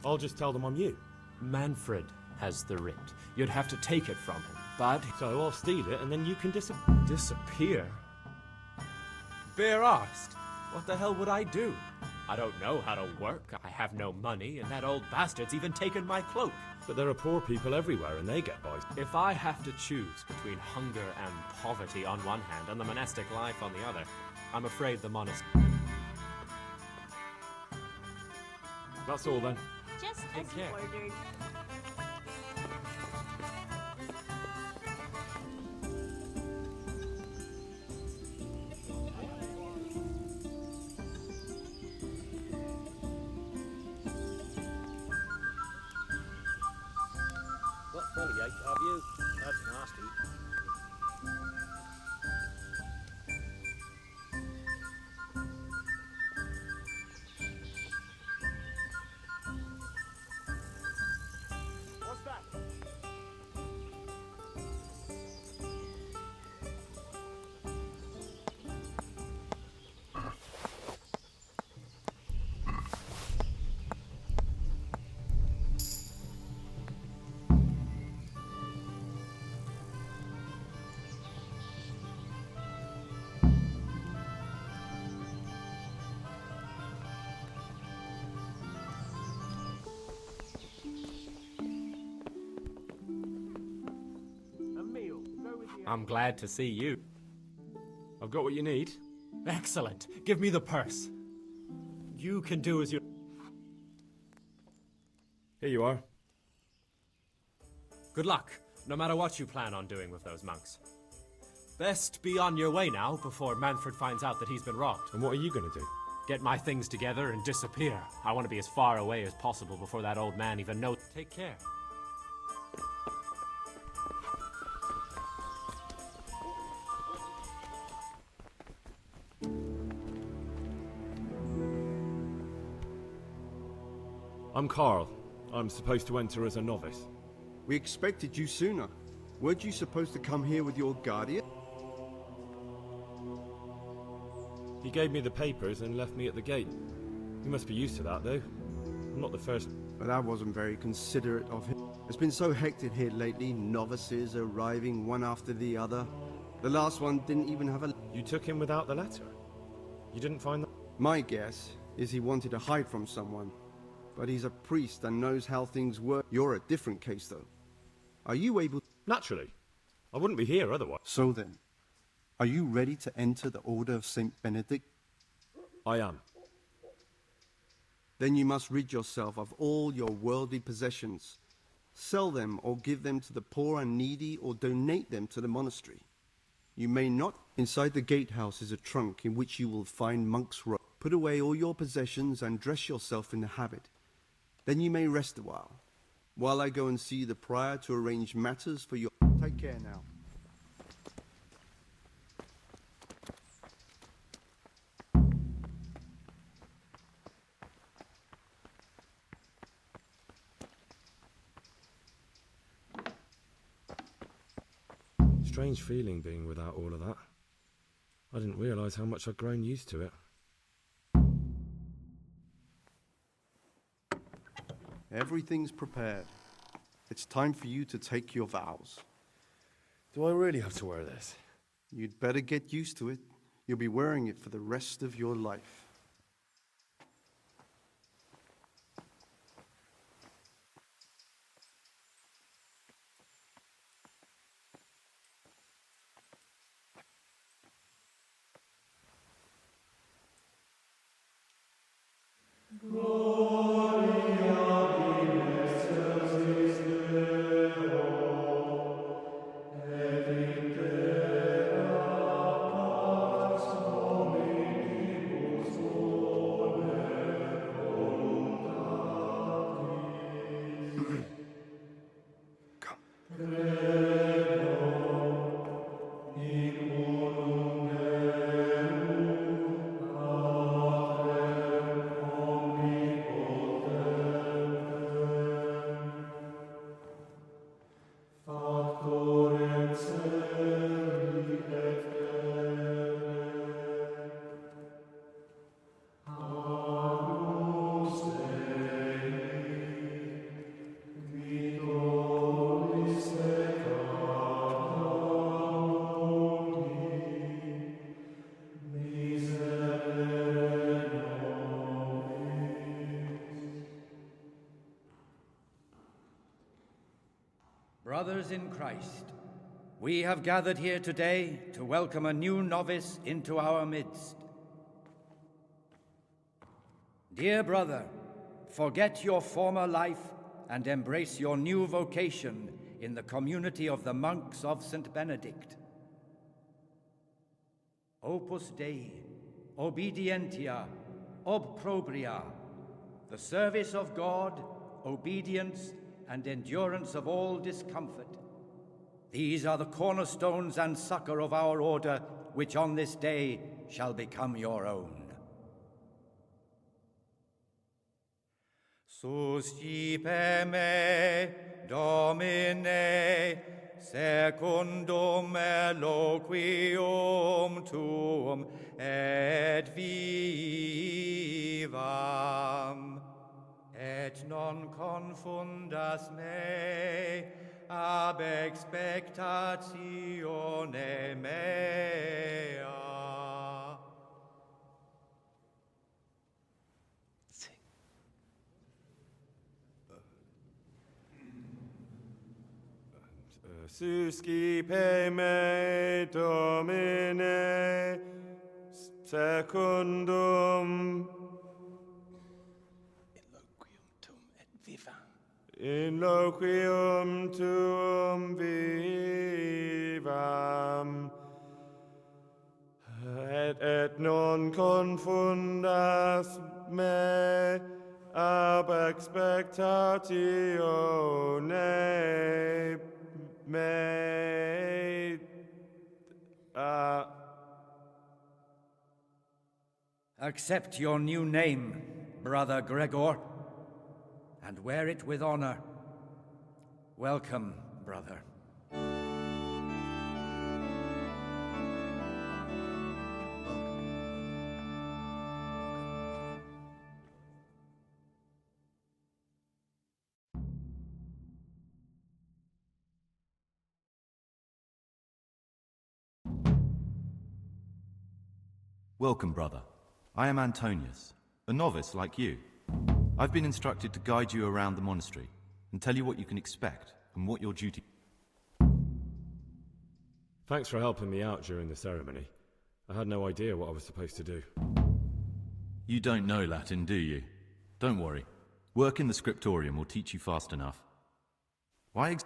I'll just tell them I'm you. Manfred has the writ. You'd have to take it from him, but... So I'll steal it, and then you can disappear. Disappear? Bare arsed. What the hell would I do? I don't know how to work, I have no money, and that old bastard's even taken my cloak. But there are poor people everywhere, and they get by. If I have to choose between hunger and poverty on one hand, and the monastic life on the other, I'm afraid the monastery... That's all then. Just Take as you care. ordered. Got bellyache, have you? That's nasty. What's that? I'm glad to see you. I've got what you need. Excellent. Give me the purse. You can do as you... Here you are. Good luck, no matter what you plan on doing with those monks. Best be on your way now before Manfred finds out that he's been robbed. And what are you going to do? Get my things together and disappear. I want to be as far away as possible before that old man even knows. Take care. I'm Carl. I'm supposed to enter as a novice. We expected you sooner. Weren't you supposed to come here with your guardian? He gave me the papers and left me at the gate. You must be used to that, though. I'm not the first... But that wasn't very considerate of him. It's been so hectic here lately, novices arriving one after the other. The last one didn't even have a... You took him without the letter? You didn't find that? My guess is he wanted to hide from someone. But he's a priest and knows how things work. You're a different case, though. Are you able... Naturally. I wouldn't be here otherwise. So then, are you ready to enter the Order of St. Benedict? I am. Then you must rid yourself of all your worldly possessions. Sell them or give them to the poor and needy or donate them to the monastery. You may not... Inside the gatehouse is a trunk in which you will find monk's robe. Put away all your possessions and dress yourself in the habit. Then you may rest a while I go and see the prior to arrange matters for your... Take care now. Strange feeling being without all of that. I didn't realise how much I'd grown used to it. Everything's prepared. It's time for you to take your vows. Do I really have to wear this? You'd better get used to it. You'll be wearing it for the rest of your life. Brothers in Christ, we have gathered here today to welcome a new novice into our midst. Dear brother, forget your former life and embrace your new vocation in the community of the monks of St. Benedict. Opus Dei, obedientia, obprobria, the service of God, obedience, and endurance of all discomfort. These are the cornerstones and succor of our order, which on this day shall become your own. Suscipe me, Domine, secundum eloquium tuum, et vivam. Et non confundas me ab expectatione mea. Suscipe me, Domine, secundum in loquium tuum vivam, et non confundas me ab expectatione mea. Accept your new name, Brother Gregor, and wear it with honor. Welcome, brother. Welcome, brother. I am Antonius, a novice like you. I've been instructed to guide you around the monastery and tell you what you can expect and what your duty... Thanks for helping me out during the ceremony. I had no idea what I was supposed to do. You don't know Latin, do you? Don't worry. Work in the scriptorium will teach you fast enough. Why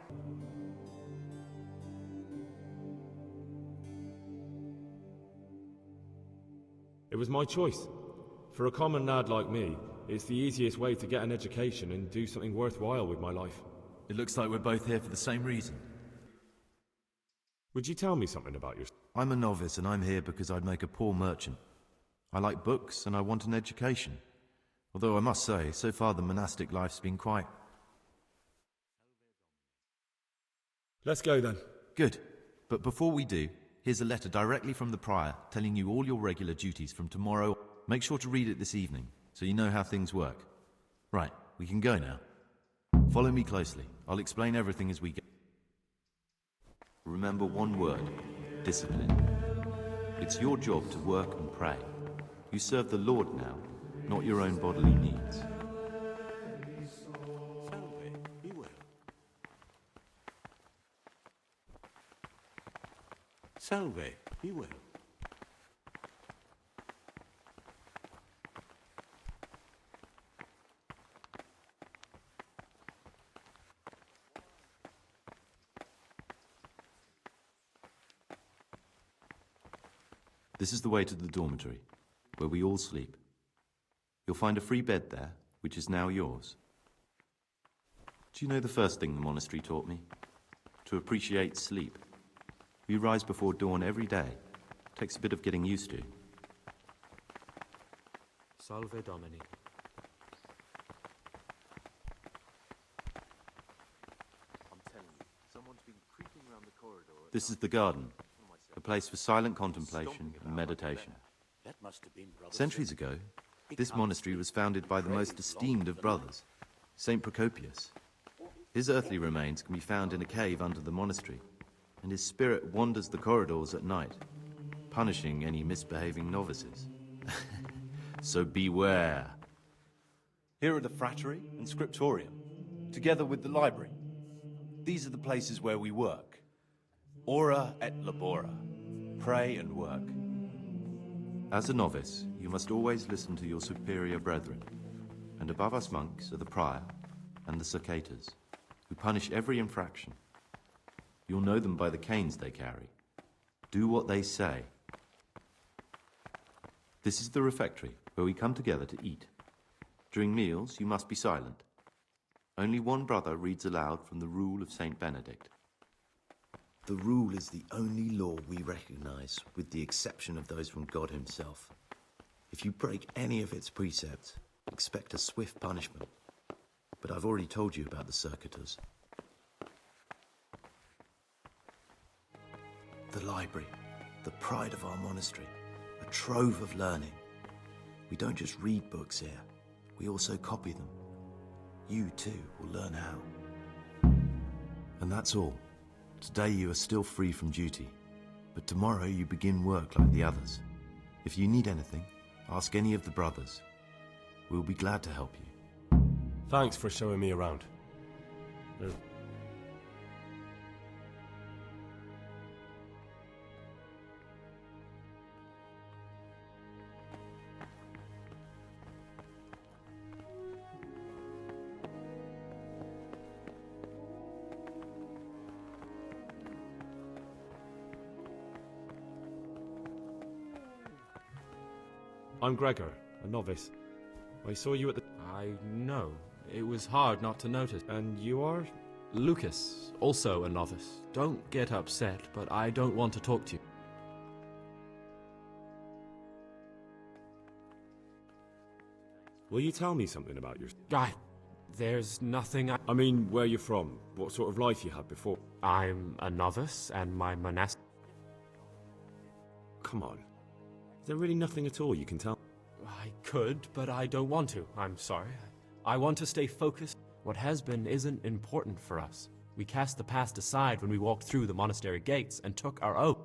It was my choice. For a common lad like me, it's the easiest way to get an education and do something worthwhile with my life. It looks like we're both here for the same reason. Would you tell me something about yourself? I'm a novice and I'm here because I'd make a poor merchant. I like books and I want an education. Although I must say, so far the monastic life's been quite... Let's go then. Good. But before we do, here's a letter directly from the prior telling you all your regular duties from tomorrow. Make sure to read it this evening, so you know how things work. Right, we can go now. Follow me closely. I'll explain everything as we go. Remember one word: discipline. It's your job to work and pray. You serve the Lord now, not your own bodily needs. Salve, be well. This is the way to the dormitory, where we all sleep. You'll find a free bed there, which is now yours. Do you know the first thing the monastery taught me? To appreciate sleep. We rise before dawn every day. Takes a bit of getting used to. Salve Domini. I'm telling you, someone's been creeping around the corridor. This is the garden. A place for silent contemplation and meditation. Centuries ago, this monastery was founded by the most esteemed of brothers, Saint Procopius. His earthly remains can be found in a cave under the monastery, and his spirit wanders the corridors at night, punishing any misbehaving novices. So beware. Here are the frattery and scriptorium, together with the library. These are the places where we work. Ora et labora. Pray and work. As a novice, you must always listen to your superior brethren, and above us monks are the prior and the circators, who punish every infraction. You'll know them by the canes they carry. Do what they say. This is the refectory, where we come together to eat. During meals, you must be silent. Only one brother reads aloud from the Rule of Saint Benedict. The rule is the only law we recognize, with the exception of those from God himself. If you break any of its precepts, expect a swift punishment. But I've already told you about the circuitors. The library, the pride of our monastery, a trove of learning. We don't just read books here, we also copy them. You too will learn how. And that's all. Today you are still free from duty, but tomorrow you begin work like the others. If you need anything, ask any of the brothers. We'll be glad to help you. Thanks for showing me around. I'm Gregor, a novice. I saw you at the... I know. It was hard not to notice. And you are? Lucas, also a novice. Don't get upset, but I don't want to talk to you. Will you tell me something about your... There's nothing I mean, where you're from, what sort of life you had before. I'm a novice, and my monastic... Come on. Is there really nothing at all you can tell? I could, but I don't want to. I'm sorry. I want to stay focused. What has been isn't important for us. We cast the past aside when we walked through the monastery gates and took our oath.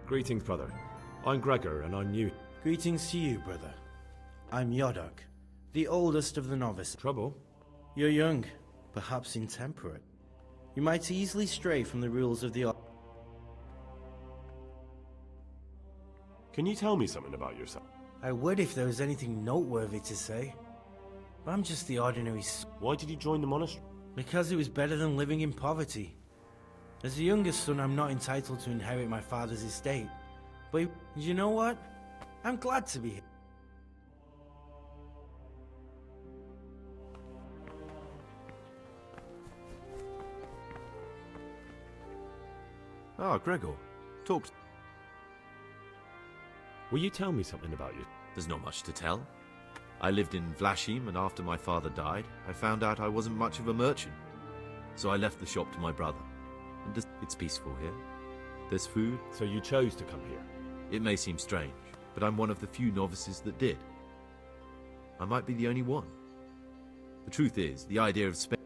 Greetings, brother. I'm Gregor, and I'm new. Greetings to you, brother. I'm Yodok, the oldest of the novices. Trouble? You're young, perhaps intemperate. You might easily stray from the rules of the... Can you tell me something about yourself? I would if there was anything noteworthy to say. But I'm just the ordinary... Why did you join the monastery? Because it was better than living in poverty. As the youngest son, I'm not entitled to inherit my father's estate. But you know what? I'm glad to be here. Ah, Gregor. Talk. Will you tell me something about you? There's not much to tell. I lived in Vlashim, and after my father died, I found out I wasn't much of a merchant. So I left the shop to my brother. And it's peaceful here. There's food. So you chose to come here? It may seem strange, but I'm one of the few novices that did. I might be the only one. The truth is, the idea of spending...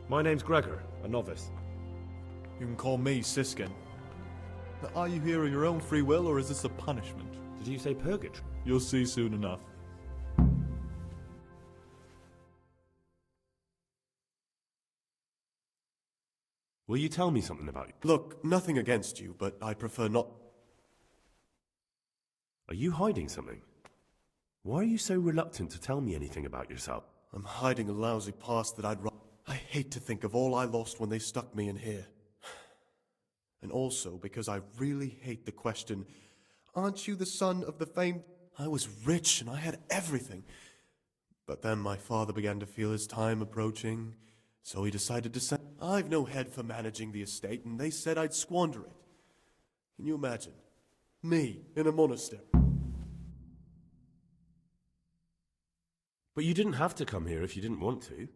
My name's Gregor, a novice. You can call me Siskin. But are you here of your own free will, or is this a punishment? Did you say purgatory? You'll see soon enough. Will you tell me something about you? Look, nothing against you, but I prefer not... Are you hiding something? Why are you so reluctant to tell me anything about yourself? I'm hiding a lousy past that I hate to think of all I lost when they stuck me in here. And also because I really hate the question, aren't you the son of the famed... I was rich and I had everything. But then my father began to feel his time approaching, so he decided to send... I've no head for managing the estate, and they said I'd squander it. Can you imagine? Me, in a monastery. But you didn't have to come here if you didn't want to.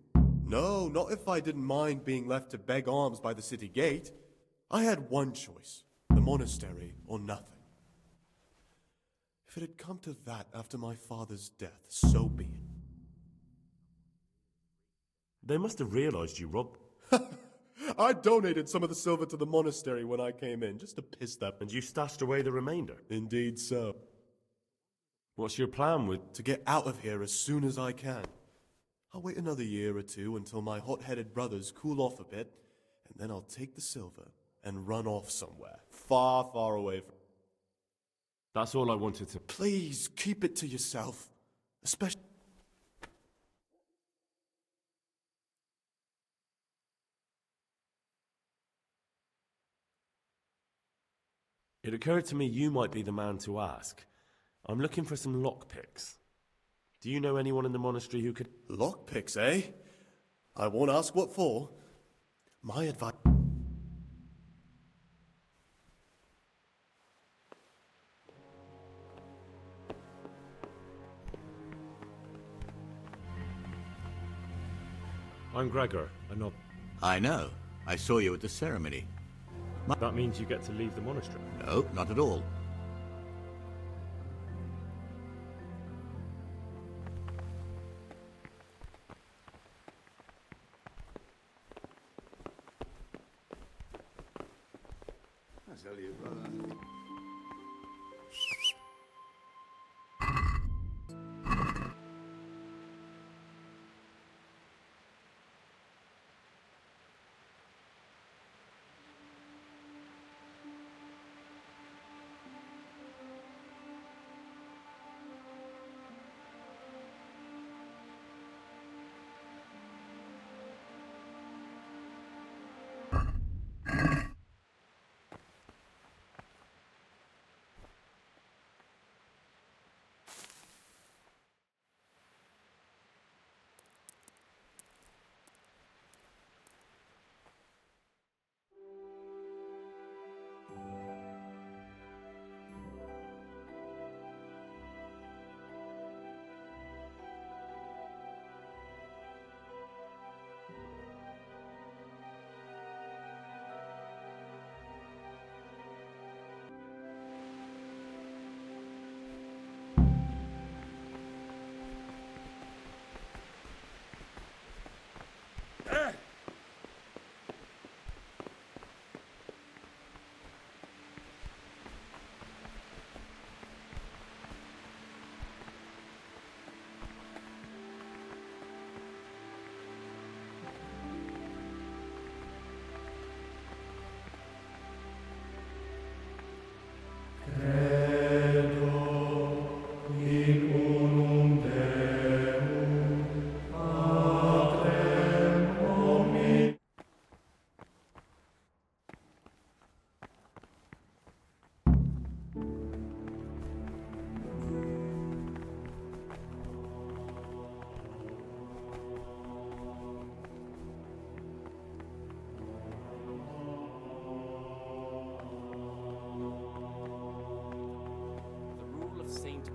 No, not if I didn't mind being left to beg alms by the city gate. I had one choice, the monastery or nothing. If it had come to that after my father's death, so be it. They must have realised you robbed... I donated some of the silver to the monastery when I came in, just to piss that... And you stashed away the remainder? Indeed so. What's your plan with... To get out of here as soon as I can. I'll wait another year or two until my hot-headed brothers cool off a bit, and then I'll take the silver and run off somewhere, far, far away from... That's all I wanted to... Please, keep it to yourself. Especially... It occurred to me you might be the man to ask. I'm looking for some lockpicks. Do you know anyone in the monastery who could... Lockpicks, eh? I won't ask what for. My advice... I'm Gregor, and I know. I saw you at the ceremony. That means you get to leave the monastery? No, not at all. I tell you, brother.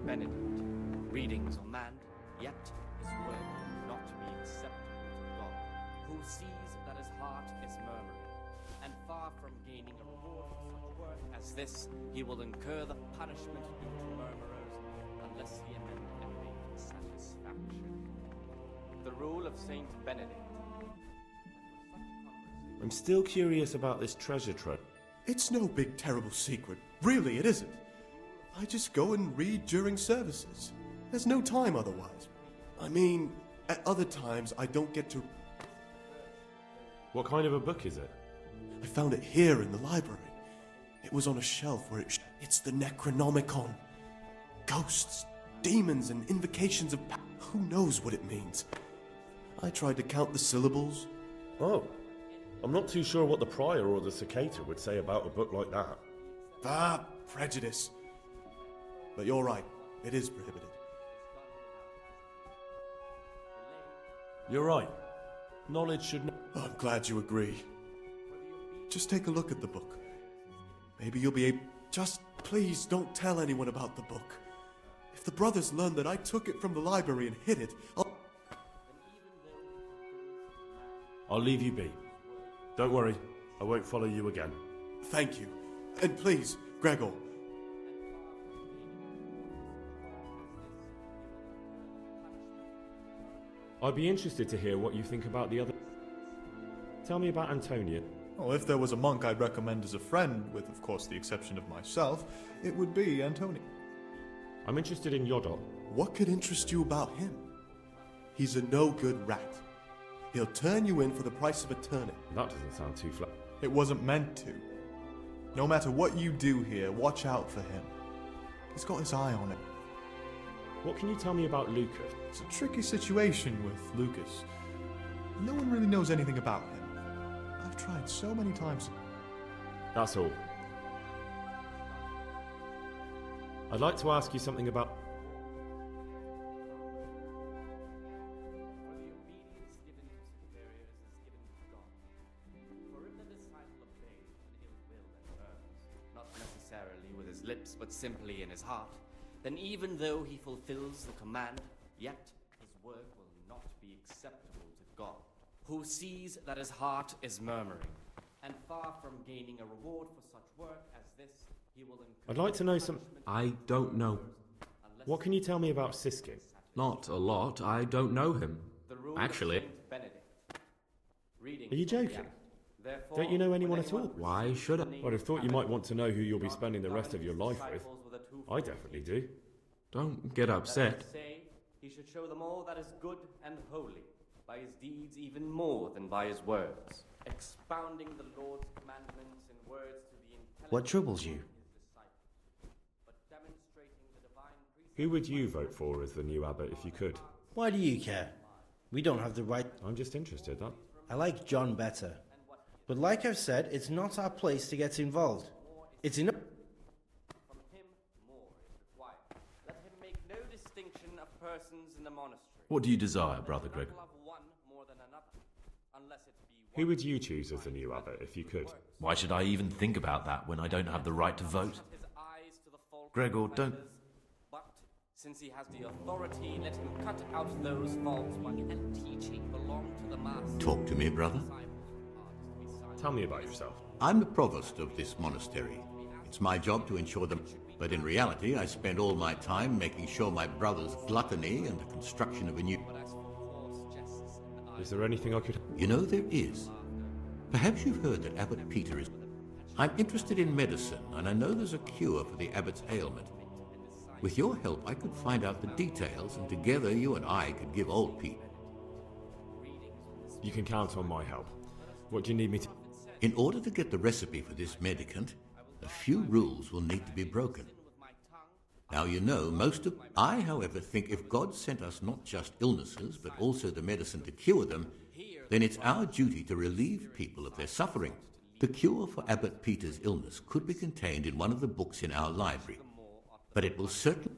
Benedict, readings on man, yet his word will not be acceptable to God, who sees that his heart is murmuring, and far from gaining a reward for such work as this, he will incur the punishment due to murmurers, unless he amend and make satisfaction. The rule of Saint Benedict. I'm still curious about this treasure trove. It's no big terrible secret. Really, it isn't. I just go and read during services. There's no time otherwise. I mean, at other times I don't get to... What kind of a book is it? I found it here in the library. It was on a shelf where it's the Necronomicon. Ghosts, demons, and invocations of... Who knows what it means? I tried to count the syllables. Oh. I'm not too sure what the prior or the cicada would say about a book like that. Ah, prejudice. But you're right, it is prohibited. You're right. Knowledge should... I'm glad you agree. Just take a look at the book. Maybe you'll be able... Just please don't tell anyone about the book. If the brothers learn that I took it from the library and hid it, I'll leave you be. Don't worry, I won't follow you again. Thank you. And please, Gregor. I'd be interested to hear what you think about the other... Tell me about Antonia. Well, if there was a monk I'd recommend as a friend, with of course the exception of myself, it would be Antonia. I'm interested in Yodot. What could interest you about him? He's a no-good rat. He'll turn you in for the price of a turnip. That doesn't sound too flat. It wasn't meant to. No matter what you do here, watch out for him. He's got his eye on it. What can you tell me about Lucas? It's a tricky situation with Lucas. No one really knows anything about him. I've tried so many times. That's all. I'd like to ask you something about... Lips, but simply in his heart, then even though he fulfills the command, yet his work will not be acceptable to God, who sees that his heart is murmuring, and far from gaining a reward for such work as this, he will I'd like to know some... I don't know. What can you tell me about Siskin? Not a lot. I don't know him. Actually. Are you joking? Don't you know anyone at all? Why should I? I'd have thought you might want to know who you'll be spending the rest of your life with. I definitely do. Don't get upset. He should show them all that is good and holy, by his deeds even more than by his words, expounding the Lord's commandments in words to the intelligence. What troubles you? Who would you vote for as the new abbot if you could? Why do you care? We don't have the right... I'm just interested, huh? I like John better. But like I've said, it's not our place to get involved. It's enough. From him, more is required. Let him make no distinction of persons in the monastery. What do you desire, Brother Greg? Who would you choose as the new abbot if you could? Why should I even think about that when I don't have the right to vote? Gregor, don't... But since he has the authority, let him cut out those faults while and teaching belong to the master. Talk to me, brother. Tell me about yourself. I'm the provost of this monastery. It's my job to ensure them, but in reality I spend all my time making sure my brother's gluttony and the construction of a new... Is there anything I could... You know, there is. Perhaps you've heard that Abbot Peter is... I'm interested in medicine, and I know there's a cure for the abbot's ailment. With your help, I could find out the details, and together you and I could give old Pete... You can count on my help. What do you need me to... In order to get the recipe for this medicament, a few rules will need to be broken. Now you know, I, however, think if God sent us not just illnesses, but also the medicine to cure them, then it's our duty to relieve people of their suffering. The cure for Abbot Peter's illness could be contained in one of the books in our library, but it will certainly...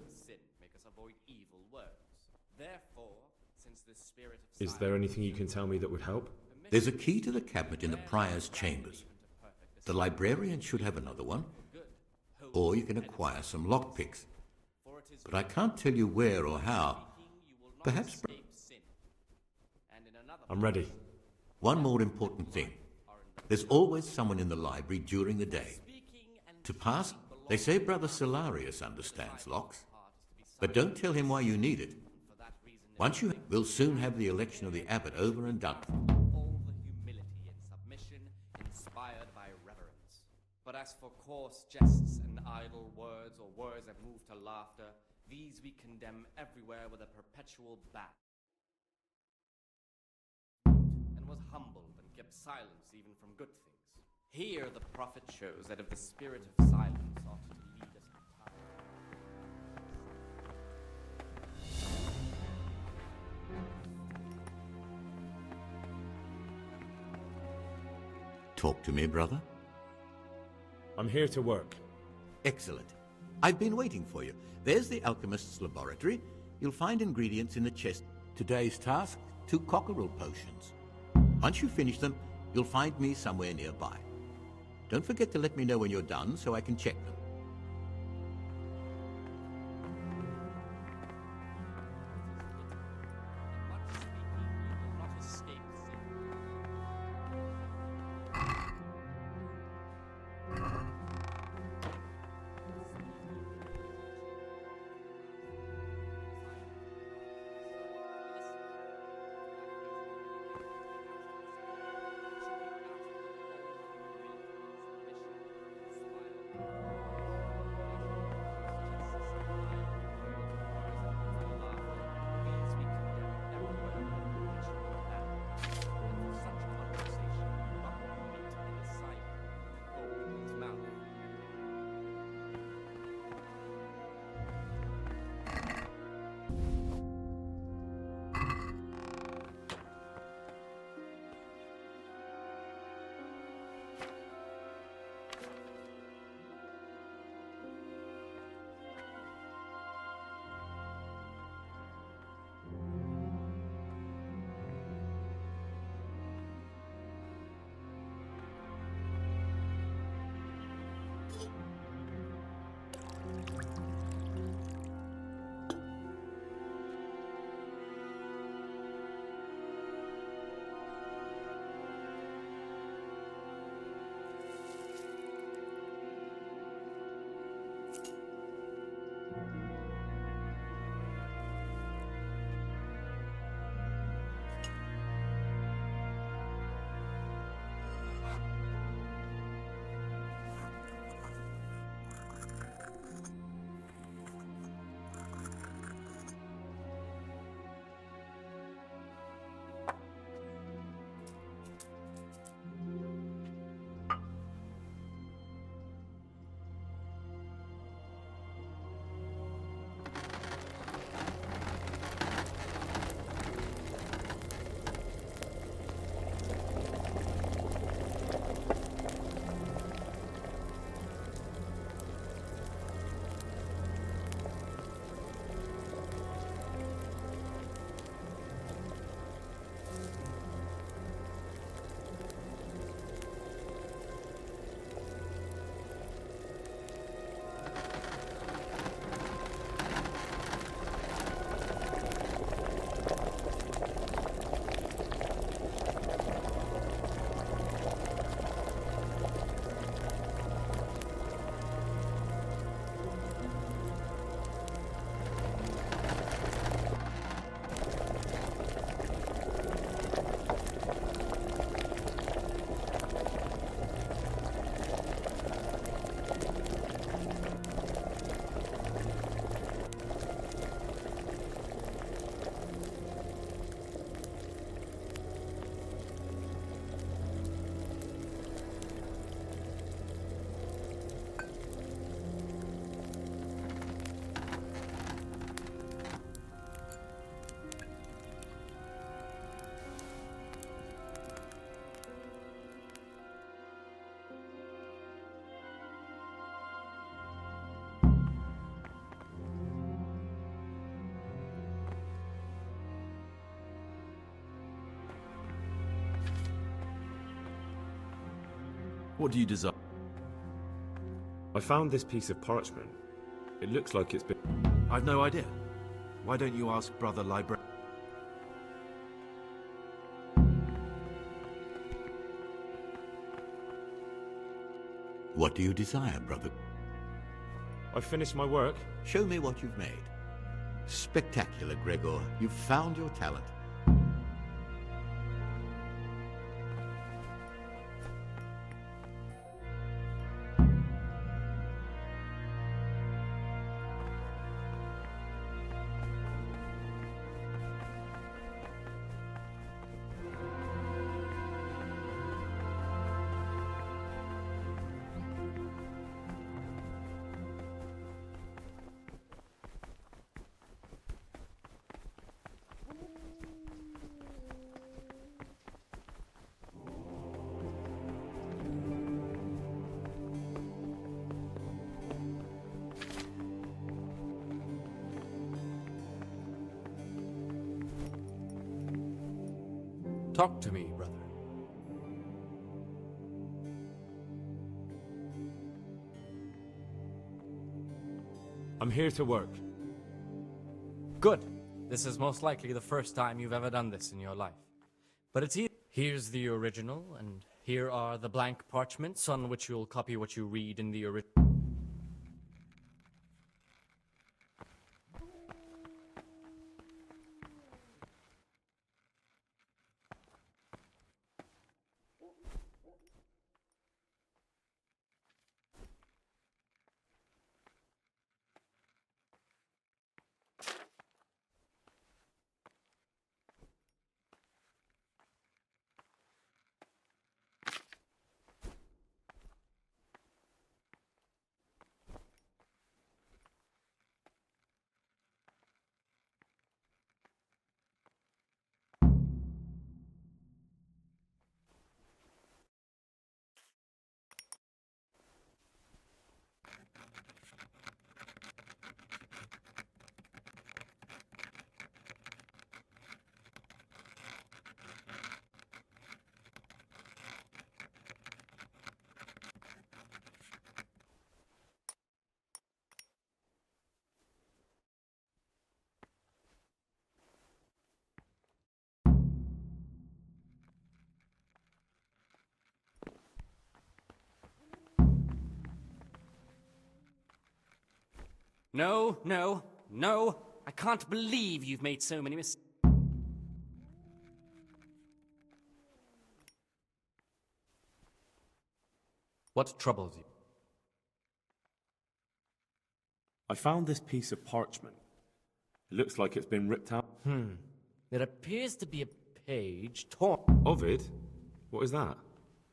Is there anything you can tell me that would help? There's a key to the cabinet in the prior's chambers. The librarian should have another one, or you can acquire some lockpicks. But I can't tell you where or how. Perhaps... I'm ready. One more important thing. There's always someone in the library during the day. To pass, they say Brother Solarius understands locks. But don't tell him why you need it. Once you... We'll soon have the election of the abbot over and done. But as for coarse jests and idle words, or words that move to laughter, these we condemn everywhere with a perpetual bat. And was humbled and kept silence even from good things. Here the prophet shows that if the spirit of silence ought to lead us to time. Talk to me, brother. I'm here to work. Excellent. I've been waiting for you. There's the alchemist's laboratory. You'll find ingredients in the chest. Today's task, 2 cockerel potions. Once you finish them, you'll find me somewhere nearby. Don't forget to let me know when you're done so I can check them. What do you desire? I found this piece of parchment. It looks like it's been... I've no idea. Why don't you ask Brother Librarian? What do you desire, brother? I finished my work. Show me what you've made. Spectacular, Gregor. You've found your talent. Talk to me, brother. I'm here to work. Good. This is most likely the first time you've ever done this in your life. But it's here. Here's the original, and here are the blank parchments on which you'll copy what you read in the original. No, no, no. I can't believe you've made so many mistakes. What troubles you? I found this piece of parchment. It looks like it's been ripped out. There appears to be a page torn. Ovid? What is that?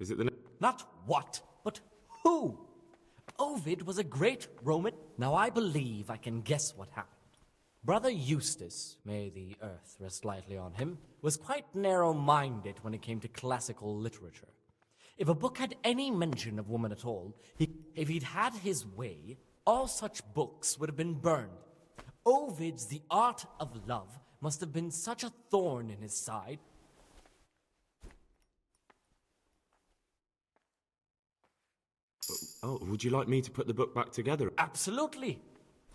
Is it the... Not what, but who? Ovid was a great Roman. Now I believe I can guess what happened. Brother Eustace, may the earth rest lightly on him, was quite narrow-minded when it came to classical literature. If a book had any mention of woman at all, if he'd had his way, all such books would have been burned. Ovid's The Art of Love must have been such a thorn in his side. Oh, would you like me to put the book back together? Absolutely.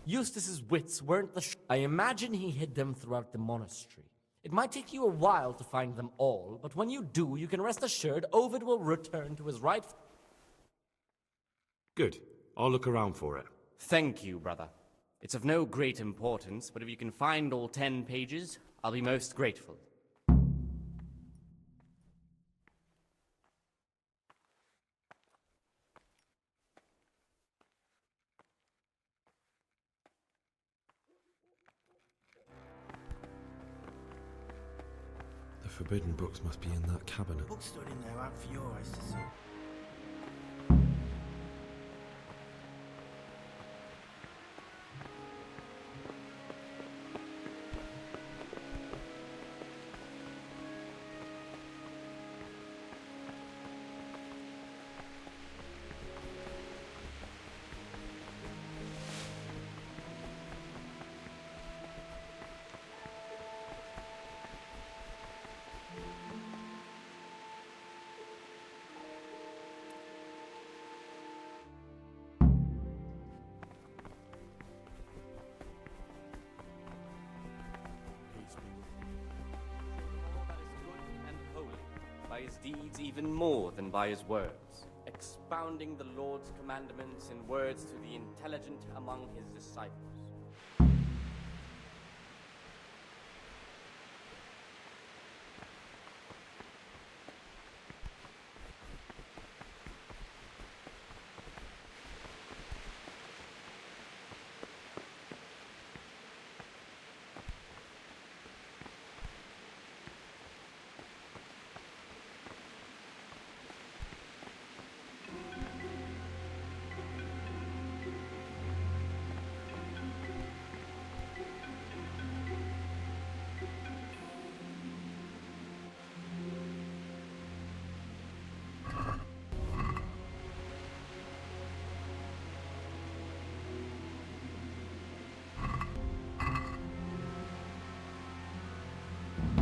Eustace's wits weren't I imagine he hid them throughout the monastery. It might take you a while to find them all, but when you do, you can rest assured Ovid will return to his right... Good. I'll look around for it. Thank you, brother. It's of no great importance, but if you can find all 10 pages, I'll be most grateful. The forbidden books must be in that cabinet. Books stood in there out for your eyes to see. By his deeds even more than by his words, expounding the Lord's commandments in words to the intelligent among his disciples.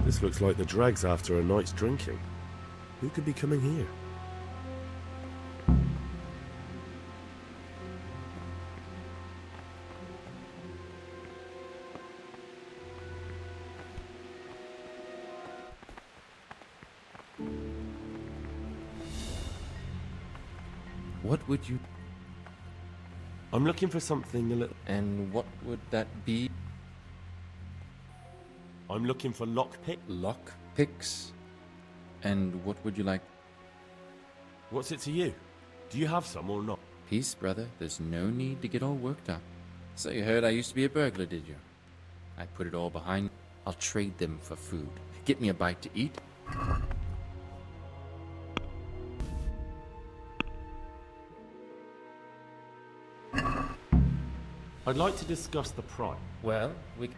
This looks like the dregs after a night's drinking. Who could be coming here? What would you... I'm looking for something a little... And what would that be? I'm looking for lockpick. Lockpicks? And what would you like? What's it to you? Do you have some or not? Peace, brother. There's no need to get all worked up. So you heard I used to be a burglar, did you? I put it all behind. I'll trade them for food. Get me a bite to eat. I'd like to discuss the price. Well, we...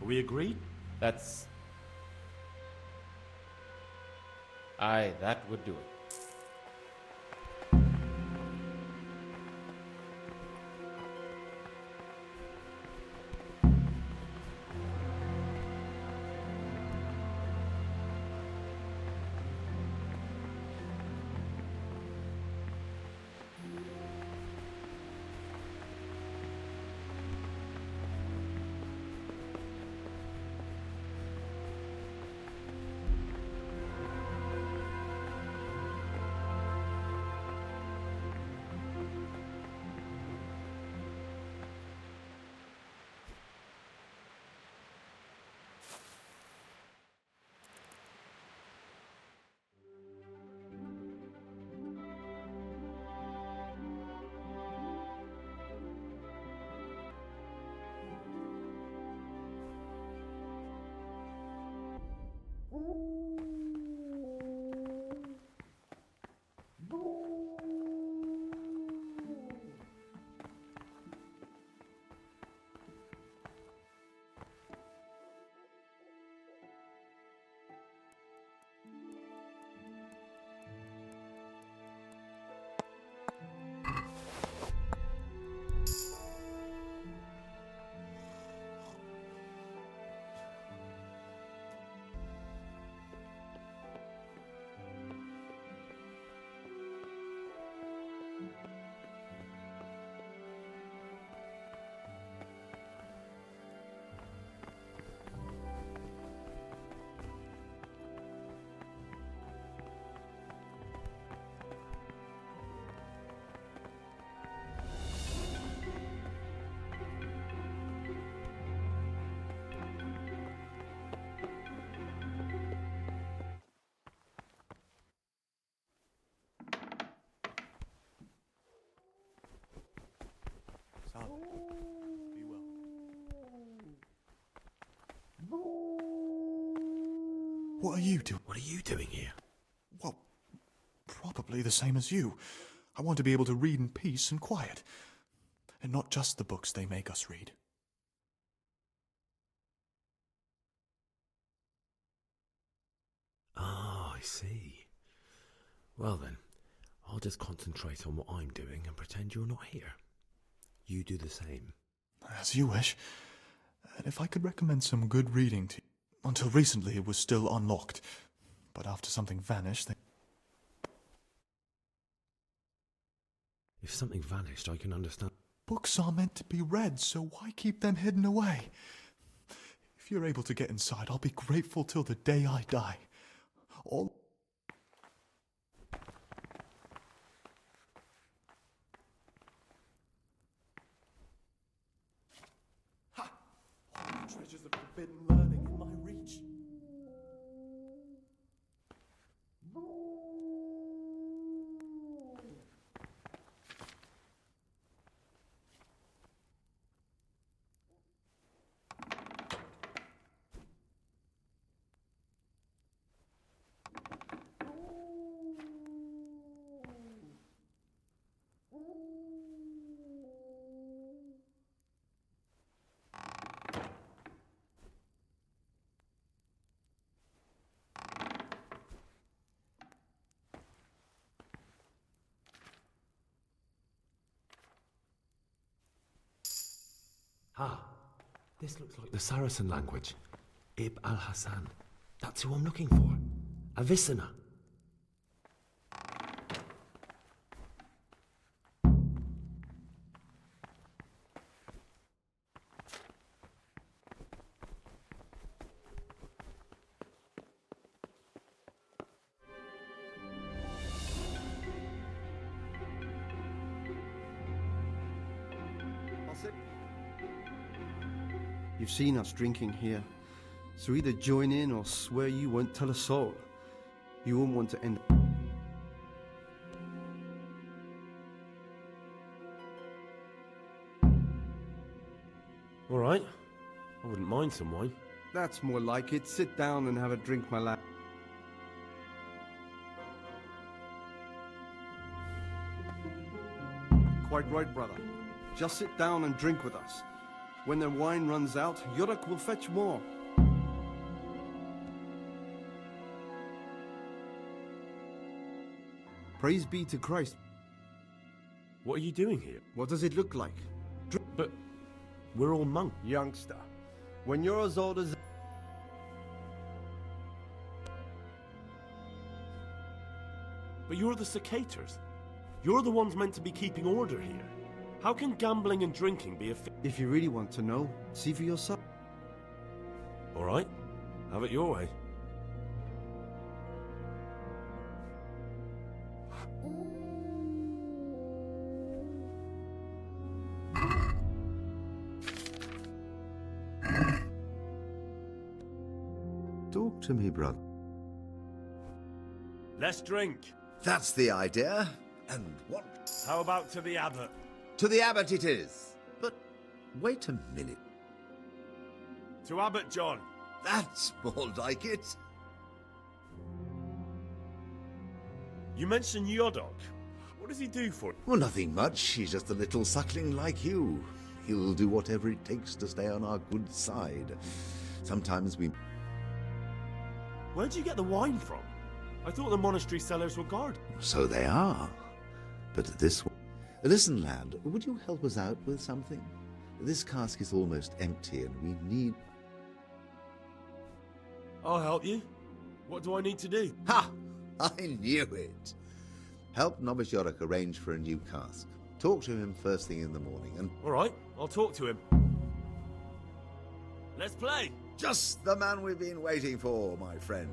Are we agreed? That's... Aye, that would do it. Be well. What are you doing? What are you doing here? Well, probably the same as you. I want to be able to read in peace and quiet. And not just the books they make us read. Ah, I see. Well then, I'll just concentrate on what I'm doing and pretend you're not here. You do the same. As you wish. And if I could recommend some good reading to you. Until recently it was still unlocked. But after something vanished, they... If something vanished, I can understand. Books are meant to be read, so why keep them hidden away? If you're able to get inside, I'll be grateful till the day I die. All... Ha! All the treasures of forbidden learning in my reach. Ah, this looks like the Saracen language. Ibn al-Hassan. That's who I'm looking for. Avicenna. You've seen us drinking here, so either join in or swear you won't tell a soul. You won't want to end. All right. I wouldn't mind some wine. That's more like it. Sit down and have a drink, my lad. Quite right, brother. Just sit down and drink with us. When the wine runs out, Yorick will fetch more. Praise be to Christ. What are you doing here? What does it look like? But we're all monks. Youngster, when you're as old as... But you're the cicators. You're the ones meant to be keeping order here. How can gambling and drinking be a... If you really want to know, see for yourself. All right. Have it your way. Talk to me, brother. Let's drink. That's the idea. And what? How about to the abbot? To the abbot it is. But wait a minute. To Abbot John. That's more like it. You mentioned Yodok. What does he do for you? Well, nothing much. He's just a little suckling like you. He'll do whatever it takes to stay on our good side. Sometimes we... Where'd you get the wine from? I thought the monastery cellars were guarded. So they are. But this one... Listen, lad, would you help us out with something? This cask is almost empty and we need... I'll help you. What do I need to do? Ha! I knew it. Help Novice Yorick arrange for a new cask. Talk to him first thing in the morning and... All right, I'll talk to him. Let's play! Just the man we've been waiting for, my friend.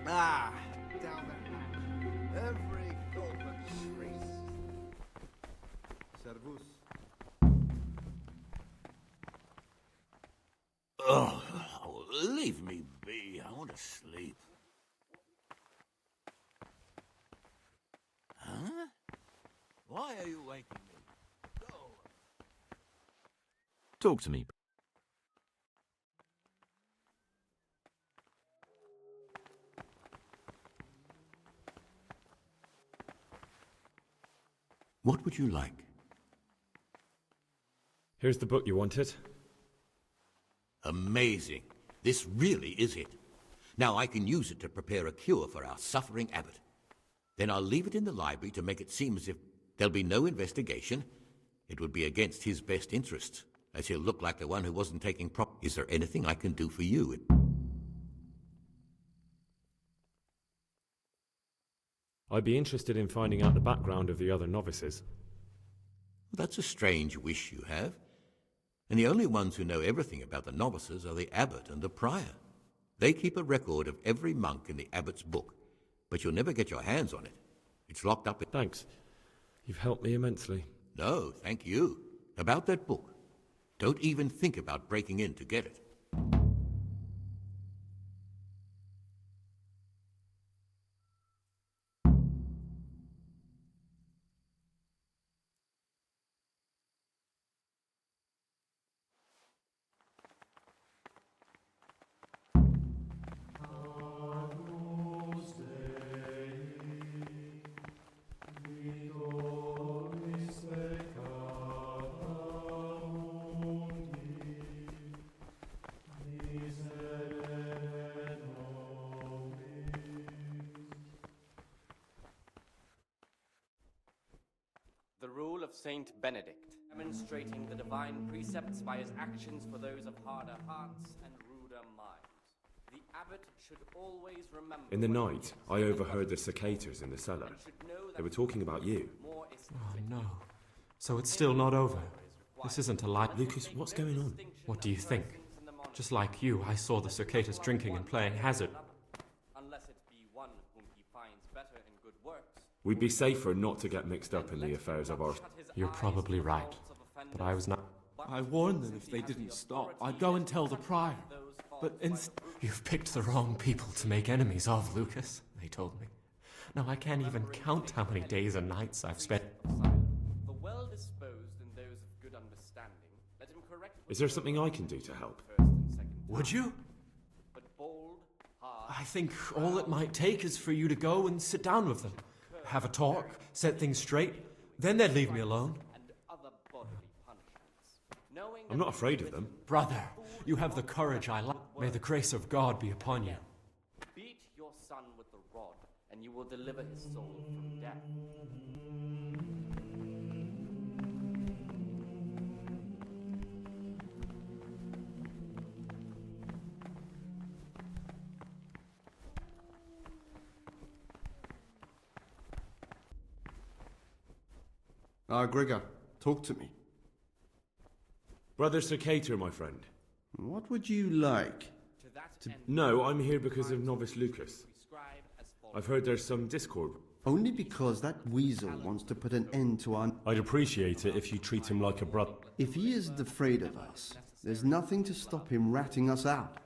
Ah, down the hatch. Every golden trace. Servus. Oh, leave me be. I want to sleep. Huh? Why are you waking me? Go. Talk to me. What would you like? Here's the book you wanted. Amazing. This really is it. Now I can use it to prepare a cure for our suffering abbot. Then I'll leave it in the library to make it seem as if there'll be no investigation. It would be against his best interests, as he'll look like the one who wasn't taking prop. Is there anything I can do for you? I'd be interested in finding out the background of the other novices. That's a strange wish you have. And the only ones who know everything about the novices are the abbot and the prior. They keep a record of every monk in the abbot's book, but you'll never get your hands on it. It's locked up. Thanks. You've helped me immensely. No, thank you. About that book. Don't even think about breaking in to get it. The rule of Saint Benedict, demonstrating the divine precepts by his actions for those of harder hearts and ruder minds. The abbot should always remember... In the night, I overheard the cicadas in the cellar. They were talking about you. Oh, no. So it's still not over. This isn't a lie. Lucas, what's going on? What do you think? Just like you, I saw the cicadas drinking and playing hazard. Unless it be one whom he finds better in good works. We'd be safer not to get mixed up in the affairs of our... You're probably right. But I was not... I warned them if they didn't stop, I'd go and tell the prior. But You've picked the wrong people to make enemies of, Lucas, they told me. Now I can't even count how many days and nights I've spent... The well-disposed and those of good understanding, let him correct... Is there something I can do to help? Would you? But bold, hard... I think all it might take is for you to go and sit down with them. Have a talk, set things straight. Then they'd leave me alone. I'm not afraid of them. Brother, you have the courage I like. May the grace of God be upon you. Beat your son with the rod, and you will deliver his soul from death. Gregor, talk to me. Brother Cicada, my friend. What would you like? No, I'm here because of Novice Lucas. I've heard there's some discord. Only because that weasel wants to put an end to our... I'd appreciate it if you treat him like a brother. If he isn't afraid of us, there's nothing to stop him ratting us out.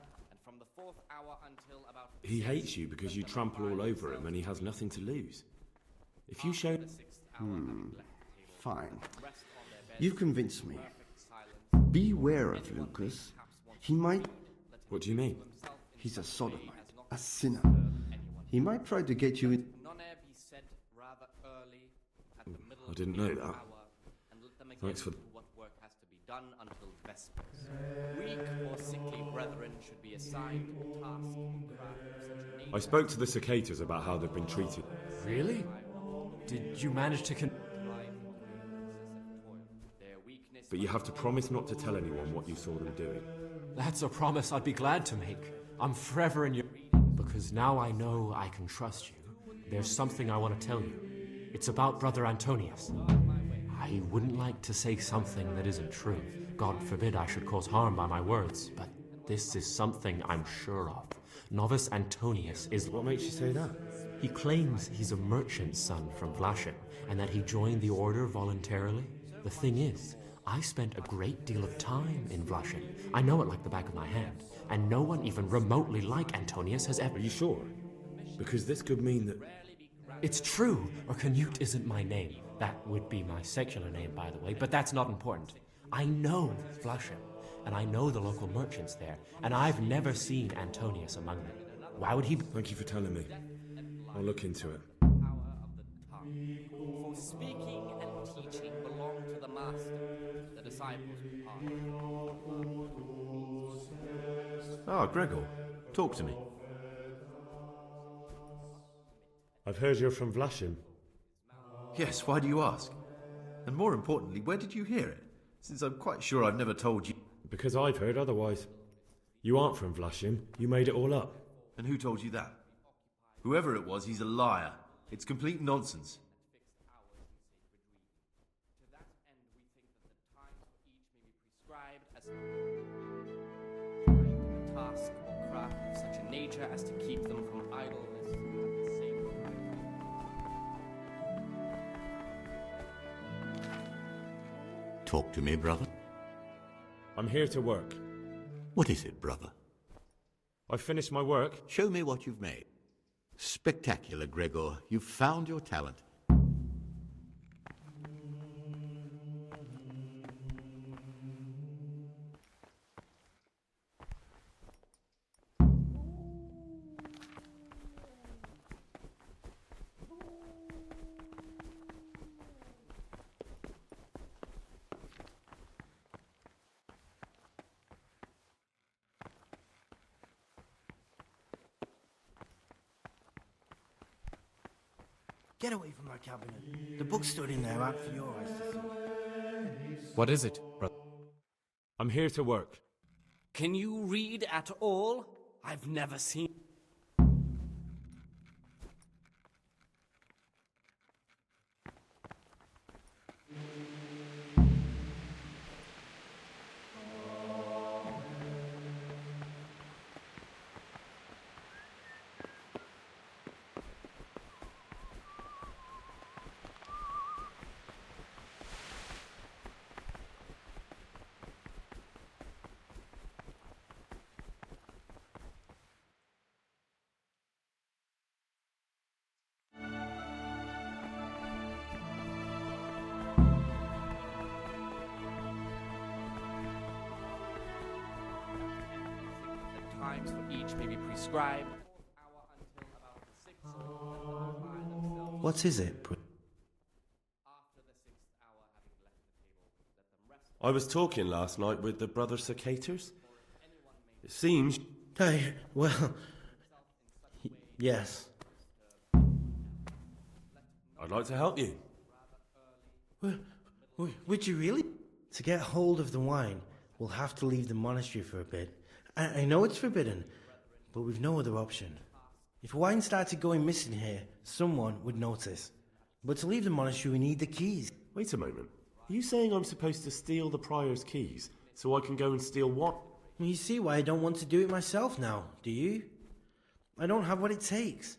He hates you because you trample all over him and he has nothing to lose. If you show... Fine. You've convinced me. Beware of Lucas. He might... What do you mean? He's a sodomite, a sinner. He might try to get you in... I didn't know that. Thanks for... What work has to be done until Vespers. Weak or sickly brethren should be assigned tasks or craft. I spoke to the cicadas about how they've been treated. Really? Did you manage to But you have to promise not to tell anyone what you saw them doing. That's a promise I'd be glad to make. I'm forever in your... Because now I know I can trust you. There's something I want to tell you. It's about Brother Antonius. I wouldn't like to say something that isn't true. God forbid I should cause harm by my words, but this is something I'm sure of. Novice Antonius is... What makes you say that? He claims he's a merchant's son from Vlashim, and that he joined the order voluntarily. The thing is, I spent a great deal of time in Vlashim. I know it like the back of my hand, and no one even remotely like Antonius has ever... Are you sure? Because this could mean that... It's true, or Canute isn't my name. That would be my secular name, by the way, but that's not important. I know Vlashim, and I know the local merchants there, and I've never seen Antonius among them. Why would he... Thank you for telling me. I'll look into it. For speaking and teaching belong to the master, the disciples depart. Ah, Gregor. Talk to me. I've heard you're from Vlashim. Yes, why do you ask? And more importantly, where did you hear it? Since I'm quite sure I've never told you... Because I've heard otherwise. You aren't from Vlashim. You made it all up. And who told you that? Whoever it was, he's a liar. It's complete nonsense. Task or craft of such a nature as to keep them from idleness and the same Talk to me, brother. I'm here to work. What is it, brother? I've finished my work. Show me what you've made. Spectacular, Gregor. You've found your talent. Get away from my cabinet. The book's stood in there out for your eyes to see. What is it, brother? I'm here to work. Can you read at all? I've never seen... Times for each may be prescribed. What is it? I was talking last night with the brother Cicators. It seems... Well... Yes. I'd like to help you. Would you really? To get hold of the wine, we'll have to leave the monastery for a bit. I know it's forbidden, but we've no other option. If wine started going missing here, someone would notice. But to leave the monastery, we need the keys. Wait a moment. Are you saying I'm supposed to steal the prior's keys so I can go and steal what? Well, you see why I don't want to do it myself now, do you? I don't have what it takes.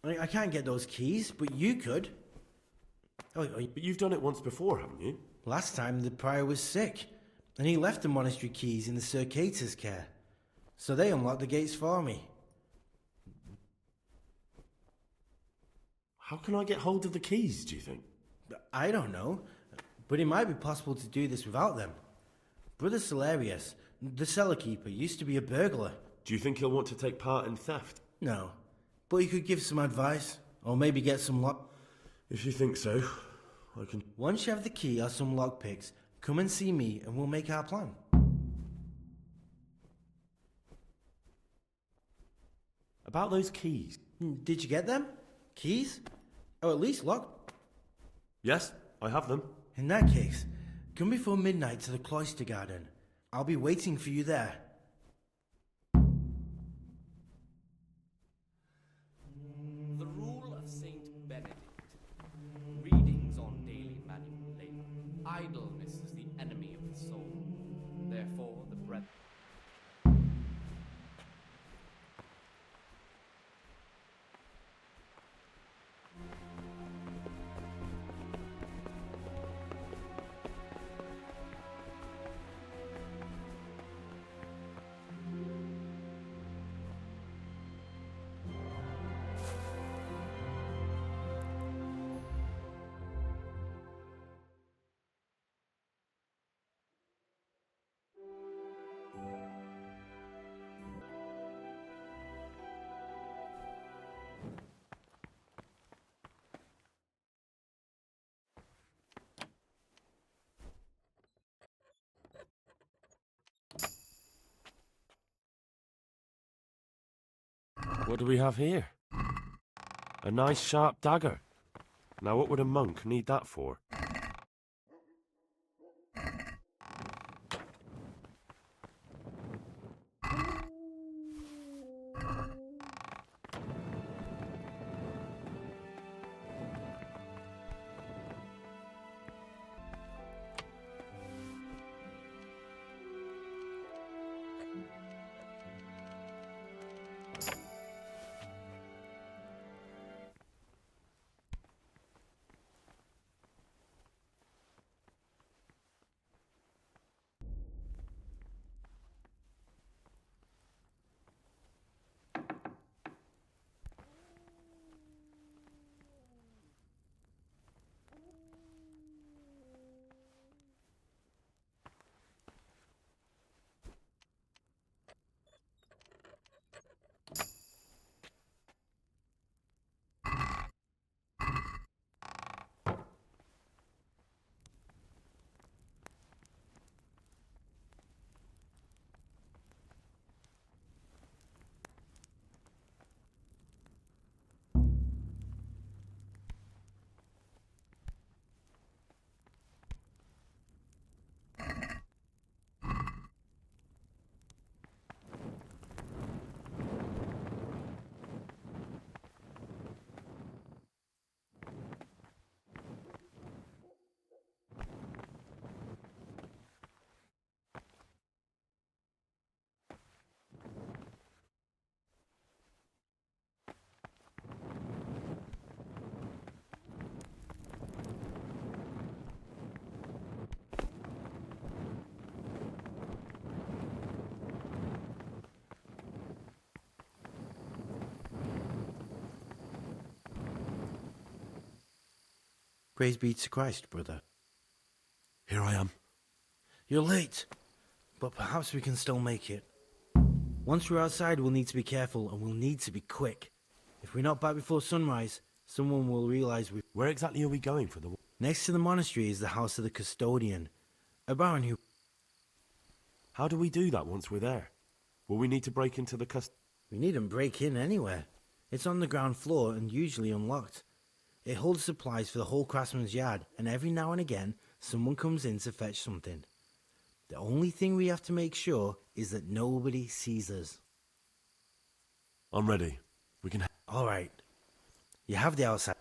I can't get those keys, but you could. But you've done it once before, haven't you? Last time the prior was sick, and he left the monastery keys in the Circator's care. So they unlocked the gates for me. How can I get hold of the keys, do you think? I don't know, but it might be possible to do this without them. Brother Celarius, the cellar keeper, used to be a burglar. Do you think he'll want to take part in theft? No, but he could give some advice, or maybe get some lock... If you think so, I can... Once you have the key or some lockpicks, come and see me and we'll make our plan. About those keys. Did you get them? Keys? Or at least lock? Yes, I have them. In that case, come before midnight to the cloister garden. I'll be waiting for you there. The rule of Saint Benedict. Readings on daily manual labor. Idleness is the enemy of the soul. Therefore, the breath. What do we have here? A nice sharp dagger. Now what would a monk need that for? Praise be to Christ, brother. Here I am. You're late, but perhaps we can still make it. Once we're outside, we'll need to be careful, and we'll need to be quick. If we're not back before sunrise, someone will realize we... Where exactly are we going for the... Next to the monastery is the house of the custodian, a baron who... How do we do that once we're there? Will we need to break into the We needn't break in anywhere. It's on the ground floor and usually unlocked. It holds supplies for the whole craftsman's yard, and every now and again, someone comes in to fetch something. The only thing we have to make sure is that nobody sees us. I'm ready. We can... All right. You have the outside.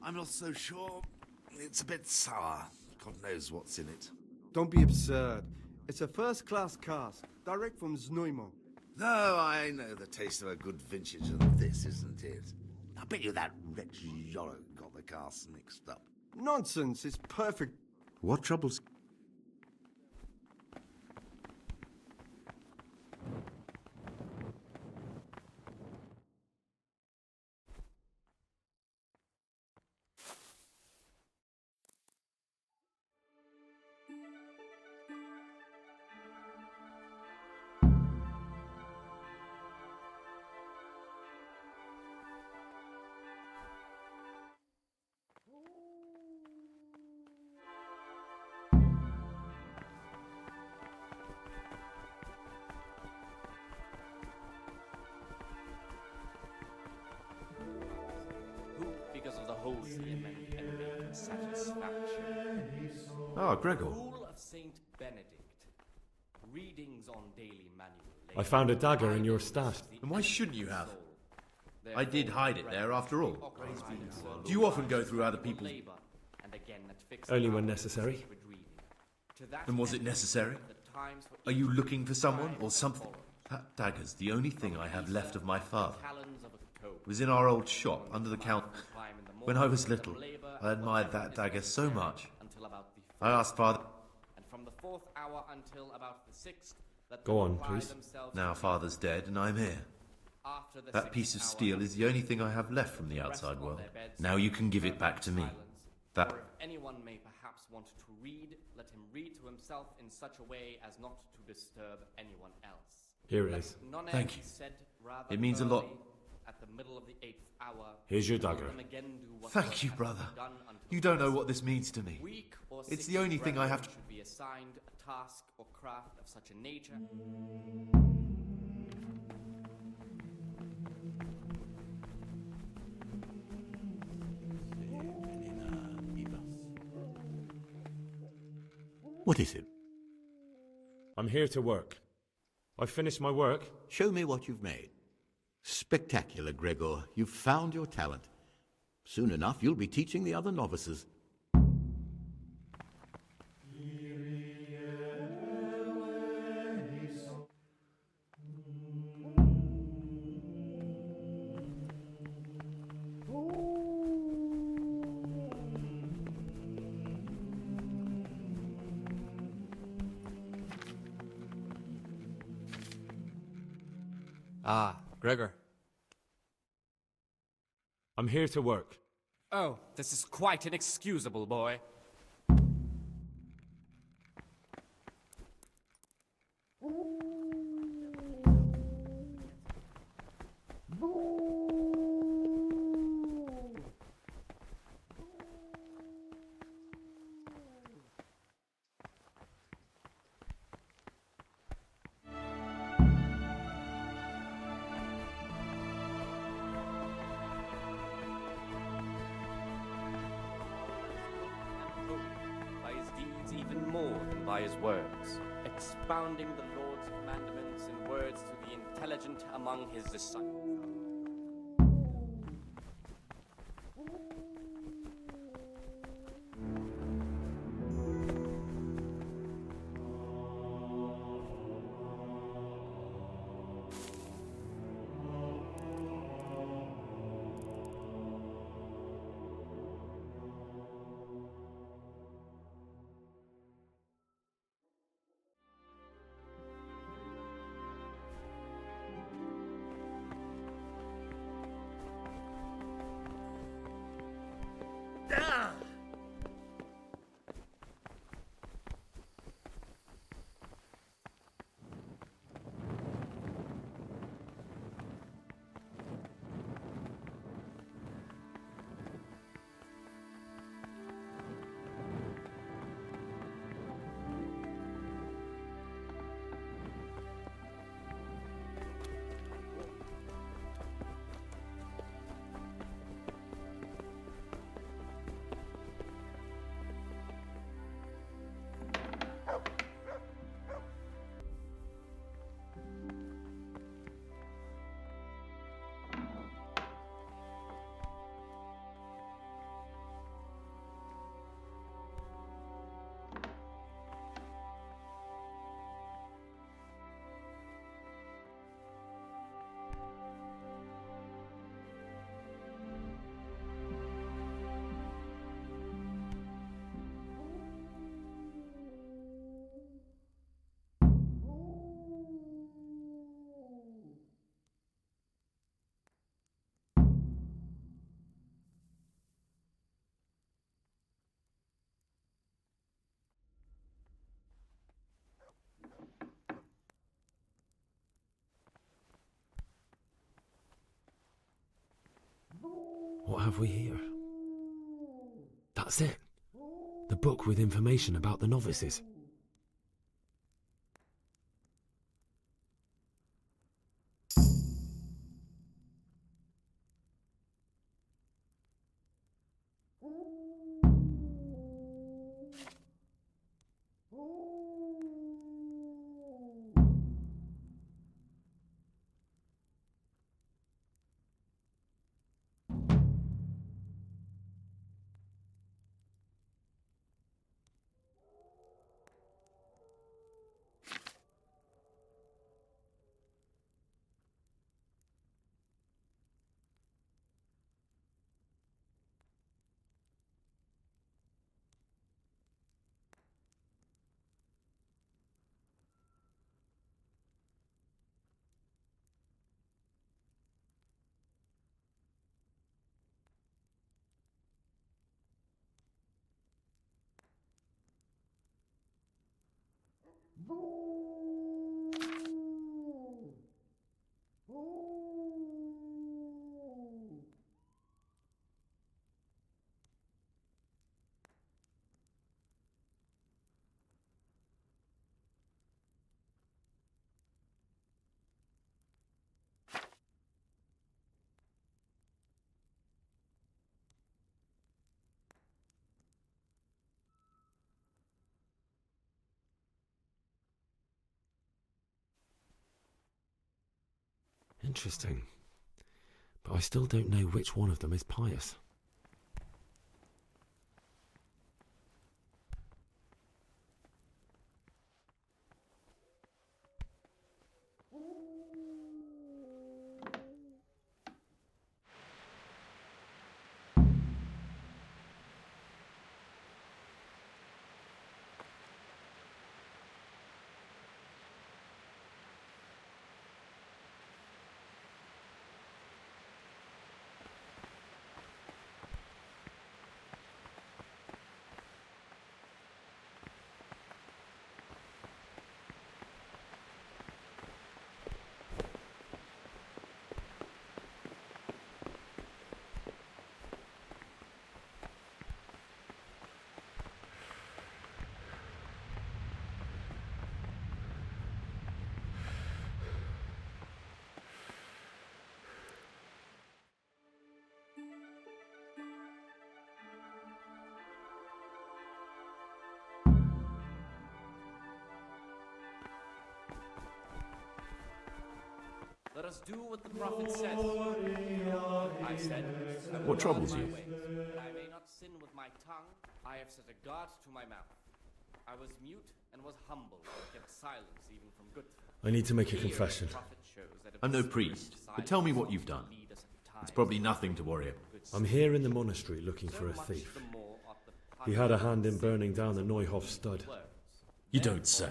I'm not so sure. It's a bit sour. God knows what's in it. Don't be absurd. It's a first-class cask, direct from Znojmo. No, I know the taste of a good vintage of this, isn't it? I bet you that wretch Yoro got the casks mixed up. Nonsense, it's perfect. What troubles... Who, because of the wholesome and envy, satisfaction. Ah, Gregor. Rule of Saint Benedict. Readings on daily manual. I found a dagger in your stash. And why shouldn't you have? I did hide it there, after all. Do you often go through other people's... Only when necessary. And was it necessary? Are you looking for someone or something? That dagger's the only thing I have left of my father. It was in our old shop, under the counter. When I was little, I admired that dagger so much. I asked Father... And from the 4th hour until about the 6th... Go on, please. Now Father's dead and I'm here. That piece of steel is the only thing I have left from the outside world. Now you can give it back to me. That... Or if anyone may perhaps want to read, let him read to himself in such a way as not to disturb anyone else. Here it is. Thank you. Said rather It means a lot. early, at the middle of the 8th hour, Here's your dagger. them again do what Thank you, has brother. been done until You don't know what this means to me. weak or It's sick the only thing I have to... should be assigned a task or craft of such a nature. What is it? I'm here to work. I've finished my work. Show me what you've made. Spectacular, Gregor. You've found your talent. Soon enough, you'll be teaching the other novices. Ah, Gregor. I'm here to work. Oh, this is quite inexcusable, boy. By his deeds even more than by his words, expounding the Lord's commandments in words to the intelligent among his disciples. have we here? That's it. The book with information about the novices. Interesting. But I still don't know which one of them is pious. Let us do what the prophet said. I said, What troubles you? That I may not sin with my tongue, I have set a guard to my mouth. I was mute and was humble, and kept silence even from good. I need to make a confession. I'm no priest, but tell me what you've done. It's probably nothing to worry about. I'm here in the monastery looking for a thief. He had a hand in burning down the Neuhof stud. You don't say.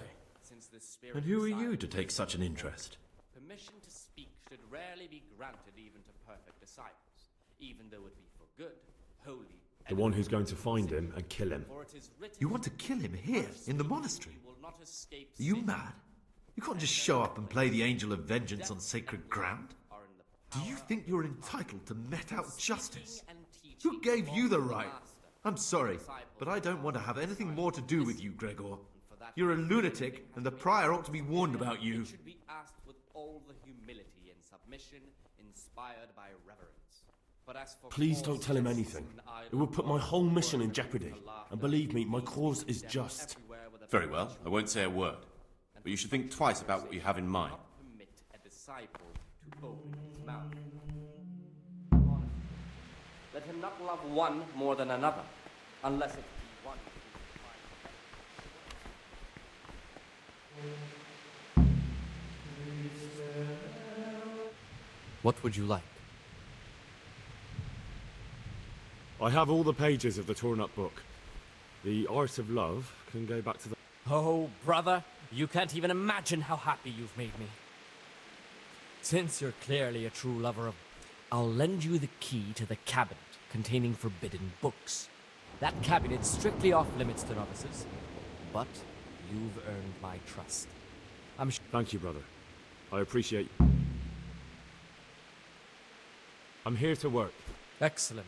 And who are you to take such an interest? Permission to speak should rarely be granted even to perfect disciples, even though it be for good, holy. The one who's going to find him and kill him. You want to kill him here, in the monastery? Are you mad? You can't just show up and play the angel of vengeance on sacred ground. Do you think you're entitled to met out justice? Who gave you the right? I'm sorry, but I don't want to have anything more to do with you, Gregor. You're a lunatic, and the prior ought to be warned about you. Should be asked with all the humility and submission inspired by reverence. But as for Please don't tell him anything. It will put my whole mission in jeopardy. And believe me, my cause is just. Very well, I won't say a word. But you should think twice about what you have in mind. Permit a disciple to open his mouth. Let him not love one more than another, unless it be one. What would you like? I have all the pages of the torn up book. The art of love can go back to the... Oh, brother, you can't even imagine how happy you've made me. Since you're clearly a true lover of... I'll lend you the key to the cabinet containing forbidden books. That cabinet's strictly off limits to novices, but you've earned my trust. Thank you, brother. I appreciate... I'm here to work. Excellent.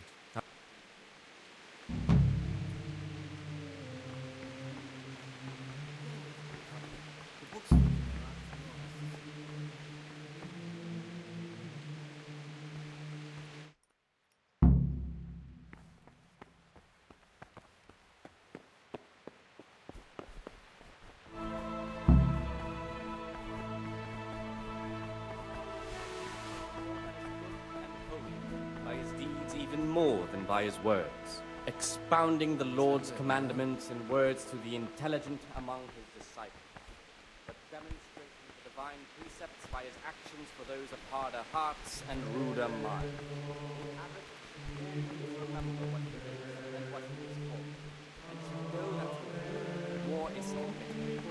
even more than by his words, expounding the Lord's commandments in words to the intelligent among his disciples, but demonstrating the divine precepts by his actions for those of harder hearts and ruder minds. Remember what he is and what he is called, and should know that with him war is forbidden.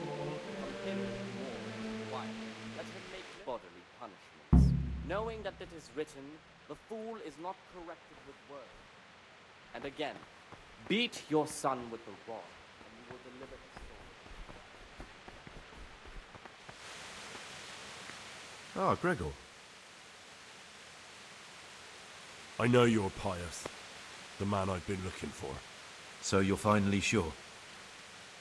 From him war is required. Let him make bodily punishments, knowing that it is written, the fool is not corrected with words. And again, beat your son with the rod, and you will deliver his soul. Ah, Gregor. I know you're pious. The man I've been looking for. So you're finally sure?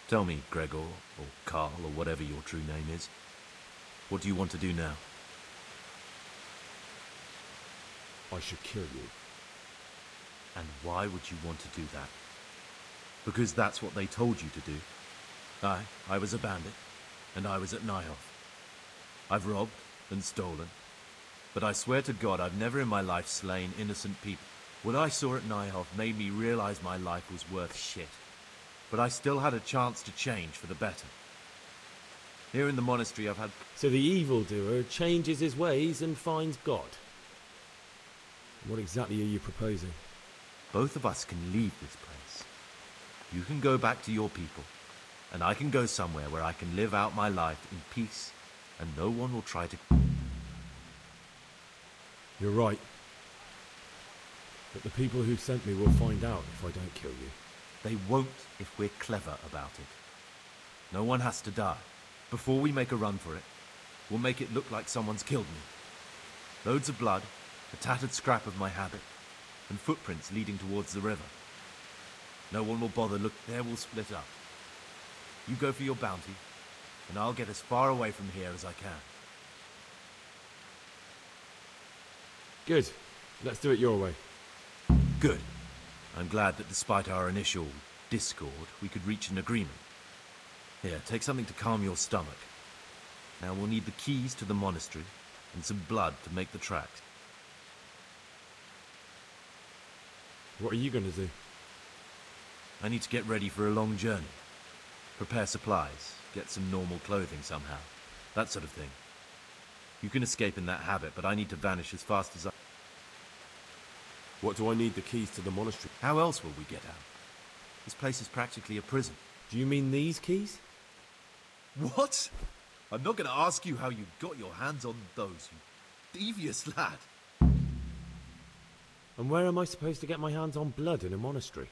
Tell me, Gregor, or Carl, or whatever your true name is. What do you want to do now? I should kill you. And why would you want to do that? Because that's what they told you to do. I was a bandit, and I was at Nyhoff. I've robbed and stolen, but I swear to God I've never in my life slain innocent people. What I saw at Nyhoff made me realize my life was worth shit. But I still had a chance to change for the better. Here in the monastery I've had... So the evildoer changes his ways and finds God. What exactly are you proposing? Both of us can leave this place. You can go back to your people, and I can go somewhere where I can live out my life in peace, and no one will try to... You're right. But the people who sent me will find out if I don't kill you. They won't if we're clever about it. No one has to die. Before we make a run for it, we'll make it look like someone's killed me. Loads of blood, a tattered scrap of my habit, and footprints leading towards the river. No one will bother look. There we'll split up. You go for your bounty, and I'll get as far away from here as I can. Good. Let's do it your way. Good. I'm glad that despite our initial discord, we could reach an agreement. Here, take something to calm your stomach. Now we'll need the keys to the monastery, and some blood to make the tracks. What are you going to do? I need to get ready for a long journey. Prepare supplies, get some normal clothing somehow. That sort of thing. You can escape in that habit, but I need to vanish as fast as I... What do I need the keys to the monastery? How else will we get out? This place is practically a prison. Do you mean these keys? What? I'm not going to ask you how you got your hands on those, you devious lad. And where am I supposed to get my hands on blood in a monastery?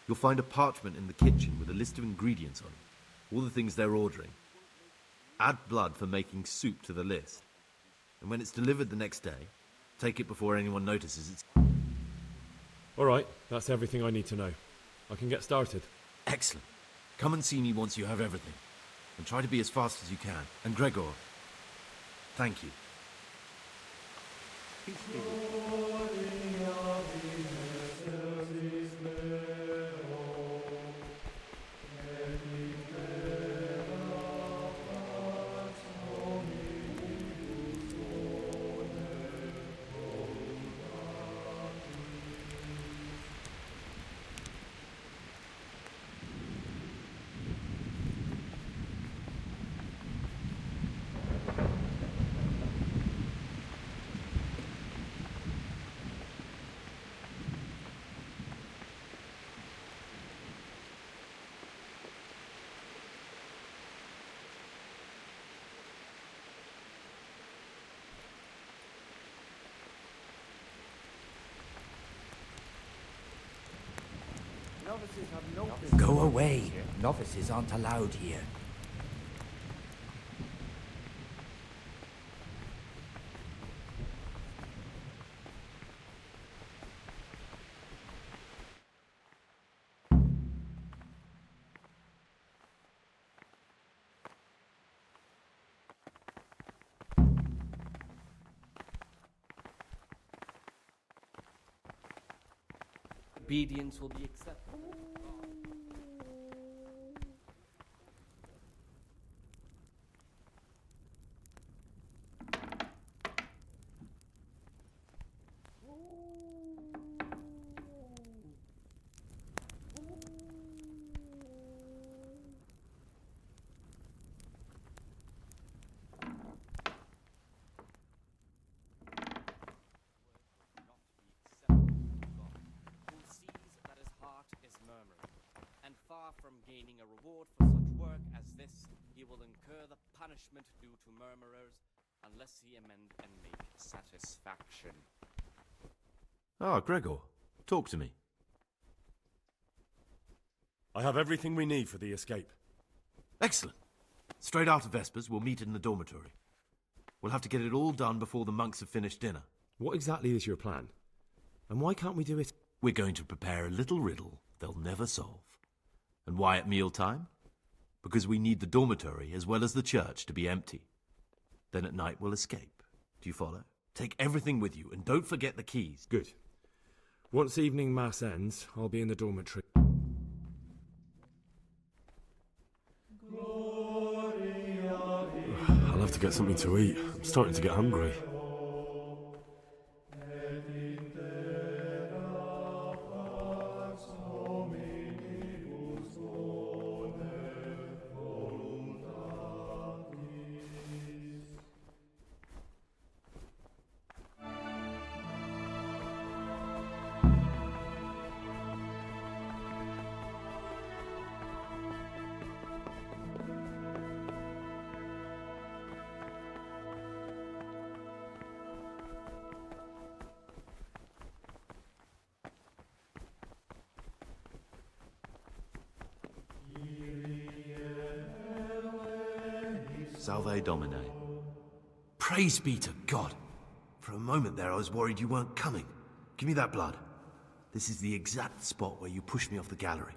You'll find a parchment in the kitchen with a list of ingredients on it. All the things they're ordering. Add blood for making soup to the list. And when it's delivered the next day, take it before anyone notices it's... All right, that's everything I need to know. I can get started. Excellent. Come and see me once you have everything. And try to be as fast as you can. And Gregor, thank you. Go away. Novices aren't allowed here. Obedience will be accepted. gaining a reward for such work as this, he will incur the punishment due to murmurers, unless he amend and make satisfaction. Ah, Gregor, talk to me. I have everything we need for the escape. Excellent. Straight after Vespers, we'll meet in the dormitory. We'll have to get it all done before the monks have finished dinner. What exactly is your plan? And why can't we do it? We're going to prepare a little riddle they'll never solve. And why at mealtime? Because we need the dormitory as well as the church to be empty. Then at night we'll escape. Do you follow? Take everything with you and don't forget the keys. Good. Once evening mass ends, I'll be in the dormitory. I'll have to get something to eat. I'm starting to get hungry. Salve Domine. Praise be to God. For a moment there I was worried you weren't coming. Give me that blood. This is the exact spot where you pushed me off the gallery.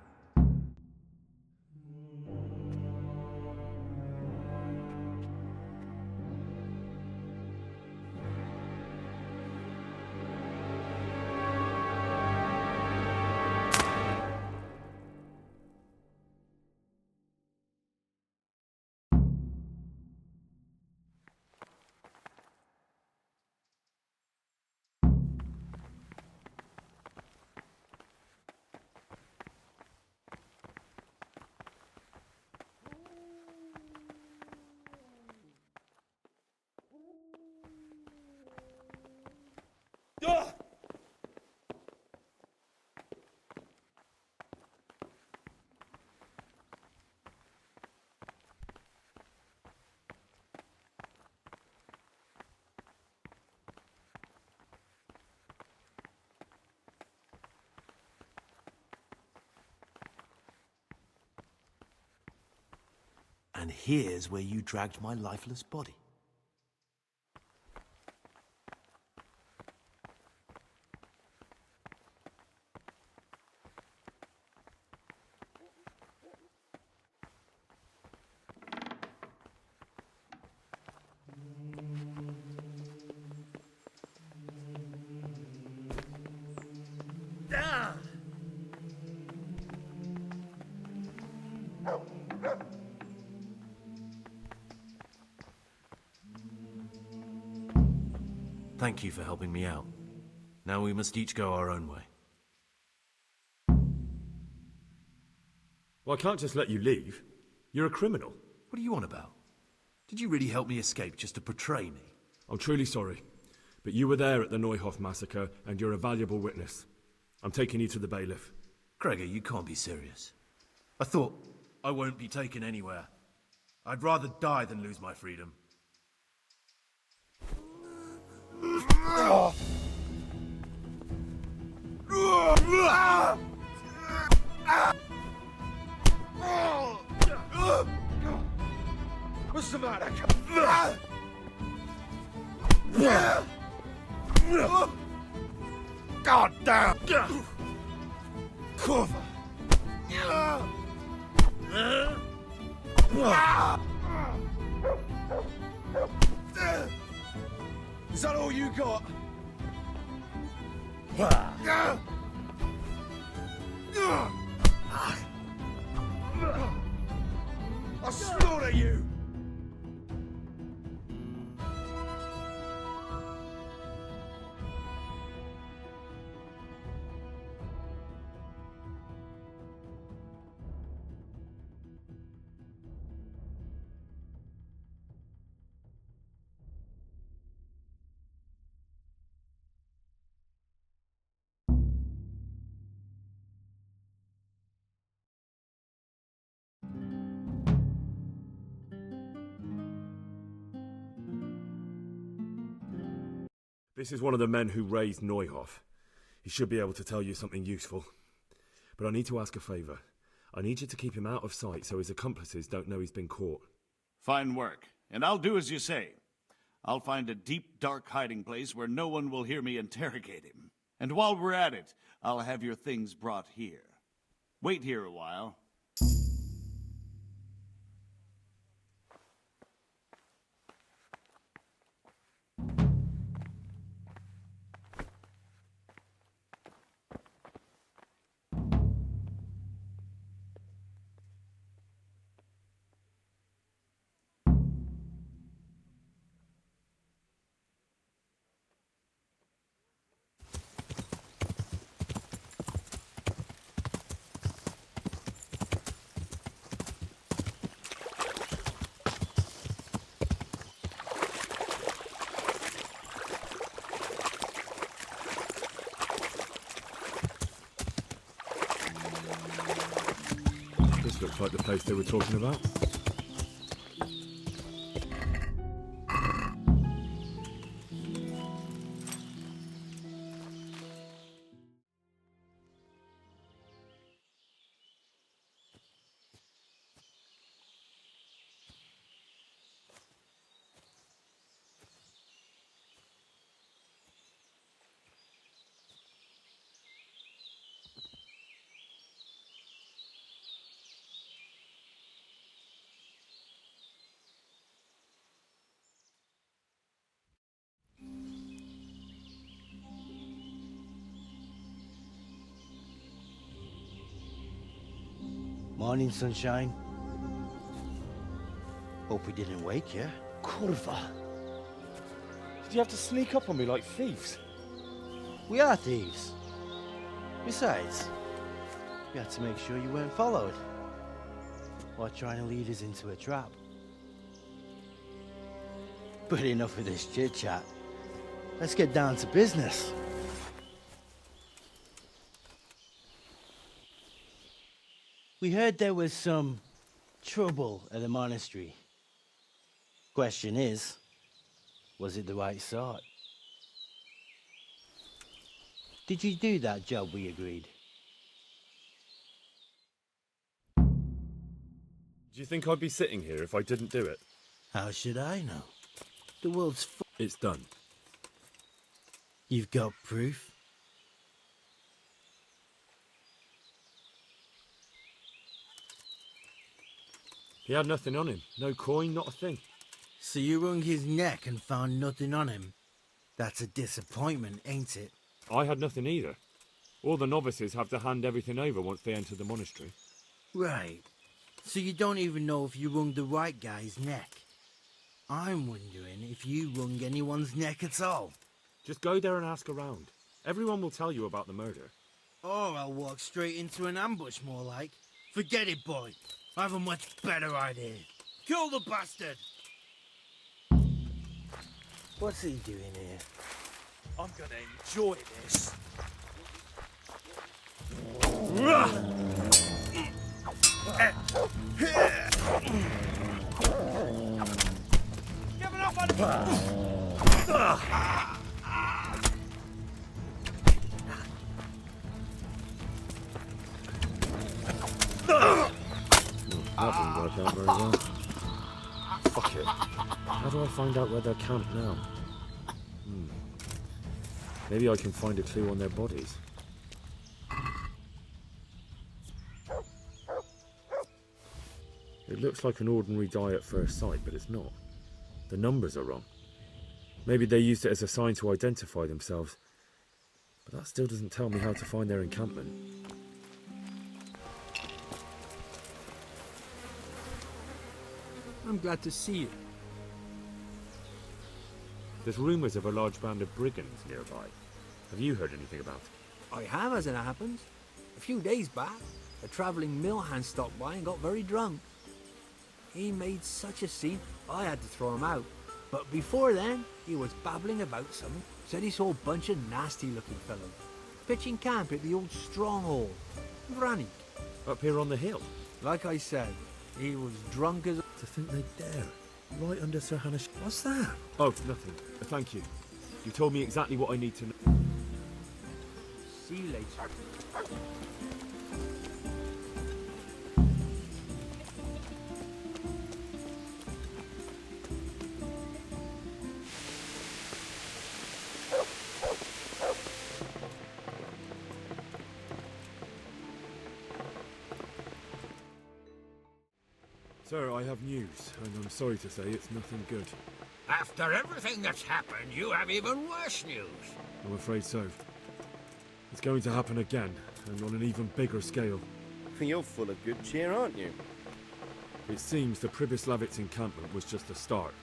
And here's where you dragged my lifeless body. Thank you for helping me out. Now we must each go our own way. Well, I can't just let you leave. You're a criminal. What are you on about? Did you really help me escape just to betray me? I'm truly sorry, but you were there at the Neuhof massacre, and you're a valuable witness. I'm taking you to the bailiff. Gregor, you can't be serious. I thought I won't be taken anywhere. I'd rather die than lose my freedom. What's the matter? God damn! Cover! Is that all you got? I'll slaughter you! This is one of the men who raised Neuhoff. He should be able to tell you something useful. But I need to ask a favour. I need you to keep him out of sight so his accomplices don't know he's been caught. Fine work, and I'll do as you say. I'll find a deep, dark hiding place where no one will hear me interrogate him. And while we're at it, I'll have your things brought here. Wait here a while. This looks like the place they were talking about. Morning, sunshine. Hope we didn't wake you. Kurva! Did you have to sneak up on me like thieves? We are thieves. Besides, we had to make sure you weren't followed. Or trying to lead us into a trap. But enough of this chit-chat. Let's get down to business. We heard there was some trouble at the monastery. Question is, was it the right sort? Did you do that job we agreed? Do you think I'd be sitting here if I didn't do it? How should I know? The world's full. It's done. You've got proof? He had nothing on him. No coin, not a thing. So you wrung his neck and found nothing on him? That's a disappointment, ain't it? I had nothing either. All the novices have to hand everything over once they enter the monastery. Right. So you don't even know if you wrung the right guy's neck. I'm wondering if you wrung anyone's neck at all. Just go there and ask around. Everyone will tell you about the murder. Or I'll walk straight into an ambush, more like. Forget it, boy. I have a much better idea. Kill the bastard! What's he doing here? I'm gonna enjoy this. Give it up on That didn't work out very well. Fuck it. How do I find out where they're camped now? Maybe I can find a clue on their bodies. It looks like an ordinary die at first sight, but it's not. The numbers are wrong. Maybe they used it as a sign to identify themselves. But that still doesn't tell me how to find their encampment. I'm glad to see you. There's rumours of a large band of brigands nearby. Have you heard anything about it? I have, as it happens. A few days back, a travelling mill hand stopped by and got very drunk. He made such a scene, I had to throw him out. But before then, he was babbling about something. Said he saw a bunch of nasty-looking fellows pitching camp at the old stronghold, Vranik. Up here on the hill? Like I said, he was drunk as... To think they'd dare. Right under Sir Hanish. What's that? Oh, nothing. Thank you. You told me exactly what I need to know. See you later. Sir, I have news, and I'm sorry to say it's nothing good. After everything that's happened, you have even worse news. I'm afraid so. It's going to happen again, and on an even bigger scale. You're full of good cheer, aren't you? It seems the Pribyslavitz encampment was just the start.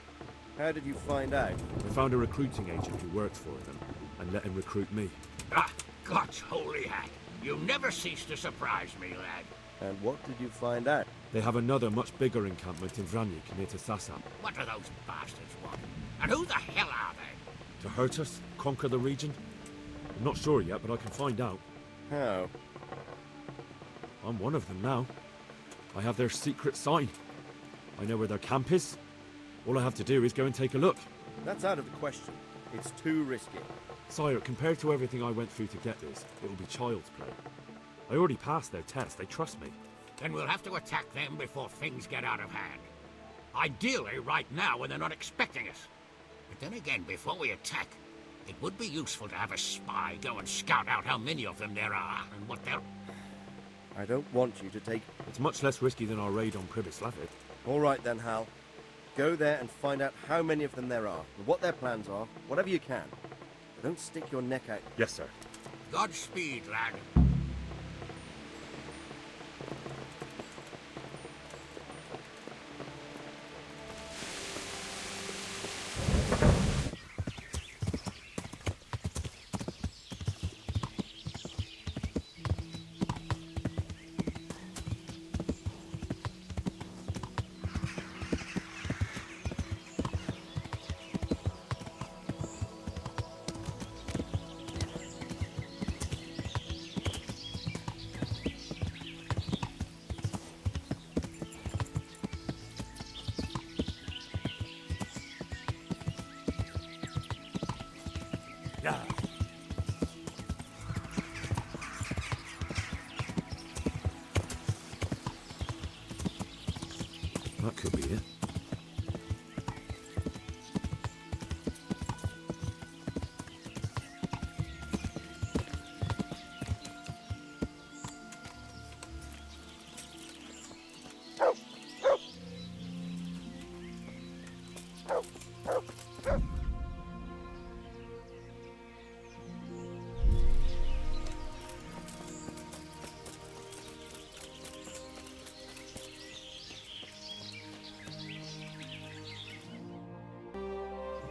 How did you find out? I found a recruiting agent who worked for them, and let him recruit me. Ah, God's holy hat. You never cease to surprise me, lad. And what did you find out? They have another much bigger encampment in Vranyk near to Sasam. What do those bastards want? And who the hell are they? To hurt us? Conquer the region? I'm not sure yet, but I can find out. How? I'm one of them now. I have their secret sign. I know where their camp is. All I have to do is go and take a look. That's out of the question. It's too risky. Sire, compared to everything I went through to get this, it will be child's play. I already passed their test. They trust me. Then we'll have to attack them before things get out of hand. Ideally, right now, when they're not expecting us. But then again, before we attack, it would be useful to have a spy go and scout out how many of them there are and what they're... I don't want you to take... It's much less risky than our raid on Pribyslavitz. All right then, Hal. Go there and find out how many of them there are, and what their plans are, whatever you can. But don't stick your neck out. Yes, sir. Godspeed, lad. Yeah. That could be it.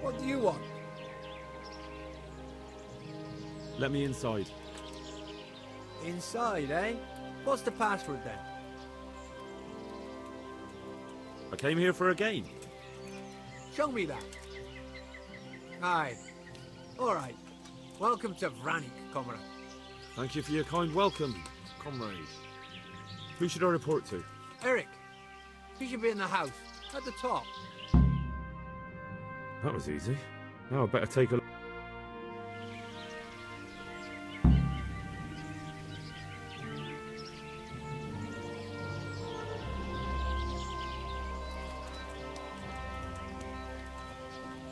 What do you want? Let me inside. Inside, eh? What's the password then? I came here for a game. Show me that. Aye. Alright. Welcome to Vranyk, comrade. Thank you for your kind welcome, comrade. Who should I report to? Eric. He should be in the house, at the top. That was easy. Now I better take a look.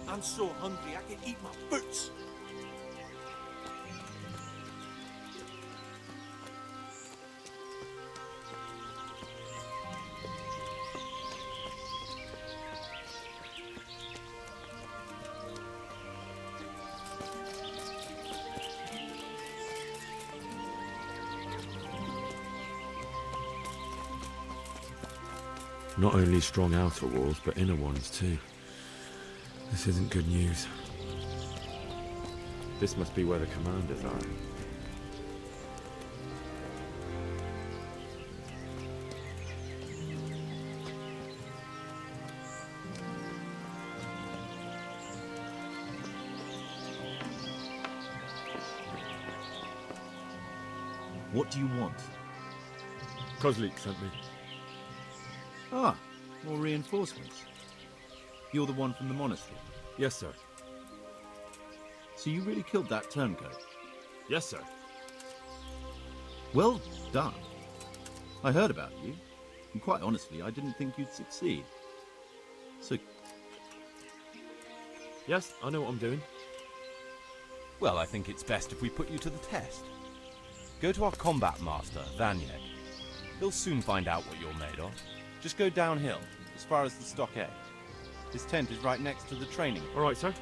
I'm so hungry I can eat my boots. Not only strong outer walls, but inner ones too. This isn't good news. This must be where the commanders are. What do you want? Kozlik sent me. Ah, more reinforcements. You're the one from the monastery? Yes, sir. So you really killed that turncoat? Yes, sir. Well done. I heard about you, and quite honestly, I didn't think you'd succeed. So... Yes, I know what I'm doing. Well, I think it's best if we put you to the test. Go to our combat master, Vanyek. He'll soon find out what you're made of. Just go downhill, as far as the stockade. His tent is right next to the training. All right, sir.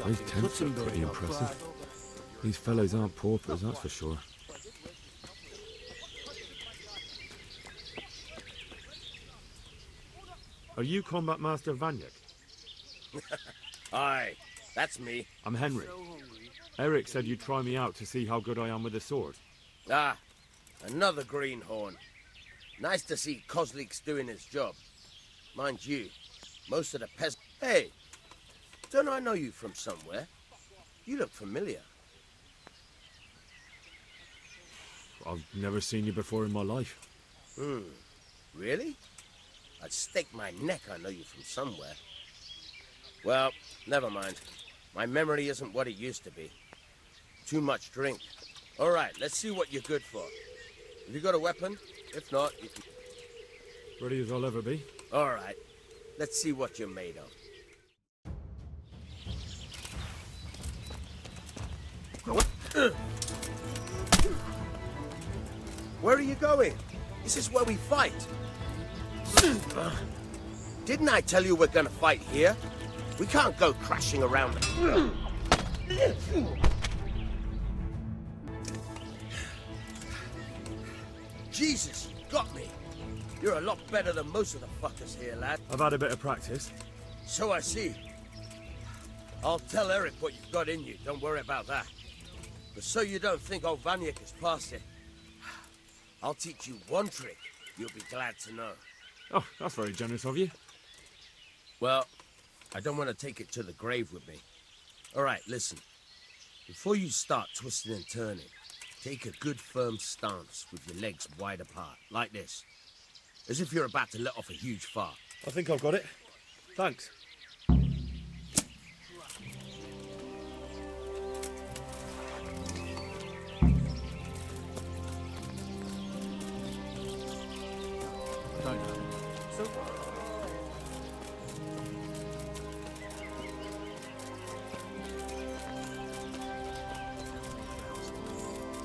Those tents are pretty impressive. These fellows aren't paupers, that's for sure. Are you Combat Master Vanyek? Aye, that's me. I'm Henry. Eric said you'd try me out to see how good I am with a sword. Ah, another greenhorn. Nice to see Kozlik's doing his job. Mind you, most of the peasants... Hey, don't I know you from somewhere? You look familiar. I've never seen you before in my life. Really? I'd stake my neck I know you from somewhere. Well, never mind. My memory isn't what it used to be. Too much drink. All right, let's see what you're good for. Have you got a weapon? If not, you can... Ready as I'll ever be. All right, let's see what you're made of. Where are you going? This is where we fight. Didn't I tell you we're gonna fight here? We can't go crashing around. Jesus, you got me. You're a lot better than most of the fuckers here, lad. I've had a bit of practice. So I see. I'll tell Eric what you've got in you. Don't worry about that. But so you don't think old Vanyek has passed it, I'll teach you one trick you'll be glad to know. Oh, that's very generous of you. Well, I don't want to take it to the grave with me. All right, listen. Before you start twisting and turning, take a good firm stance with your legs wide apart, like this. As if you're about to let off a huge fart. I think I've got it. Thanks.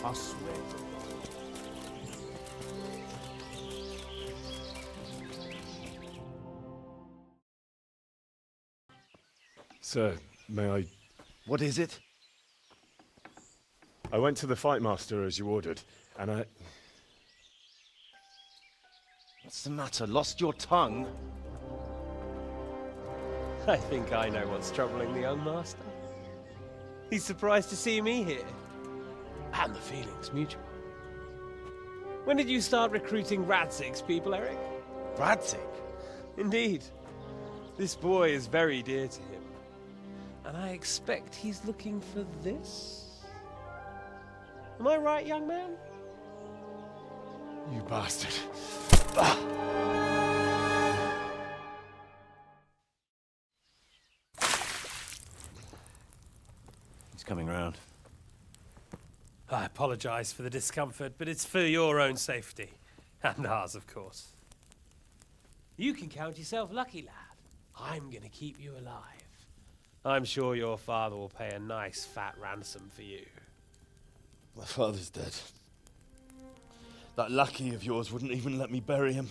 I swear. Sir, may I... What is it? I went to the fight master as you ordered, and I... What's the matter? Lost your tongue? I think I know what's troubling the young master. He's surprised to see me here. And the feeling's mutual. When did you start recruiting Radzig's people, Eric? Radzig? Indeed. This boy is very dear to him. And I expect he's looking for this? Am I right, young man? You bastard. He's coming round. I apologize for the discomfort, but it's for your own safety. And ours, of course. You can count yourself lucky, lad. I'm gonna keep you alive. I'm sure your father will pay a nice fat ransom for you. My father's dead. That lackey of yours wouldn't even let me bury him.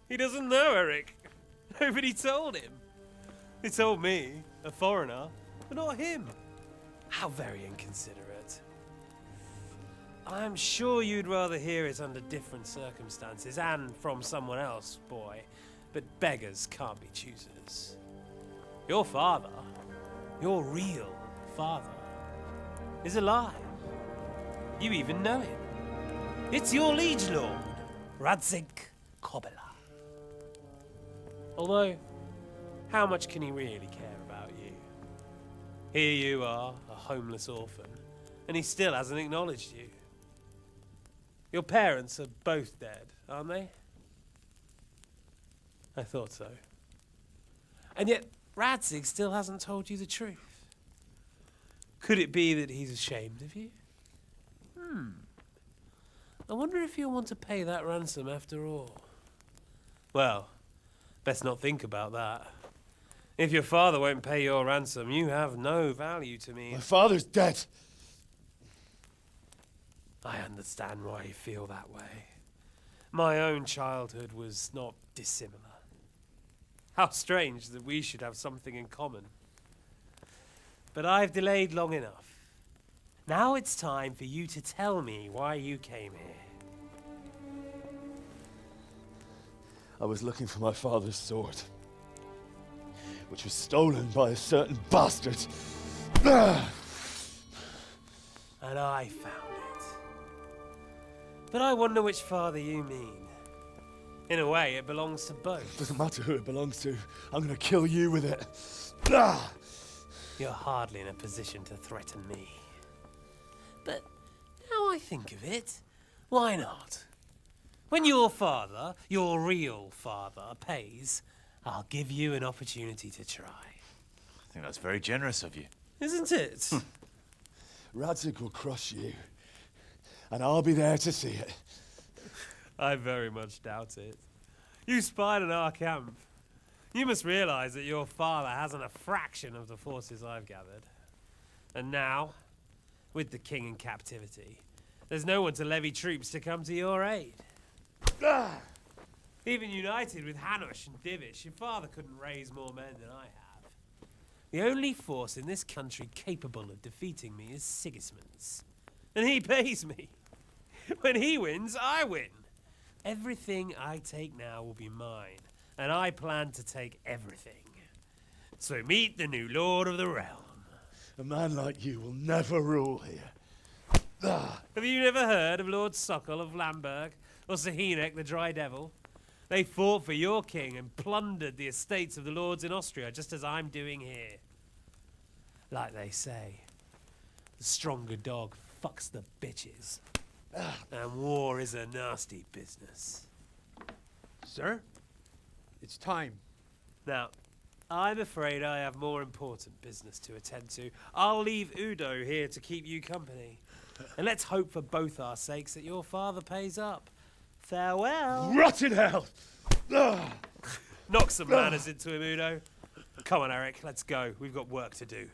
He doesn't know, Eric. Nobody told him. They told me, a foreigner, but not him. How very inconsiderate. I'm sure you'd rather hear it under different circumstances and from someone else, boy. But beggars can't be choosers. Your father, your real father, is alive. You even know him. It's your liege lord, Radzig Kobela. Although, how much can he really care about you? Here you are, a homeless orphan, and he still hasn't acknowledged you. Your parents are both dead, aren't they? I thought so. And yet, Radzig still hasn't told you the truth. Could it be that he's ashamed of you? I wonder if you'll want to pay that ransom after all. Well, best not think about that. If your father won't pay your ransom, you have no value to me. My father's dead. I understand why you feel that way. My own childhood was not dissimilar. How strange that we should have something in common. But I've delayed long enough. Now it's time for you to tell me why you came here. I was looking for my father's sword, which was stolen by a certain bastard. And I found it. But I wonder which father you mean. In a way, it belongs to both. Doesn't matter who it belongs to. I'm gonna kill you with it. You're hardly in a position to threaten me. But now I think of it, why not? When your father, your real father, pays, I'll give you an opportunity to try. I think that's very generous of you. Isn't it? Radzig will crush you, and I'll be there to see it. I very much doubt it. You spied on our camp. You must realize that your father hasn't a fraction of the forces I've gathered. And now, with the king in captivity, there's no one to levy troops to come to your aid. Even united with Hanush and Divish, your father couldn't raise more men than I have. The only force in this country capable of defeating me is Sigismund's. And he pays me. When he wins, I win. Everything I take now will be mine, and I plan to take everything. So meet the new lord of the realm. A man like you will never rule here. Have you never heard of Lord Sokol of Lamberg, or Sahinek the Dry Devil? They fought for your king and plundered the estates of the lords in Austria, just as I'm doing here. Like they say, the stronger dog fucks the bitches. And war is a nasty business. Sir, it's time. Now, I'm afraid I have more important business to attend to. I'll leave Udo here to keep you company. And let's hope for both our sakes that your father pays up. Farewell. Rot in hell! Knock some manners into him, Udo. Come on, Eric, let's go. We've got work to do.